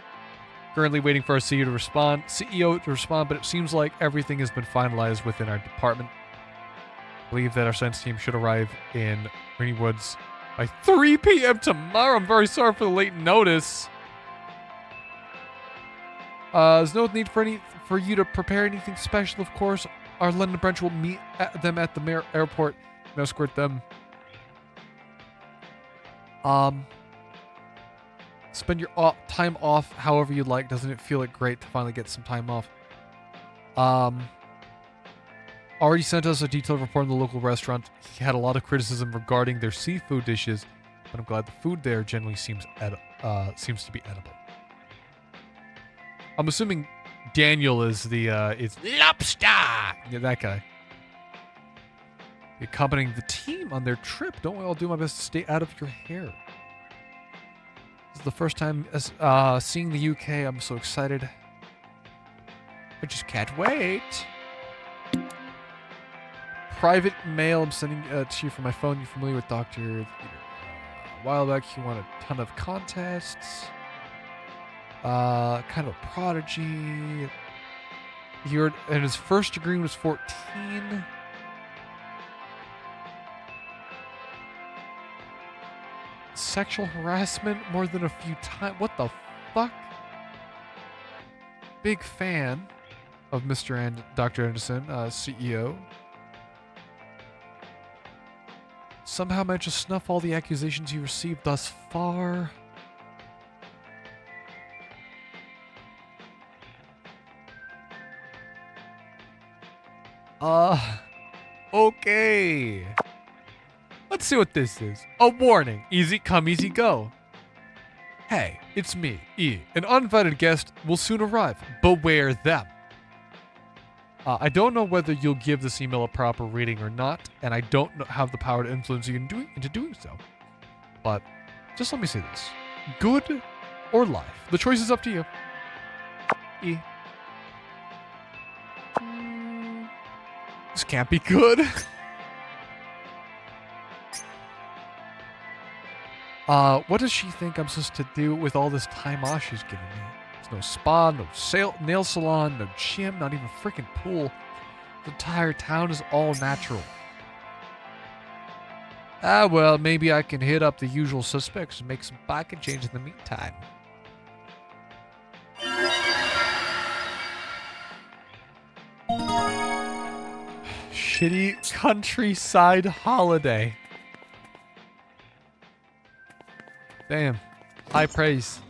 Currently waiting for our CEO to respond, but it seems like everything has been finalized within our department. I believe that our science team should arrive in Rainy Woods by 3 p.m. tomorrow. I'm very sorry for the late notice. There's no need for you to prepare anything special, of course. Our London branch will meet them at the airport and escort them. Spend your time off however you'd like. Doesn't it feel like great to finally get some time off? Already sent us a detailed report on the local restaurant. He had a lot of criticism regarding their seafood dishes, but I'm glad the food there generally seems to be edible. I'm assuming Daniel is the is lobster. Yeah, that guy. Accompanying the team on their trip. Don't we all do my best to stay out of your hair? This is the first time seeing the UK. I'm so excited. I just can't wait. Private mail I'm sending to you from my phone. You're familiar with Dr. A while back, he won a ton of contests. Kind of a prodigy. And his first degree was 14. sexual harassment more than a few times. What the fuck? Big fan of Dr. Anderson, CEO. Somehow managed to snuff all the accusations he received thus far. Okay. Let's see what this is. A warning. Easy come, easy go. Hey, it's me, E. An uninvited guest will soon arrive. Beware them. I don't know whether you'll give this email a proper reading or not, and I don't have the power to influence you into doing so. But just let me say this. Good or life? The choice is up to you. E. This can't be good. What does she think I'm supposed to do with all this time off she's giving me? There's no spa, no nail salon, no gym, not even a freaking pool. The entire town is all natural. Well, maybe I can hit up the usual suspects and make some pocket change in the meantime. Shitty countryside holiday. Damn. High praise.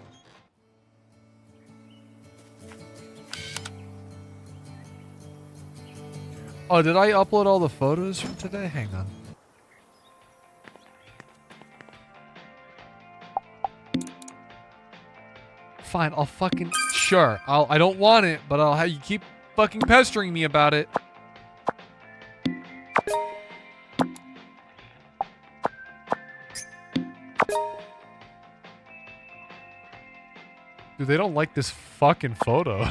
Oh, did I upload all the photos from today? Hang on. Fine, I'll fucking... Sure. I don't want it, but I'll have you keep fucking pestering me about it. Dude, they don't like this fucking photo.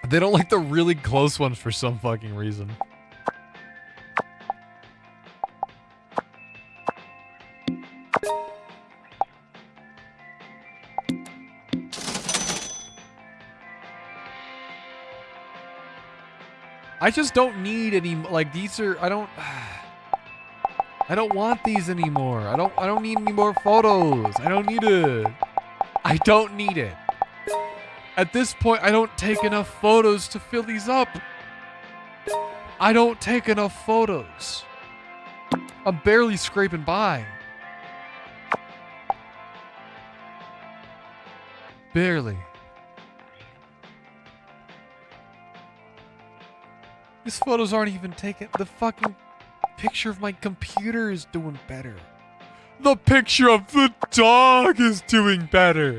They don't like the really close ones for some fucking reason. I just don't need any, like, these are, I don't want these anymore. I don't need any more photos. I don't need it. I don't need it. At this point, I don't take enough photos to fill these up. I don't take enough photos. I'm barely scraping by. Barely. These photos aren't even taken. The fucking picture of my computer is doing better. The picture of the dog is doing better.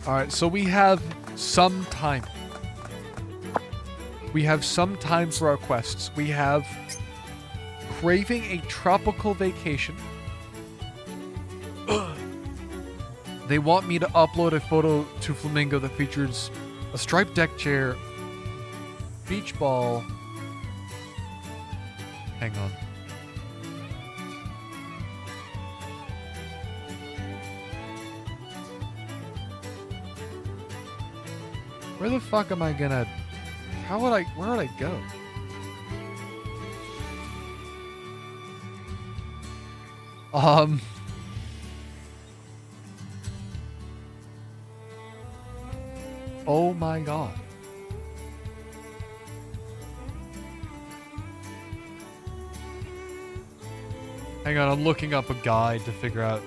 Alright, so we have some time. We have some time for our quests. We have craving a tropical vacation. They want me to upload a photo to Flamingo that features a striped deck chair, beach ball. Hang on. Where the fuck am I gonna... where would I go? Oh my god. Hang on, I'm looking up a guide to figure out.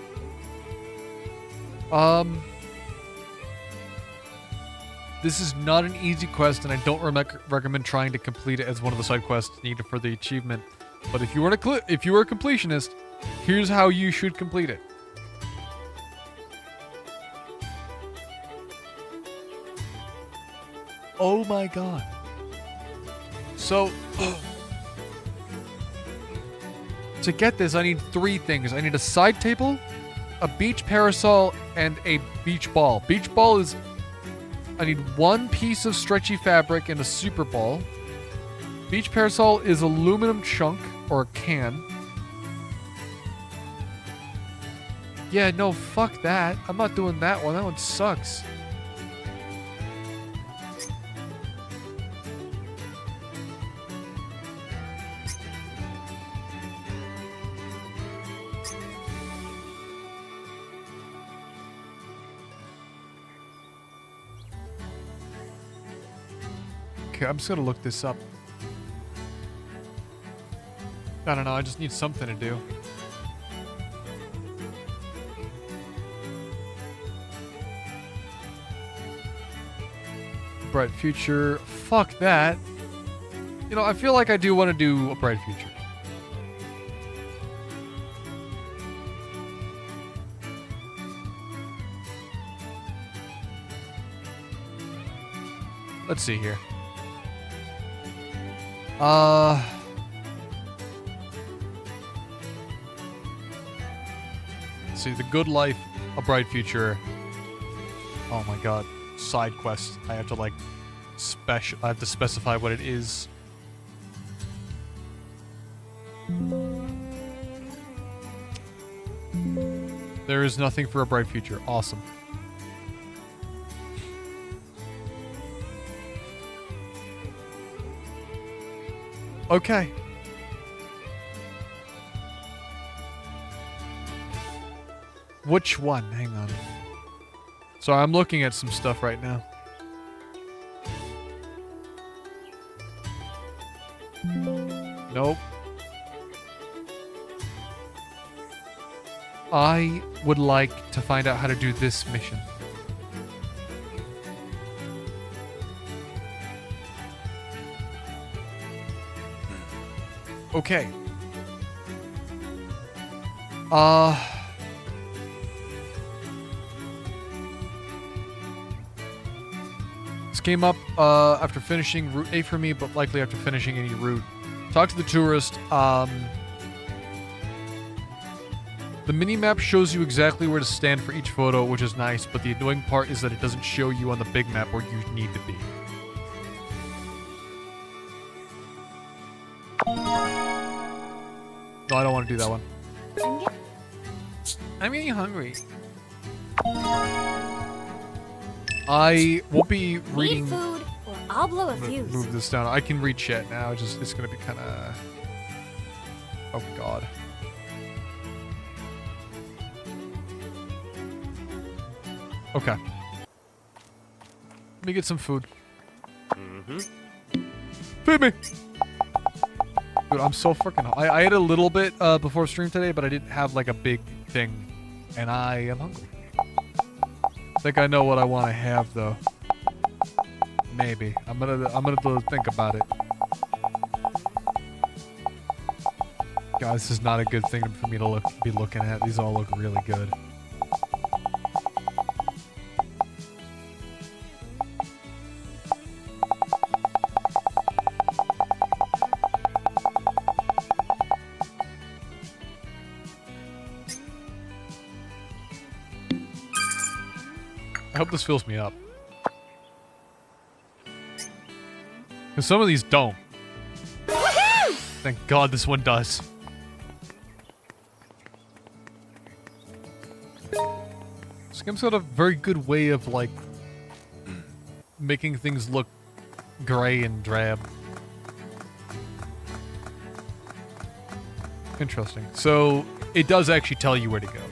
This is not an easy quest, and I don't recommend trying to complete it as one of the side quests needed for the achievement. But if you were a completionist, here's how you should complete it. Oh my god. So, to get this, I need 3 things. I need a side table, a beach parasol, and a beach ball. Beach ball is... I need 1 piece of stretchy fabric and a super ball. Beach parasol is aluminum chunk, or a can. Yeah, no, fuck that. I'm not doing that one. That one sucks. Okay, I'm just gonna look this up. I don't know, I just need something to do. Bright future. Fuck that. You know, I feel like I do want to do a bright future. Let's see here. Let's see, the good life, a bright future. Oh my god, side quest. I have to like I have to specify what it is. There is nothing for a bright future. Awesome. Okay. Which one? Hang on. Sorry, I'm looking at some stuff right now. Nope. I would like to find out how to do this mission. Okay. This came up after finishing Route 8 for me, but likely after finishing any route. Talk to the tourist. The mini-map shows you exactly where to stand for each photo, which is nice, but the annoying part is that it doesn't show you on the big map where you need to be. No, I don't want to do that one. I'm getting hungry. I won't be reading... Need food, or I'll blow a fuse. Move this down. I can read chat now. It's gonna be kind of... Oh, God. Okay. Let me get some food. Feed me! Dude, I'm so freaking... I ate a little bit before stream today, but I didn't have like a big thing. And I am hungry. I think I know what I want to have though. Maybe. I'm gonna think about it. Guys, this is not a good thing for me to be looking at. These all look really good. I hope this fills me up. Because some of these don't. Thank God this one does. This game's got a very good way of, like, making things look gray and drab. Interesting. So, it does actually tell you where to go.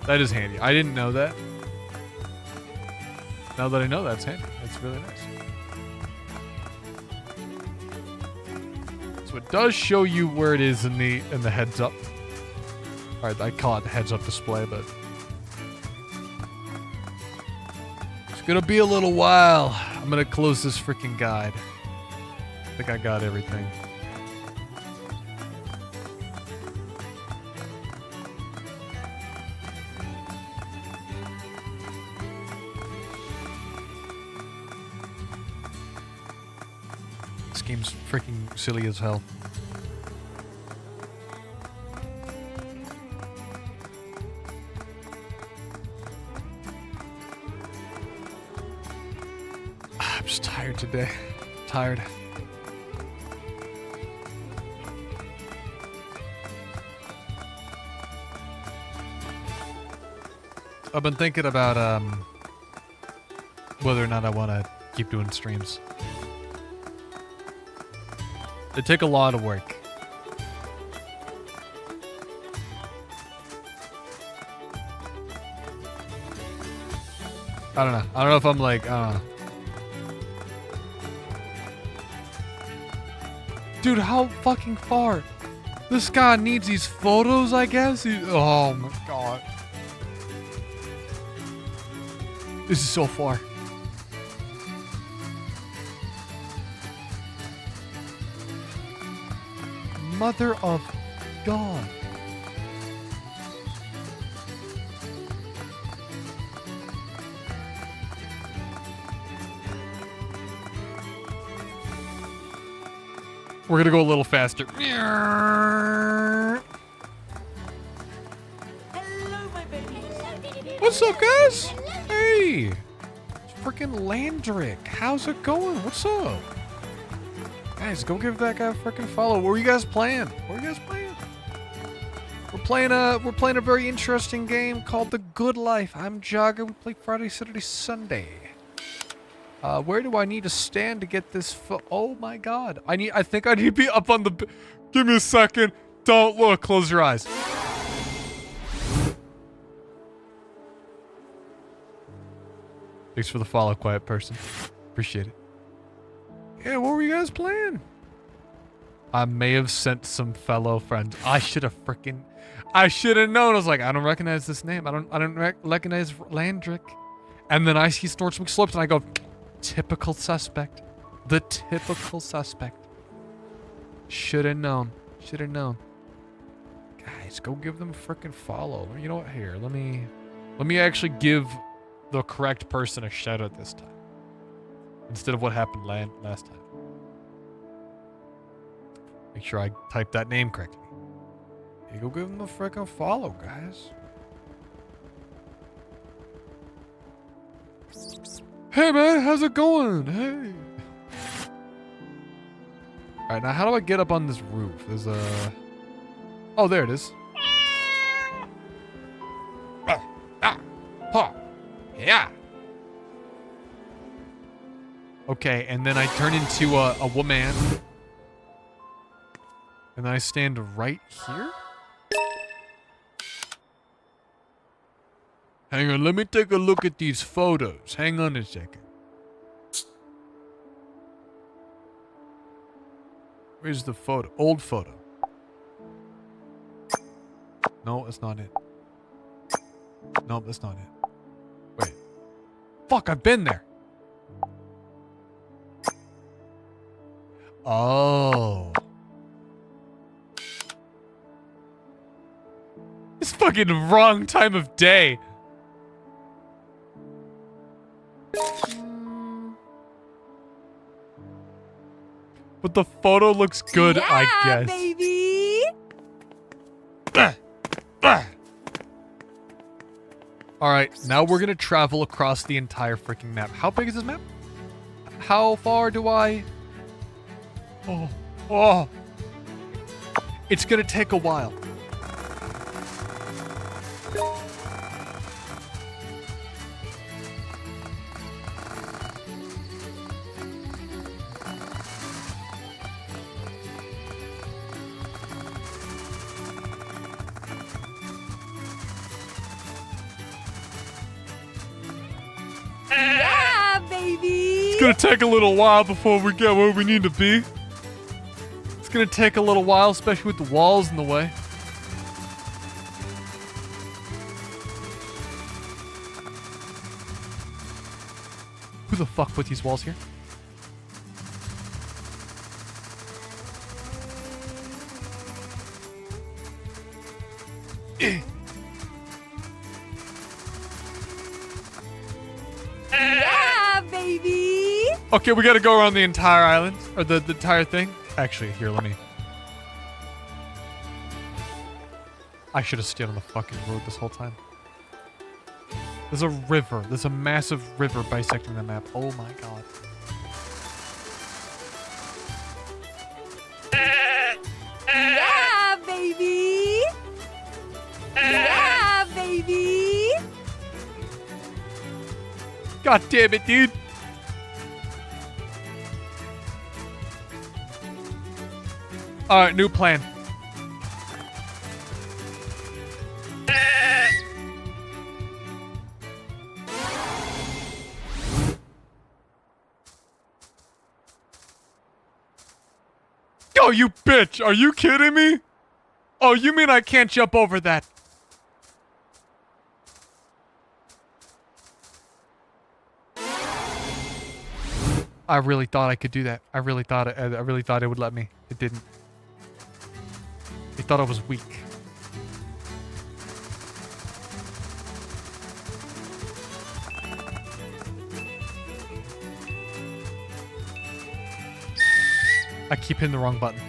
That is handy. I didn't know that. Now that I know that's handy. That's really nice. So it does show you where it is in the heads up. Alright, I call it the heads up display, but it's gonna be a little while. I'm gonna close this freaking guide. I think I got everything. Game's freaking silly as hell. I'm just tired today. Tired. I've been thinking about whether or not I want to keep doing streams. They take a lot of work. I don't know. I don't know if I'm like, I don't know. Dude, how fucking far? This guy needs these photos, I guess? Oh my god. This is so far. Mother of God. We're gonna go a little faster. Hello, my baby. What's up, guys? Hey, it's freaking Landrick. How's it going? What's up? Guys, go give that guy a freaking follow. What were you guys playing? What were you guys playing? We're playing a very interesting game called The Good Life. I'm Jagga. We play Friday, Saturday, Sunday. Where do I need to stand to get this oh my god. I think I need to be up on the give me a second. Don't look. Close your eyes. Thanks for the follow, quiet person. Appreciate it. Yeah, what were you guys playing? I may have sent some fellow friends. I should have known. I was like, I don't recognize this name. I don't recognize Landrick. And then I see Snorts McSlips and I go, typical suspect. The typical suspect. Should have known. Should have known. Guys, go give them a freaking follow. You know what? Here, let me actually give the correct person a shout out this time. Instead of what happened last time. Make sure I type that name correctly. Hey, go give them a freaking follow, guys. Hey, man, how's it going? Hey. Alright, now how do I get up on this roof? There's a... Oh, there it is. Yeah. Okay, and then I turn into a woman. And then I stand right here? Hang on, let me take a look at these photos. Hang on a second. Where's the photo? Old photo. No, that's not it. Nope, that's not it. Wait. Fuck, I've been there. Oh. It's fucking wrong time of day. But the photo looks good, Yeah, I guess. baby. All right, now we're gonna travel across the entire freaking map. How big is this map? How far do I? Oh. It's gonna take a while. Yeah, baby. It's gonna take a little while before we get where we need to be. It's gonna take a little while, especially with the walls in the way. Who the fuck put these walls here? Yeah, baby. Okay, we gotta go around the entire island, or the entire thing. Actually, here, let me. I should have stayed on the fucking road this whole time. There's a river. There's a massive river bisecting the map. Oh my god. Yeah, baby. Yeah, baby. God damn it, dude. Alright, new plan. Oh, you bitch! Are you kidding me? Oh, you mean I can't jump over that? I really thought I could do that. I really thought it would let me. It didn't. I thought I was weak. I keep hitting the wrong button.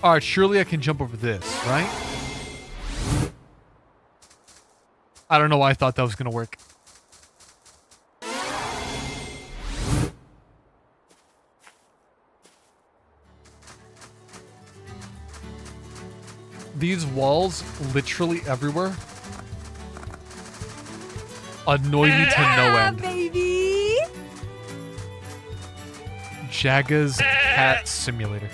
Alright, surely I can jump over this, right? I don't know why I thought that was gonna work. These walls, literally everywhere, annoy me to no end. Baby! Jagga's Cat Simulator.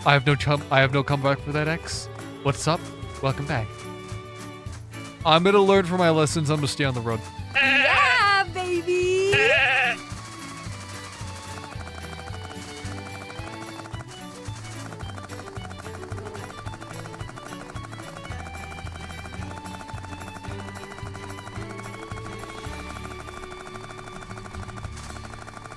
I have no comeback for that, X. What's up? Welcome back. I'm gonna learn from my lessons. I'm gonna stay on the road. Yeah, baby!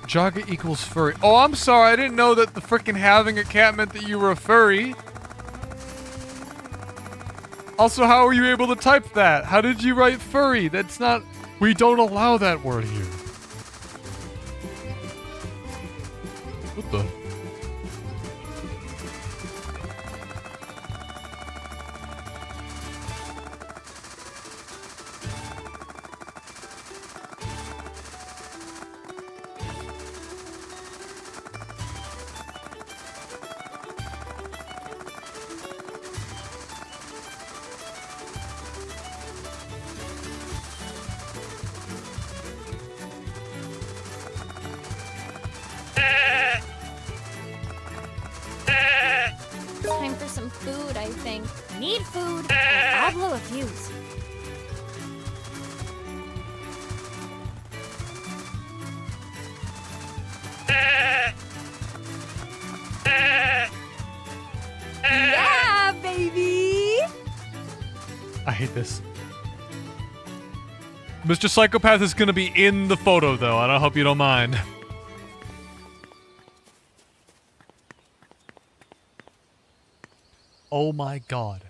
Jagga equals furry. Oh, I'm sorry. I didn't know that the frickin' having a cat meant that you were a furry. Also, how were you able to type that? How did you write furry? That's not... We don't allow that word here. What the... Time for some food, I think. Need food. I'll blow a fuse. Yeah, baby! I hate this. Mr. Psychopath is gonna be in the photo, though. I hope you don't mind. Oh my god.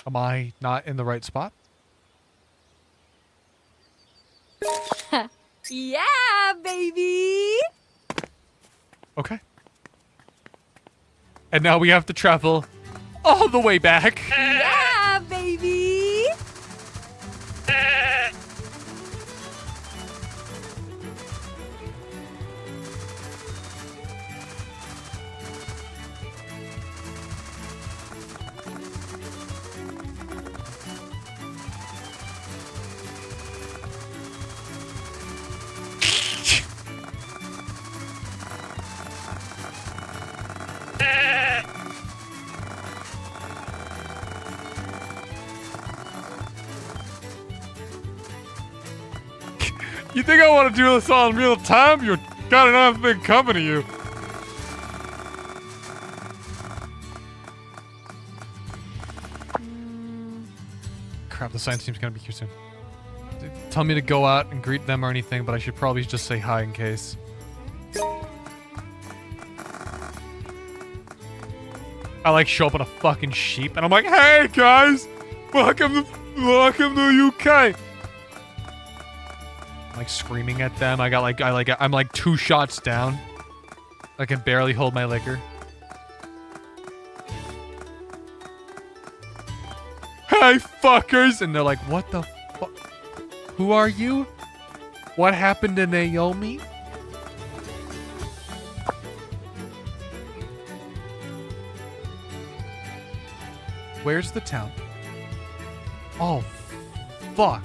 Am I not in the right spot? Yeah, baby! Okay. And now we have to travel all the way back. Yeah, baby! You think I want to do this all in real time? You're got enough thing coming to you. Crap, the science team's gonna be here soon. Tell me to go out and greet them or anything, but I should probably just say hi in case. I like show up on a fucking sheep and I'm like, hey guys, welcome to UK. I'm like screaming at them. I'm like 2 shots down. I can barely hold my liquor. Hey, fuckers! And they're like, what the fuck? Who are you? What happened to Naomi? Where's the town? Oh, fuck.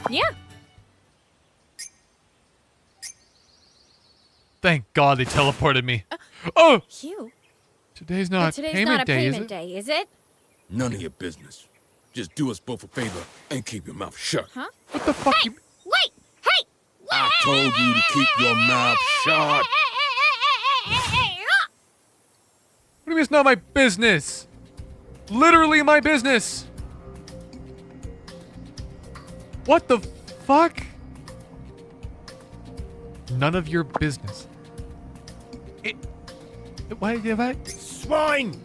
Yeah. Thank God they teleported me. Oh! You? Today's not Today's payment not a day, payment is it? day, is it? None of your business. Just do us both a favor and keep your mouth shut. Huh? What the fuck? You... Wait! Hey! I told you to keep your mouth shut. What do you mean it's not my business? Literally my business. What the fuck? None of your business. What? Swine!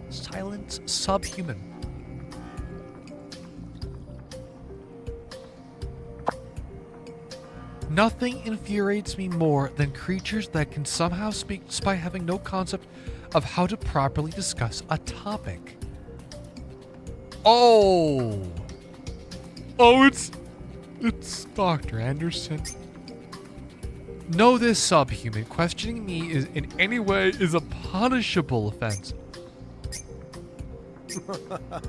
Silence subhuman. Nothing infuriates me more than creatures that can somehow speak despite having no concept of how to properly discuss a topic. Oh, it's Dr. Anderson. Know this, subhuman. Questioning me is in any way is a punishable offense.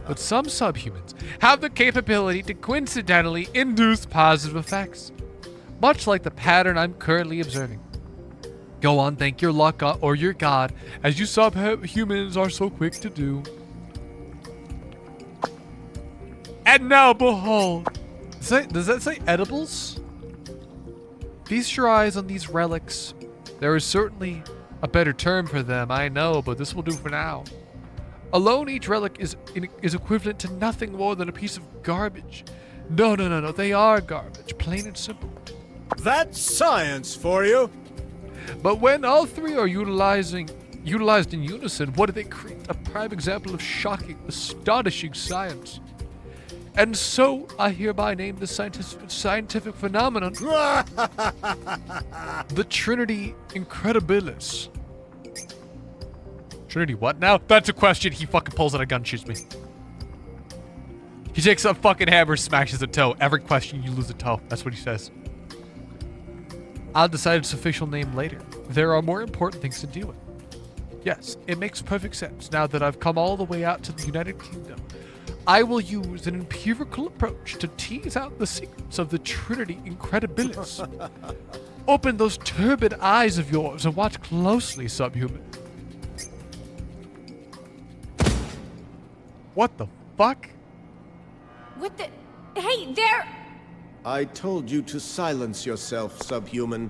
But some subhumans have the capability to coincidentally induce positive effects, much like the pattern I'm currently observing. Go on, thank your luck or your god, as you subhumans are so quick to do. And now behold, does that say edibles? Feast your eyes on these relics. There is certainly a better term for them, I know, but this will do for now. Alone, each relic is equivalent to nothing more than a piece of garbage. No, they are garbage, plain and simple. That's science for you. But when all three are utilized in unison, what do they create? A prime example of shocking, astonishing science. And so, I hereby name the scientific phenomenon the Trinity Incredibilis. Trinity what now? That's a question. He fucking pulls out a gun, shoots me. He takes a fucking hammer, smashes a toe. Every question, you lose a toe. That's what he says. I'll decide its official name later. There are more important things to deal with. Yes, it makes perfect sense. Now that I've come all the way out to the United Kingdom, I will use an empirical approach to tease out the secrets of the Trinity Incredibilis. Open those turbid eyes of yours and watch closely, subhuman. What the fuck? What the... Hey, there... I told you to silence yourself, subhuman.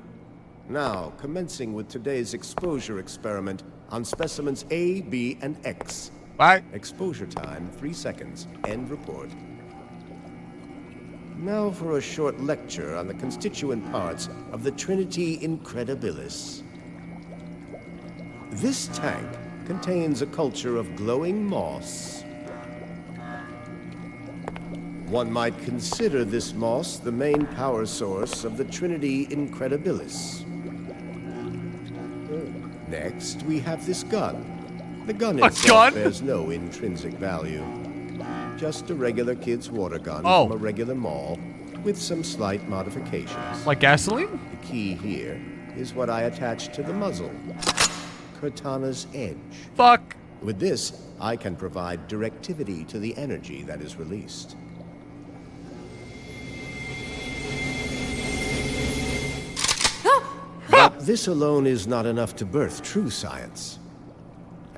Now, commencing with today's exposure experiment on specimens A, B, and X. Bye. Exposure time, 3 seconds. End report. Now for a short lecture on the constituent parts of the Trinity Incredibilis. This tank contains a culture of glowing moss. One might consider this moss the main power source of the Trinity Incredibilis. Next, we have this gun. The gun itself bears no intrinsic value. Just a regular kid's water gun from a regular mall with some slight modifications. Like gasoline? The key here is what I attach to the muzzle. Cortana's edge. Fuck. With this, I can provide directivity to the energy that is released. But this alone is not enough to birth true science.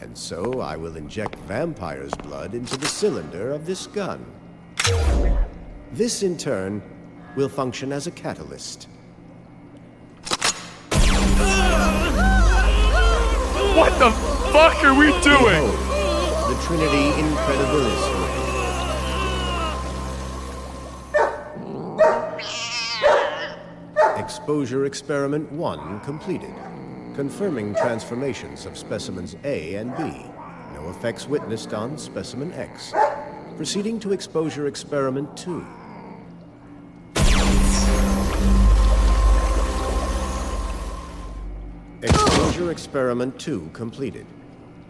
And so I will inject vampire's blood into the cylinder of this gun. This, in turn, will function as a catalyst. What the fuck are we doing? The Trinity Incredibilis ray. Exposure experiment 1 completed. Confirming transformations of specimens A and B. No effects witnessed on specimen X. Proceeding to exposure experiment 2. Exposure experiment 2 completed.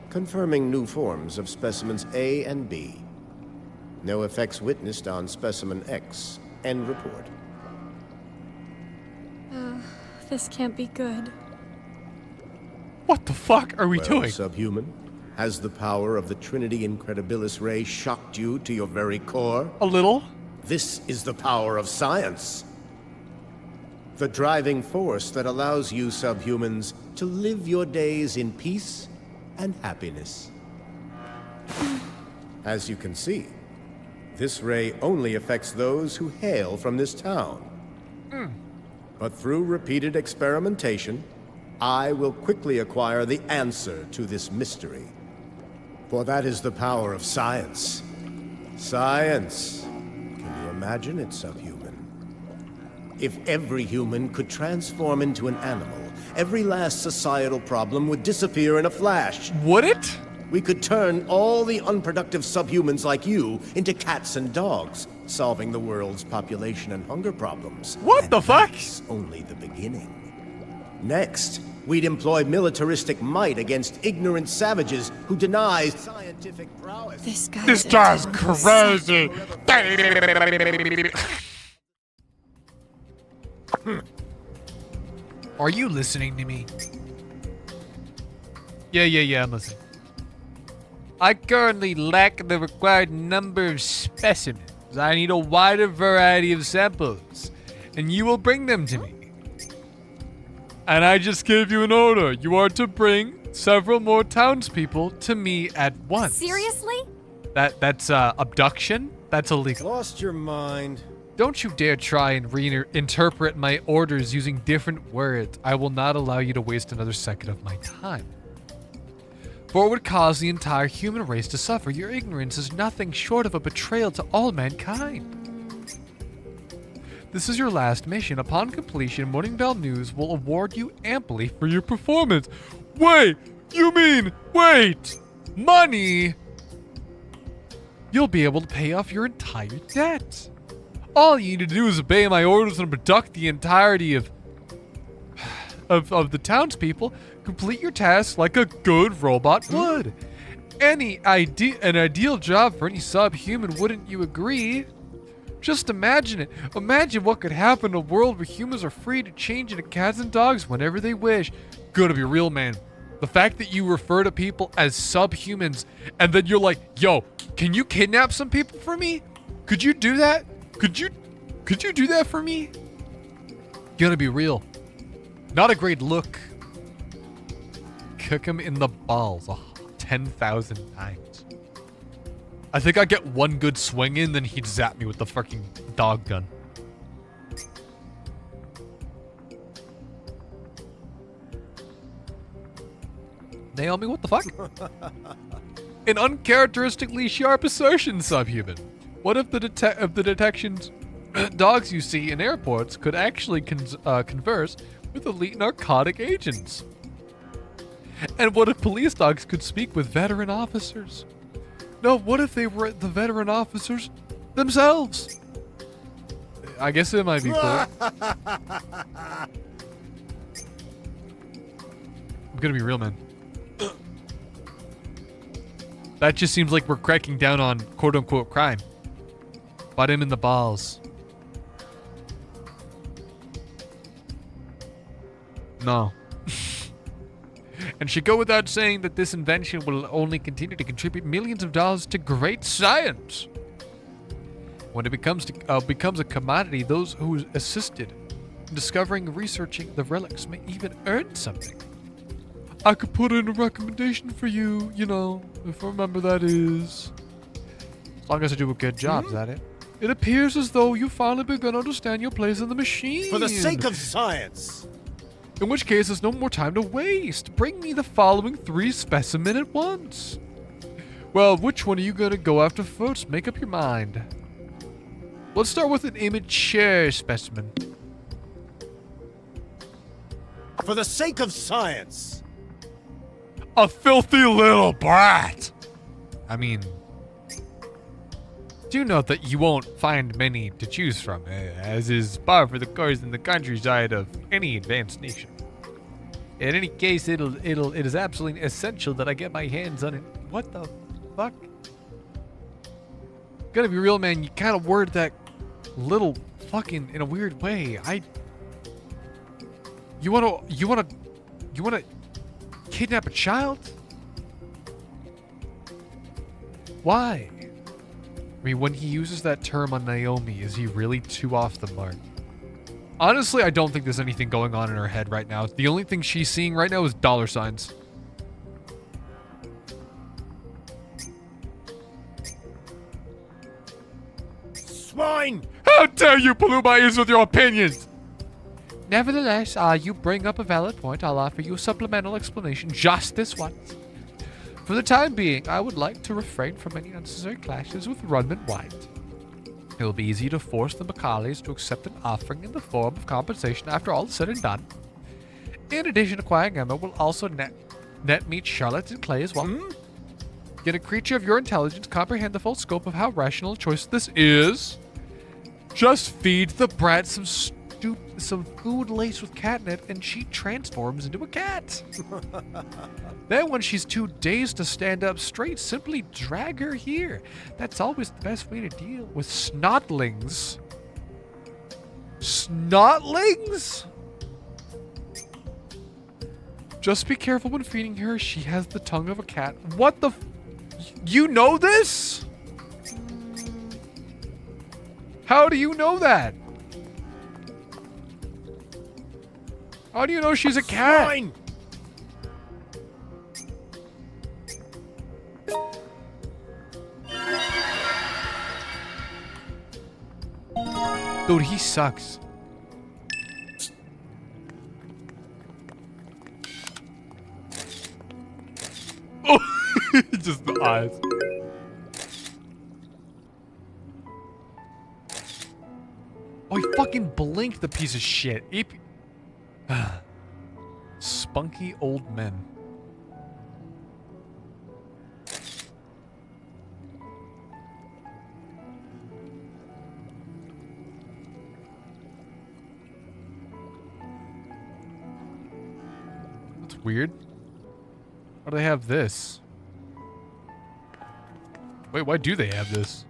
Confirming new forms of specimens A and B. No effects witnessed on specimen X. End report. This can't be good. What the fuck are we Well, doing? Subhuman, has the power of the Trinity Incredibilis ray shocked you to your very core? A little. This is the power of science. The driving force that allows you subhumans to live your days in peace and happiness. As you can see, this ray only affects those who hail from this town. But through repeated experimentation, I will quickly acquire the answer to this mystery. For that is the power of science. Science. Can you imagine it, Subhuman? If every human could transform into an animal, every last societal problem would disappear in a flash. Would it? We could turn all the unproductive subhumans like you into cats and dogs, solving the world's population and hunger problems. What the fuck? That's only the beginning. Next, we'd employ militaristic might against ignorant savages who deny scientific prowess. This guy's crazy. Are you listening to me? Yeah, I'm listening. I currently lack the required number of specimens. I need a wider variety of samples, and you will bring them to me. And I just gave you an order. You are to bring several more townspeople to me at once. Seriously? That's abduction? That's illegal. Lost your mind. Don't you dare try and reinterpret my orders using different words. I will not allow you to waste another second of my time. For it would cause the entire human race to suffer. Your ignorance is nothing short of a betrayal to all mankind. This is your last mission. Upon completion, Morning Bell News will award you amply for your performance. Wait! You mean, wait! Money! You'll be able to pay off your entire debt. All you need to do is obey my orders and abduct the entirety of the townspeople. Complete your tasks like a good robot would. An ideal job for any subhuman, wouldn't you agree? Just imagine it. Imagine what could happen in a world where humans are free to change into cats and dogs whenever they wish. Gotta be real, man. The fact that you refer to people as subhumans and then you're like, yo, can you kidnap some people for me? Could you do that? Could you do that for me? Gonna be real. Not a great look. Kick him in the balls 10,000 times. I think I get one good swing in, then he'd zap me with the fucking dog gun. Naomi, what the fuck? An uncharacteristically sharp assertion, subhuman. What if the detections dogs you see in airports could actually converse with elite narcotic agents? And what if police dogs could speak with veteran officers? No, what if they were the veteran officers themselves? I guess it might be cool. I'm gonna be real, man. That just seems like we're cracking down on quote-unquote crime. Butt him in the balls. No. And should go without saying that this invention will only continue to contribute millions of dollars to great science. When it becomes a commodity, those who assisted in discovering and researching the relics may even earn something. I could put in a recommendation for you, you know, if I remember that is. As long as I do a good job, is that it? It appears as though you finally begun to understand your place in the machine. For the sake of science. In which case, there's no more time to waste. Bring me the following 3 specimens at once. Well, which one are you going to go after first? Make up your mind. Let's start with an immature specimen. For the sake of science. A filthy little brat. I mean, Do note that you won't find many to choose from, as is par for the course in the countryside of any advanced nation. In any case, it is absolutely essential that I get my hands on it. What the fuck? Gotta be real, man. You kind of word that little fucking in a weird way. You wanna kidnap a child? Why? I mean, when he uses that term on Naomi, is he really too off the mark? Honestly, I don't think there's anything going on in her head right now. The only thing she's seeing right now is dollar signs. Swine! How dare you pollute my ears with your opinions? Nevertheless, you bring up a valid point. I'll offer you a supplemental explanation just this once. For the time being, I would like to refrain from any unnecessary clashes with Runman White. It will be easy to force the Macauleys to accept an offering in the form of compensation after all is said and done. In addition, acquiring Emma will also net meet Charlotte and Clay as well. Can a creature of your intelligence comprehend the full scope of how rational a choice this is? Just feed the brat some food laced with catnip and she transforms into a cat. Then when she's too dazed to stand up straight, simply drag her here. That's always the best way to deal with snotlings. Snotlings? Just be careful when feeding her. She has the tongue of a cat. What the you know this? How do you know that? How do you know she's a cat? Swine! Dude, he sucks. Oh, just the eyes. Oh, he fucking blinked, the piece of shit. Spunky old men. That's weird. Why do they have this? Wait, why do they have this?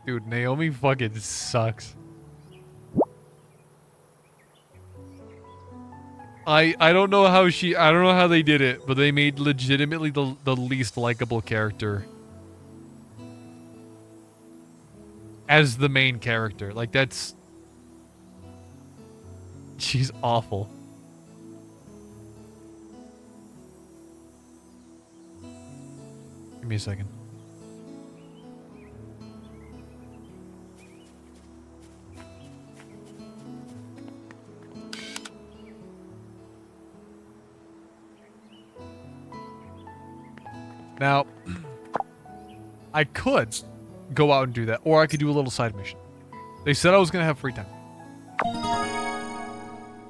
Dude, Naomi fucking sucks. I don't know how I don't know how they did it, but they made legitimately the least likable character as the main character. Like, that's... She's awful. Give me a second. Now, I could go out and do that, or I could do a little side mission. They said I was going to have free time.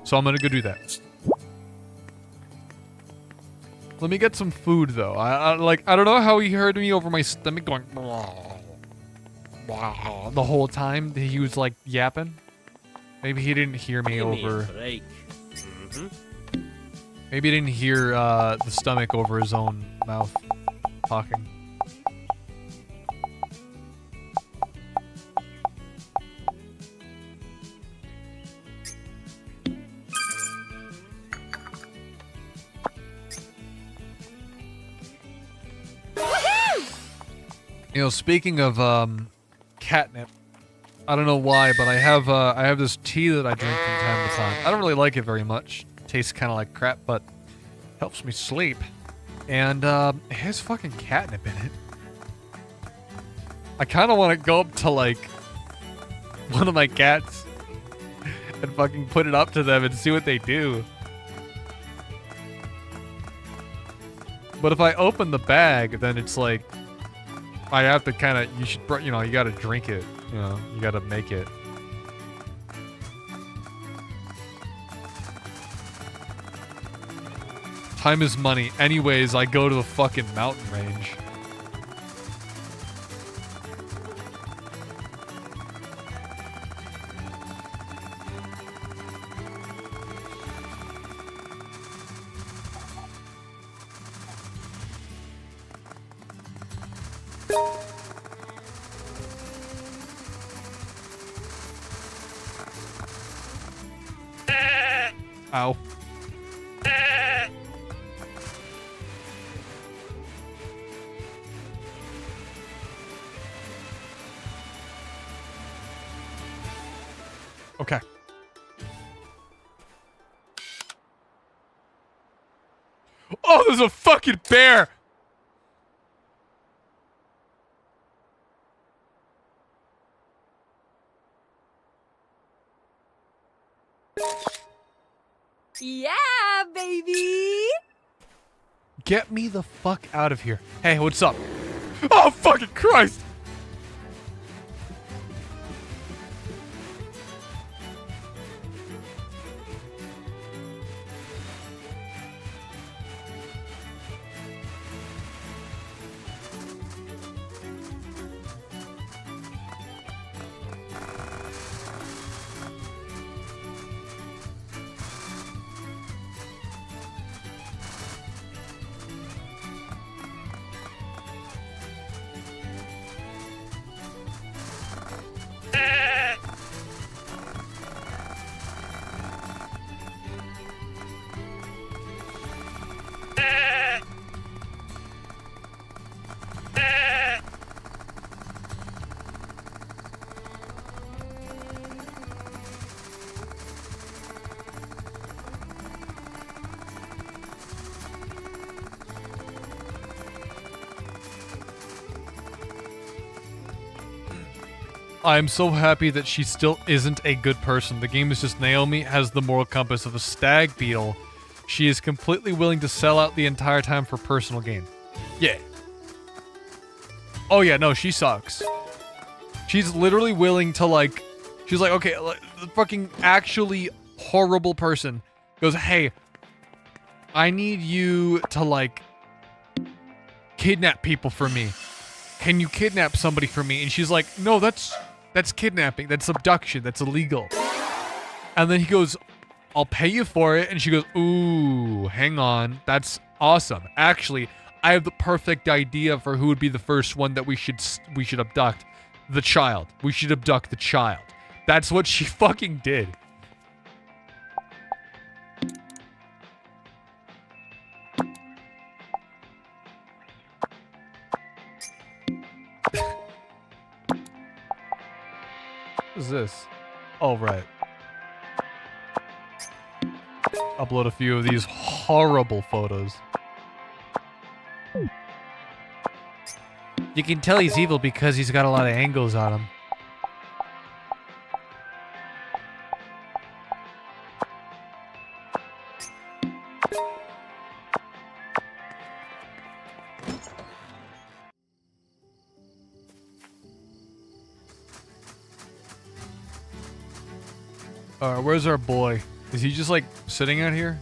So I'm going to go do that. Let me get some food, though. I don't know how he heard me over my stomach going the whole time he was, like, yapping. Maybe he didn't hear me over... Maybe he didn't hear the stomach over his own mouth talking. You know, speaking of catnip, I don't know why, but I have this tea that I drink from time to time. I don't really like it very much. It tastes kind of like crap, but helps me sleep. And it has fucking catnip in it. I kind of want to go up to like one of my cats and fucking put it up to them and see what they do. But if I open the bag, then it's like I have to kind of, you gotta drink it, you gotta make it. Time is money. Anyways, I go to the fucking mountain range. Ow. Okay. Oh, there's a fucking bear! Yeah, baby! Get me the fuck out of here. Hey, what's up? Oh, fucking Christ! I'm so happy that she still isn't a good person. The game is just Naomi has the moral compass of a stag beetle. She is completely willing to sell out the entire time for personal gain. Yeah. Oh yeah, no, she sucks. She's literally willing to like, she's like, okay, the fucking actually horrible person goes, hey, I need you to like kidnap people for me. Can you kidnap somebody for me? And she's like, no, that's kidnapping. That's abduction. That's illegal. And then he goes, I'll pay you for it. And she goes, ooh, hang on. That's awesome. Actually, I have the perfect idea for who would be the first one that we should abduct. The child. We should abduct the child. That's what she fucking did. What is this? Oh, right. Upload a few of these horrible photos. You can tell he's evil because he's got a lot of angles on him. Where's our boy? Is he just like sitting out here?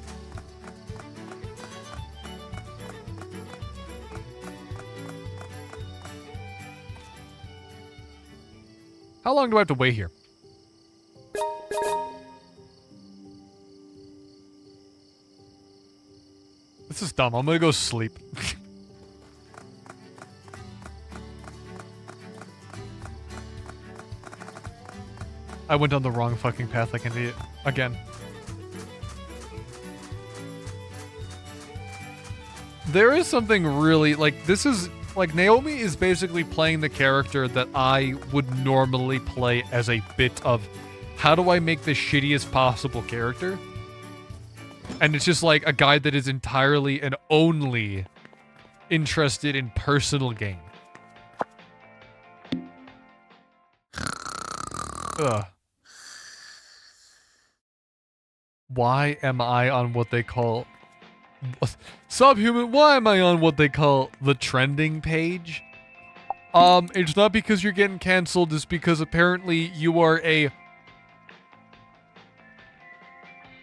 How long do I have to wait here? This is dumb. I'm gonna go sleep. I went down the wrong fucking path like an idiot. Again. There is something really, like, this is, like, Naomi is basically playing the character that I would normally play as a bit of, how do I make the shittiest possible character? And it's just like a guy that is entirely and only interested in personal gain. Ugh. Why am I on what they call... Subhuman, why am I on what they call the trending page? It's not because you're getting canceled, it's because apparently you are a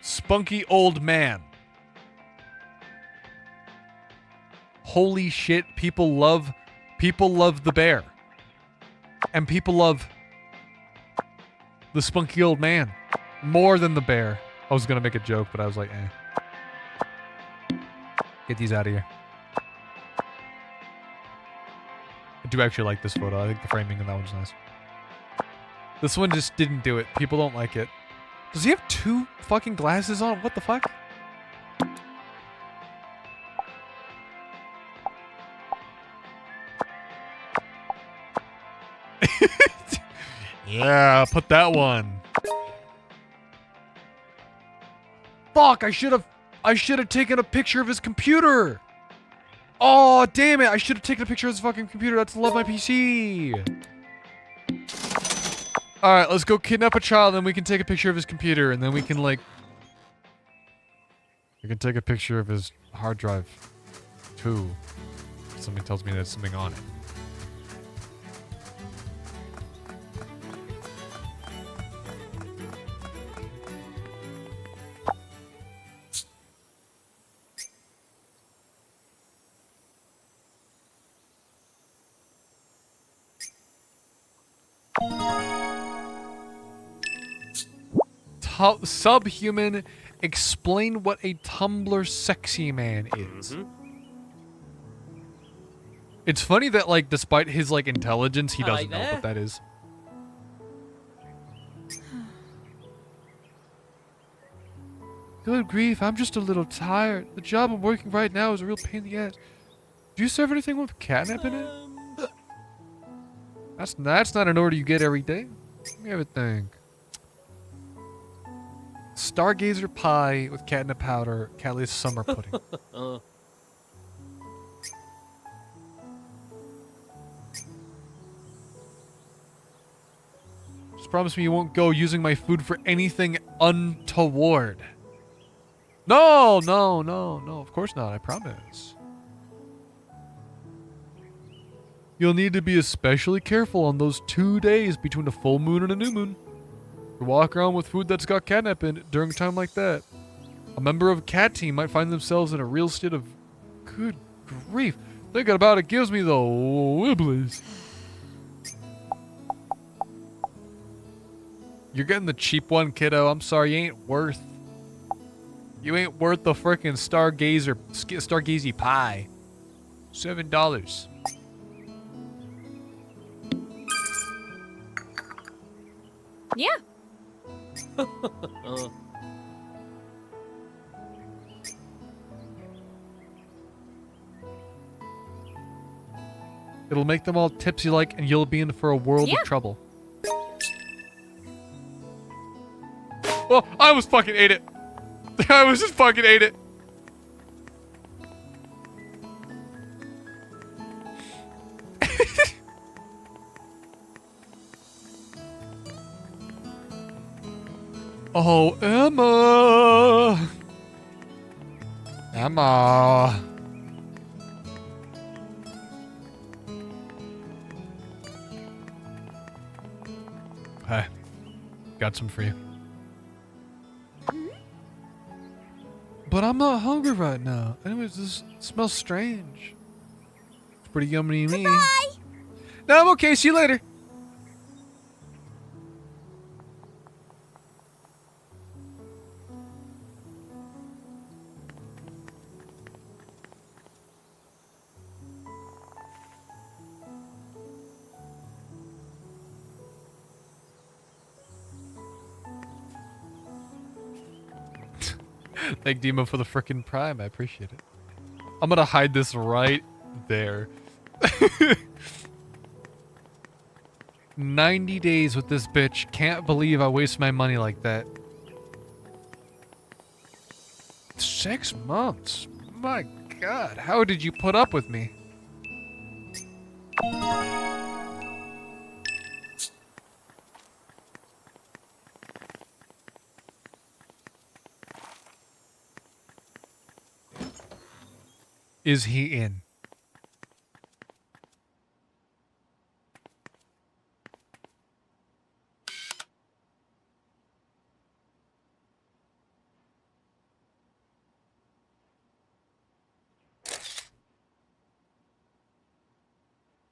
spunky old man. holy shit, people love the bear. And people love the spunky old man more than the bear. I was going to make a joke, but I was like, Get these out of here. I do actually like this photo. I think the framing of that one's nice. This one just didn't do it. People don't like it. Does he have 2 fucking glasses on? What the fuck? Yeah, put that one. Fuck, I should have taken a picture of his computer. Oh, damn it. I should have taken a picture of his fucking computer. That's Love My PC. All right, let's go kidnap a child, then we can take a picture of his computer, and then we can, like... We can take a picture of his hard drive, too. Something tells me there's something on it. Subhuman, explain what a Tumblr sexy man is. It's funny that, like, despite his, like, intelligence, he doesn't know what that is. Good grief, I'm just a little tired. The job I'm working right now is a real pain in the ass. Do you serve anything with catnip in it? That's not an order you get every day. Let me have a think. Stargazer pie with catnip powder, Callie's summer pudding. Just promise me you won't go using my food for anything untoward. No, of course not, I promise. You'll need to be especially careful on those 2 days between a full moon and a new moon. You walk around with food that's got catnip in it during a time like that. A member of a cat team might find themselves in a real state of... Good grief. Thinking about it gives me the wibblies. You're getting the cheap one, kiddo. I'm sorry, you ain't worth the frickin' Stargazy pie. $7. Yeah. It'll make them all tipsy like, and you'll be in for a world of trouble. Oh, I almost fucking ate it. I was just fucking ate it. Oh, Emma. Emma. Hey, got some for you. But I'm not hungry right now. Anyways, this smells strange. It's pretty yummy to me. Bye. No, I'm okay. See you later. Thank Dima for the frickin' prime. I appreciate it. I'm gonna hide this right there. 90 days with this bitch. Can't believe I waste my money like that. 6 months? My God, how did you put up with me? Is he in?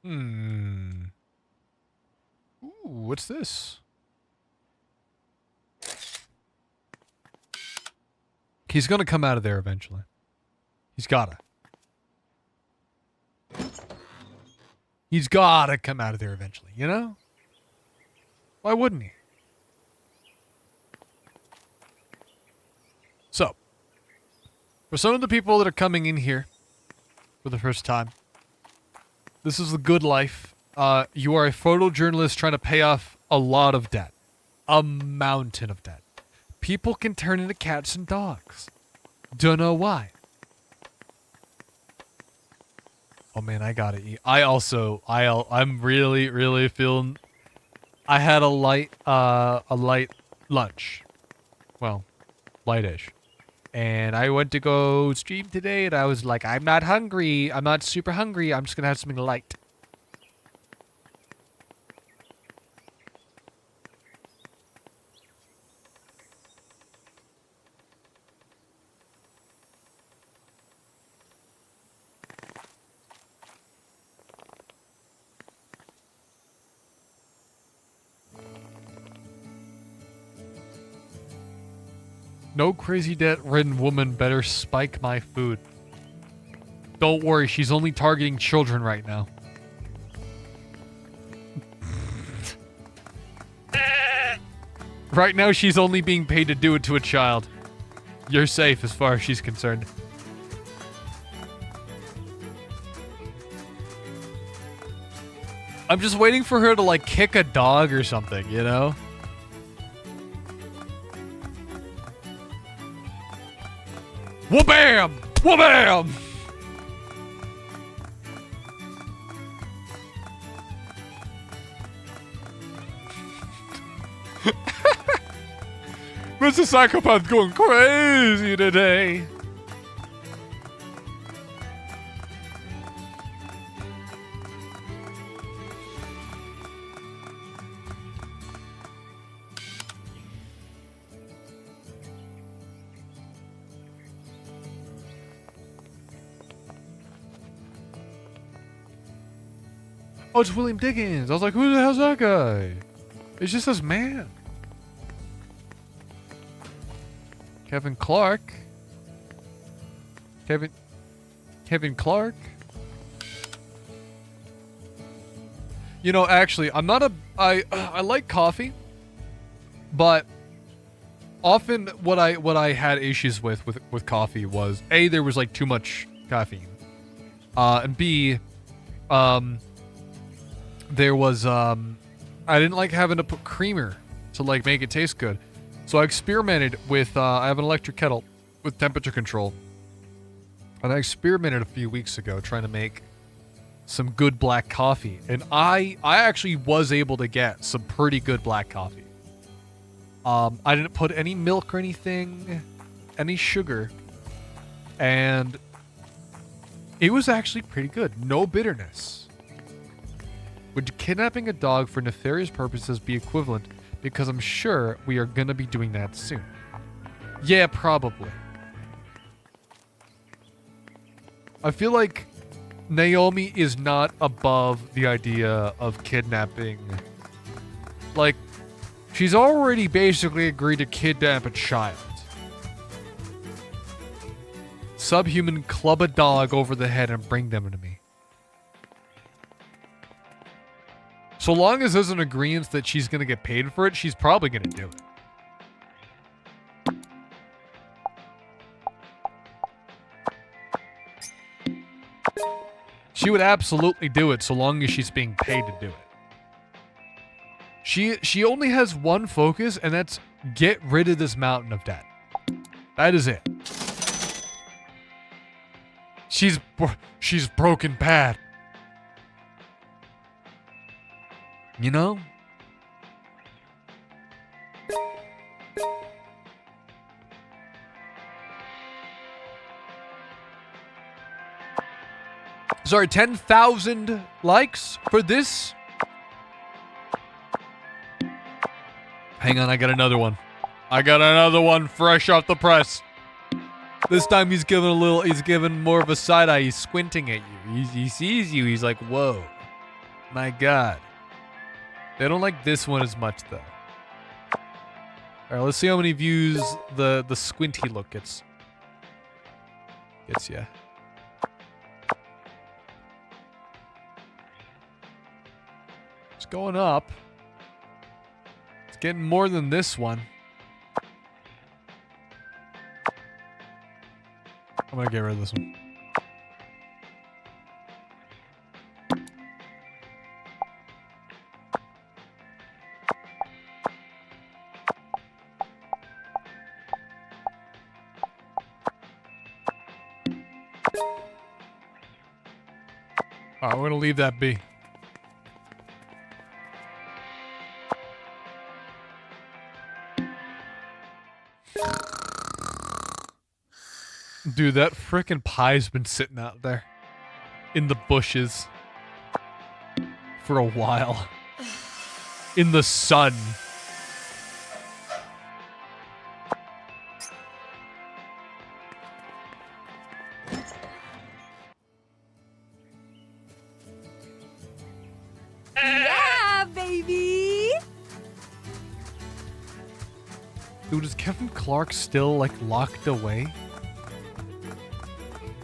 Ooh, what's this? He's gonna come out of there eventually. He's gotta. He's gotta come out of there eventually, you know? Why wouldn't he? So, for some of the people that are coming in here for the first time, this is the good life. You are a photojournalist trying to pay off a lot of debt. A mountain of debt. People can turn into cats and dogs. Don't know why. Oh man, I gotta eat. I'm really, really feeling. I had a light lunch. Well, lightish. And I went to go stream today, and I was like, I'm not hungry. I'm not super hungry. I'm just gonna have something light. No crazy debt-ridden woman better spike my food. Don't worry, she's only targeting children right now. Right now, she's only being paid to do it to a child. You're safe as far as she's concerned. I'm just waiting for her to, like, kick a dog or something, you know? Wha-bam! Wha-bam! Mr. Psychopath going crazy today. Oh, it's William Dickens. I was like, who the hell's that guy? It's just this man. Kevin Clark. Kevin Clark. You know, actually, I'm not I like coffee, but often what I had issues with coffee was A, there was like too much caffeine. And B, there was I didn't like having to put creamer to like make it taste good. So I experimented with I have an electric kettle with temperature control. And I experimented a few weeks ago trying to make some good black coffee. And I actually was able to get some pretty good black coffee. I didn't put any milk or anything, any sugar. And it was actually pretty good. No bitterness. Would kidnapping a dog for nefarious purposes be equivalent? Because I'm sure we are going to be doing that soon. Yeah, probably. I feel like Naomi is not above the idea of kidnapping. Like, she's already basically agreed to kidnap a child. Subhuman club a dog over the head and bring them to me. So long as there's an agreement that she's going to get paid for it, she's probably going to do it. She would absolutely do it so long as she's being paid to do it. She only has one focus, and that's get rid of this mountain of debt. That is it. She's broken bad. You know? Sorry, 10,000 likes for this? Hang on, I got another one. I got another one fresh off the press. This time he's giving more of a side eye. He's squinting at you. He sees you. He's like, whoa. My God. They don't like this one as much, though. All right, let's see how many views the squinty look gets. Yeah. It's going up. It's getting more than this one. I'm gonna get rid of this one. Alright, we're gonna leave that be. Dude, that frickin' pie's been sitting out there in the bushes for a while. In the sun. Yeah, baby! Dude, is Kevin Clark still, like, locked away?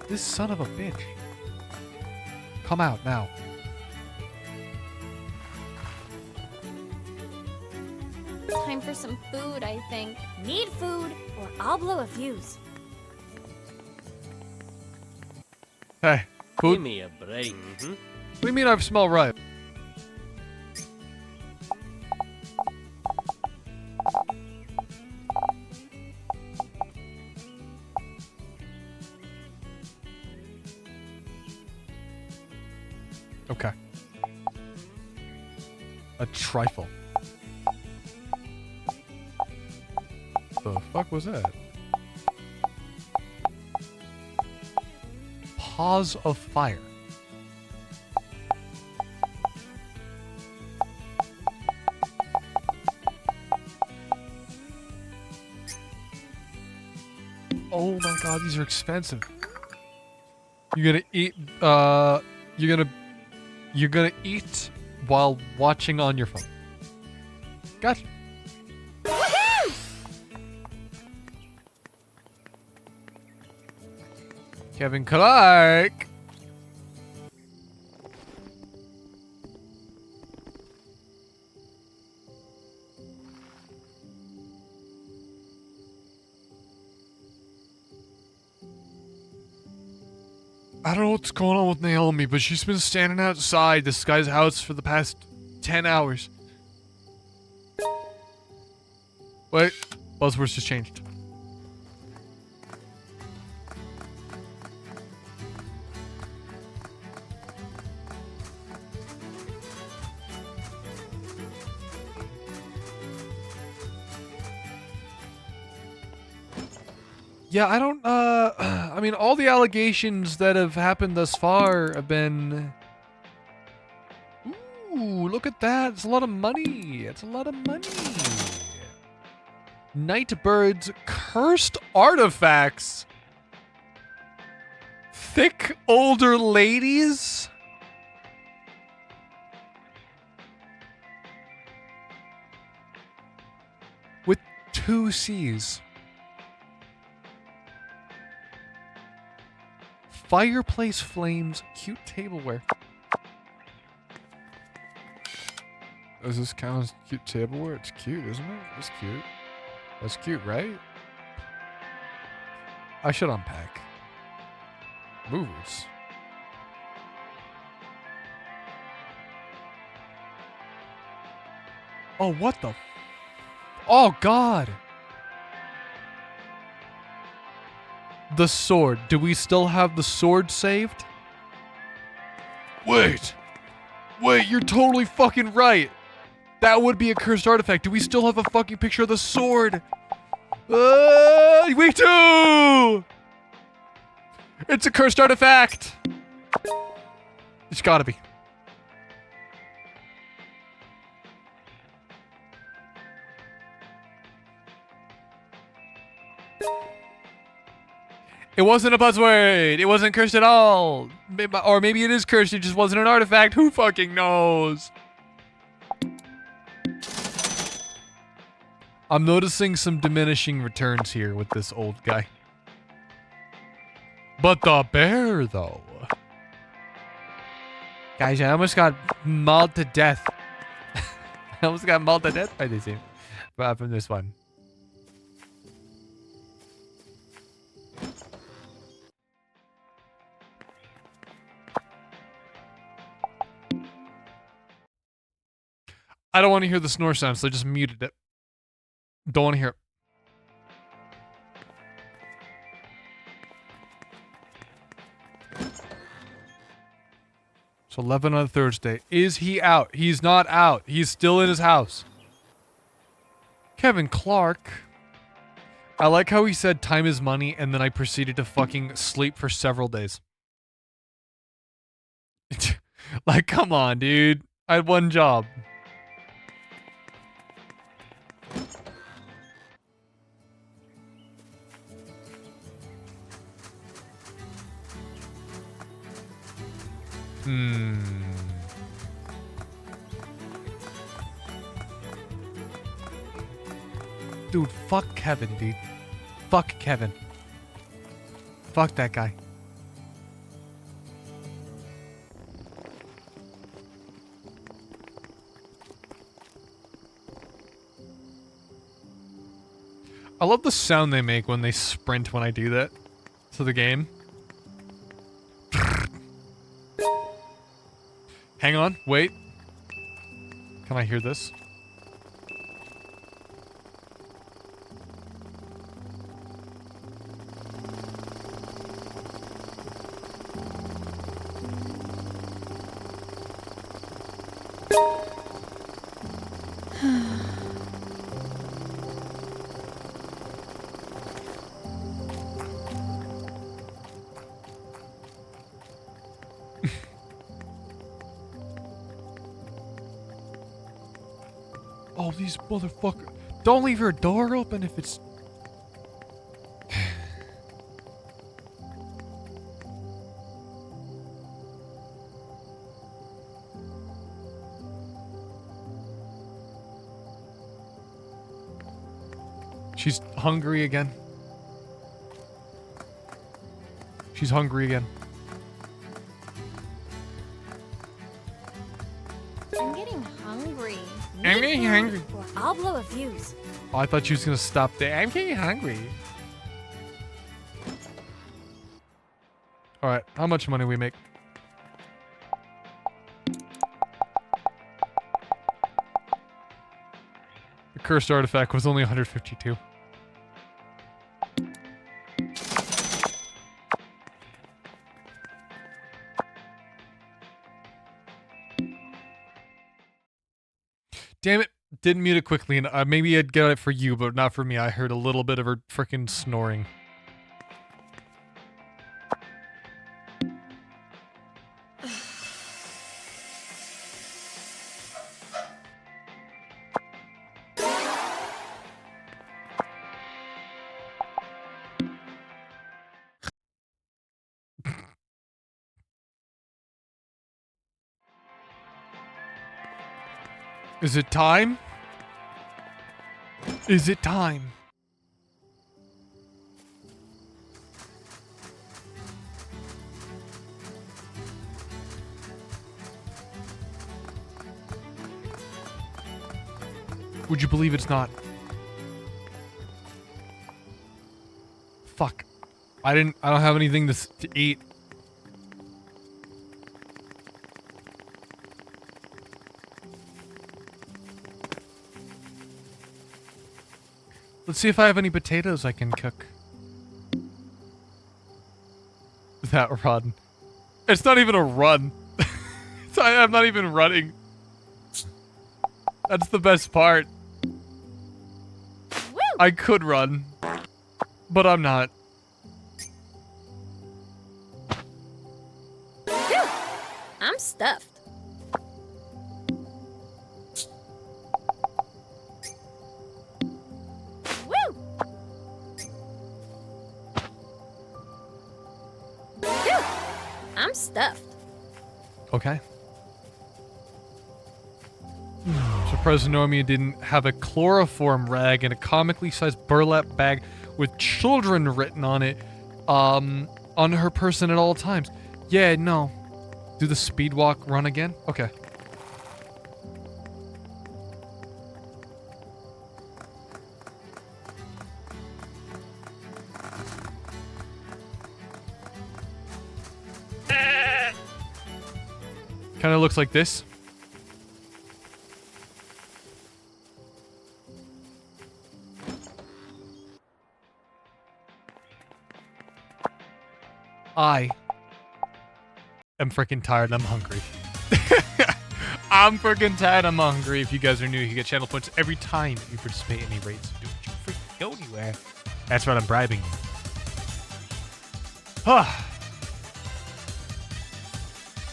This son of a bitch. Come out now. Time for some food, I think. Need food, or I'll blow a fuse. Hey, food? Give me a break. What do you mean I smell right? Okay. A trifle. The fuck was that? Pause of fire. Oh my god, these are expensive. You're gonna eat, you're gonna eat while watching on your phone. Gotcha. Kevin Clark. I don't know what's going on with Naomi, but she's been standing outside this guy's house for the past 10 hours. Wait, buzzwords just changed. Yeah, I don't, I mean, all the allegations that have happened thus far have been... Ooh, look at that. It's a lot of money. It's a lot of money. Nightbird's cursed artifacts. Thick older ladies. With 2 C's. Fireplace flames, cute tableware. Does this count as cute tableware? It's cute, isn't it? It's cute. That's cute, right? I should unpack. Movers. Oh, what the? Oh, God. The sword. Do we still have the sword saved? Wait. Wait, you're totally fucking right. That would be a cursed artifact. Do we still have a fucking picture of the sword? We do! It's a cursed artifact. It's gotta be. It wasn't a buzzword. It wasn't cursed at all. Or maybe it is cursed. It just wasn't an artifact. Who fucking knows? I'm noticing some diminishing returns here with this old guy. But the bear, though. Guys, I almost got mauled to death. I almost got mauled to death by this game. From this one. I don't want to hear the snore sound, so I just muted it. Don't want to hear it. So 11 on Thursday. Is he out? He's not out. He's still in his house. Kevin Clark. I like how he said time is money, and then I proceeded to fucking sleep for several days. Like, come on, dude. I had one job. Dude, fuck Kevin, dude. Fuck Kevin. Fuck that guy. I love the sound they make when they sprint when I do that to the game. Hang on, wait. Can I hear this? Oh, these motherfuckers. Don't leave your door open if it's... She's hungry again. She's hungry again. I'm getting hungry. I'm getting hungry. Or I'll blow a fuse. Oh, I thought she was gonna stop there. I'm getting hungry. Alright, how much money we make? The cursed artifact was only 152. Damn it. Didn't mute it quickly, and maybe I'd get it for you, but not for me. I heard a little bit of her freaking snoring. Is it time? Is it time? Would you believe it's not? Fuck. I don't have anything to eat. Let's see if I have any potatoes I can cook. That run. It's not even a run. I'm not even running. That's the best part. Woo! I could run, but I'm not. Phew! I'm stuffed. Woo! I'm stuffed. Okay. Surprised Normia didn't have a chloroform rag and a comically sized burlap bag with children written on it on her person at all times. Yeah, no. Do the speed walk run again? Okay. Kind of looks like this. I am freaking tired. I'm hungry. I'm freaking tired. I'm hungry. If you guys are new, you get channel points every time you participate in any raids. Don't you freaking go anywhere. That's what I'm bribing you.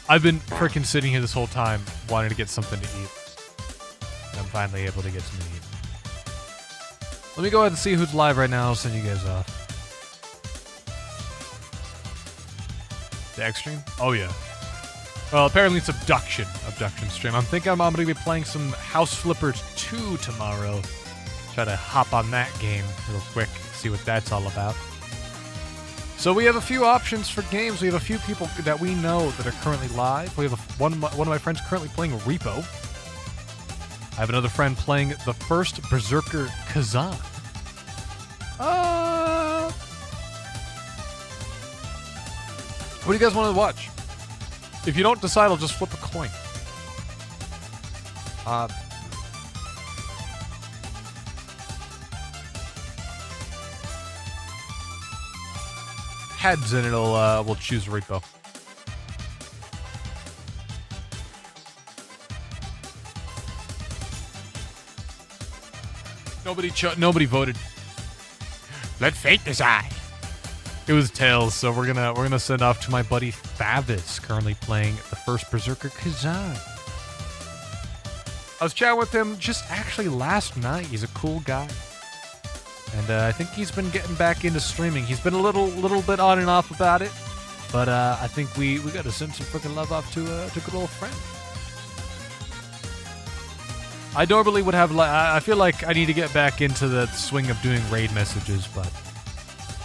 I've been freaking sitting here this whole time wanting to get something to eat. And I'm finally able to get something to eat. Let me go ahead and see who's live right now. I'll send you guys off. The X stream? Oh, yeah. Well, apparently it's Abduction stream. I'm thinking I'm going to be playing some House Flippers 2 tomorrow. Try to hop on that game real quick, see what that's all about. So we have a few options for games. We have a few people that we know that are currently live. We have one of my friends currently playing Repo. I have another friend playing the first Berserker Kazan. What do you guys want to watch? If you don't decide, I'll just flip a coin. Heads, and we'll choose Repo. Nobody voted. Let fate decide. It was Tails, so we're gonna send off to my buddy Favis, currently playing the first Berserker Kazan. I was chatting with him just actually last night. He's a cool guy. And I think he's been getting back into streaming. He's been a little bit on and off about it, but I think we got to send some freaking love off to good old friend. I normally would have I feel like I need to get back into the swing of doing raid messages, but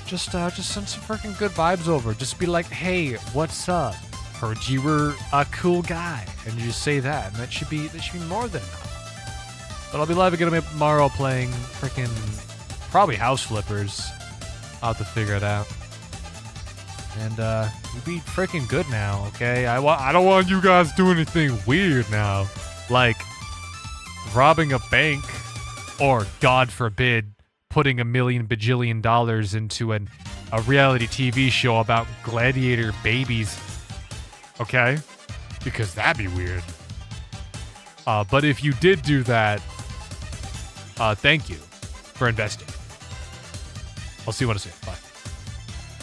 just send some freaking good vibes over. Just be like, hey, what's up? Heard you were a cool guy, and you just say that, and that should be more than enough. But I'll be live again tomorrow playing freaking. Probably House Flippers. I'll have to figure it out. And we'd be freaking good now, okay? I don't want you guys to do anything weird now. Like robbing a bank or, God forbid, putting $1 million bajillion into a reality TV show about gladiator babies. Okay? Because that'd be weird. But if you did do that, thank you for investing. I'll see you when I see it. Bye.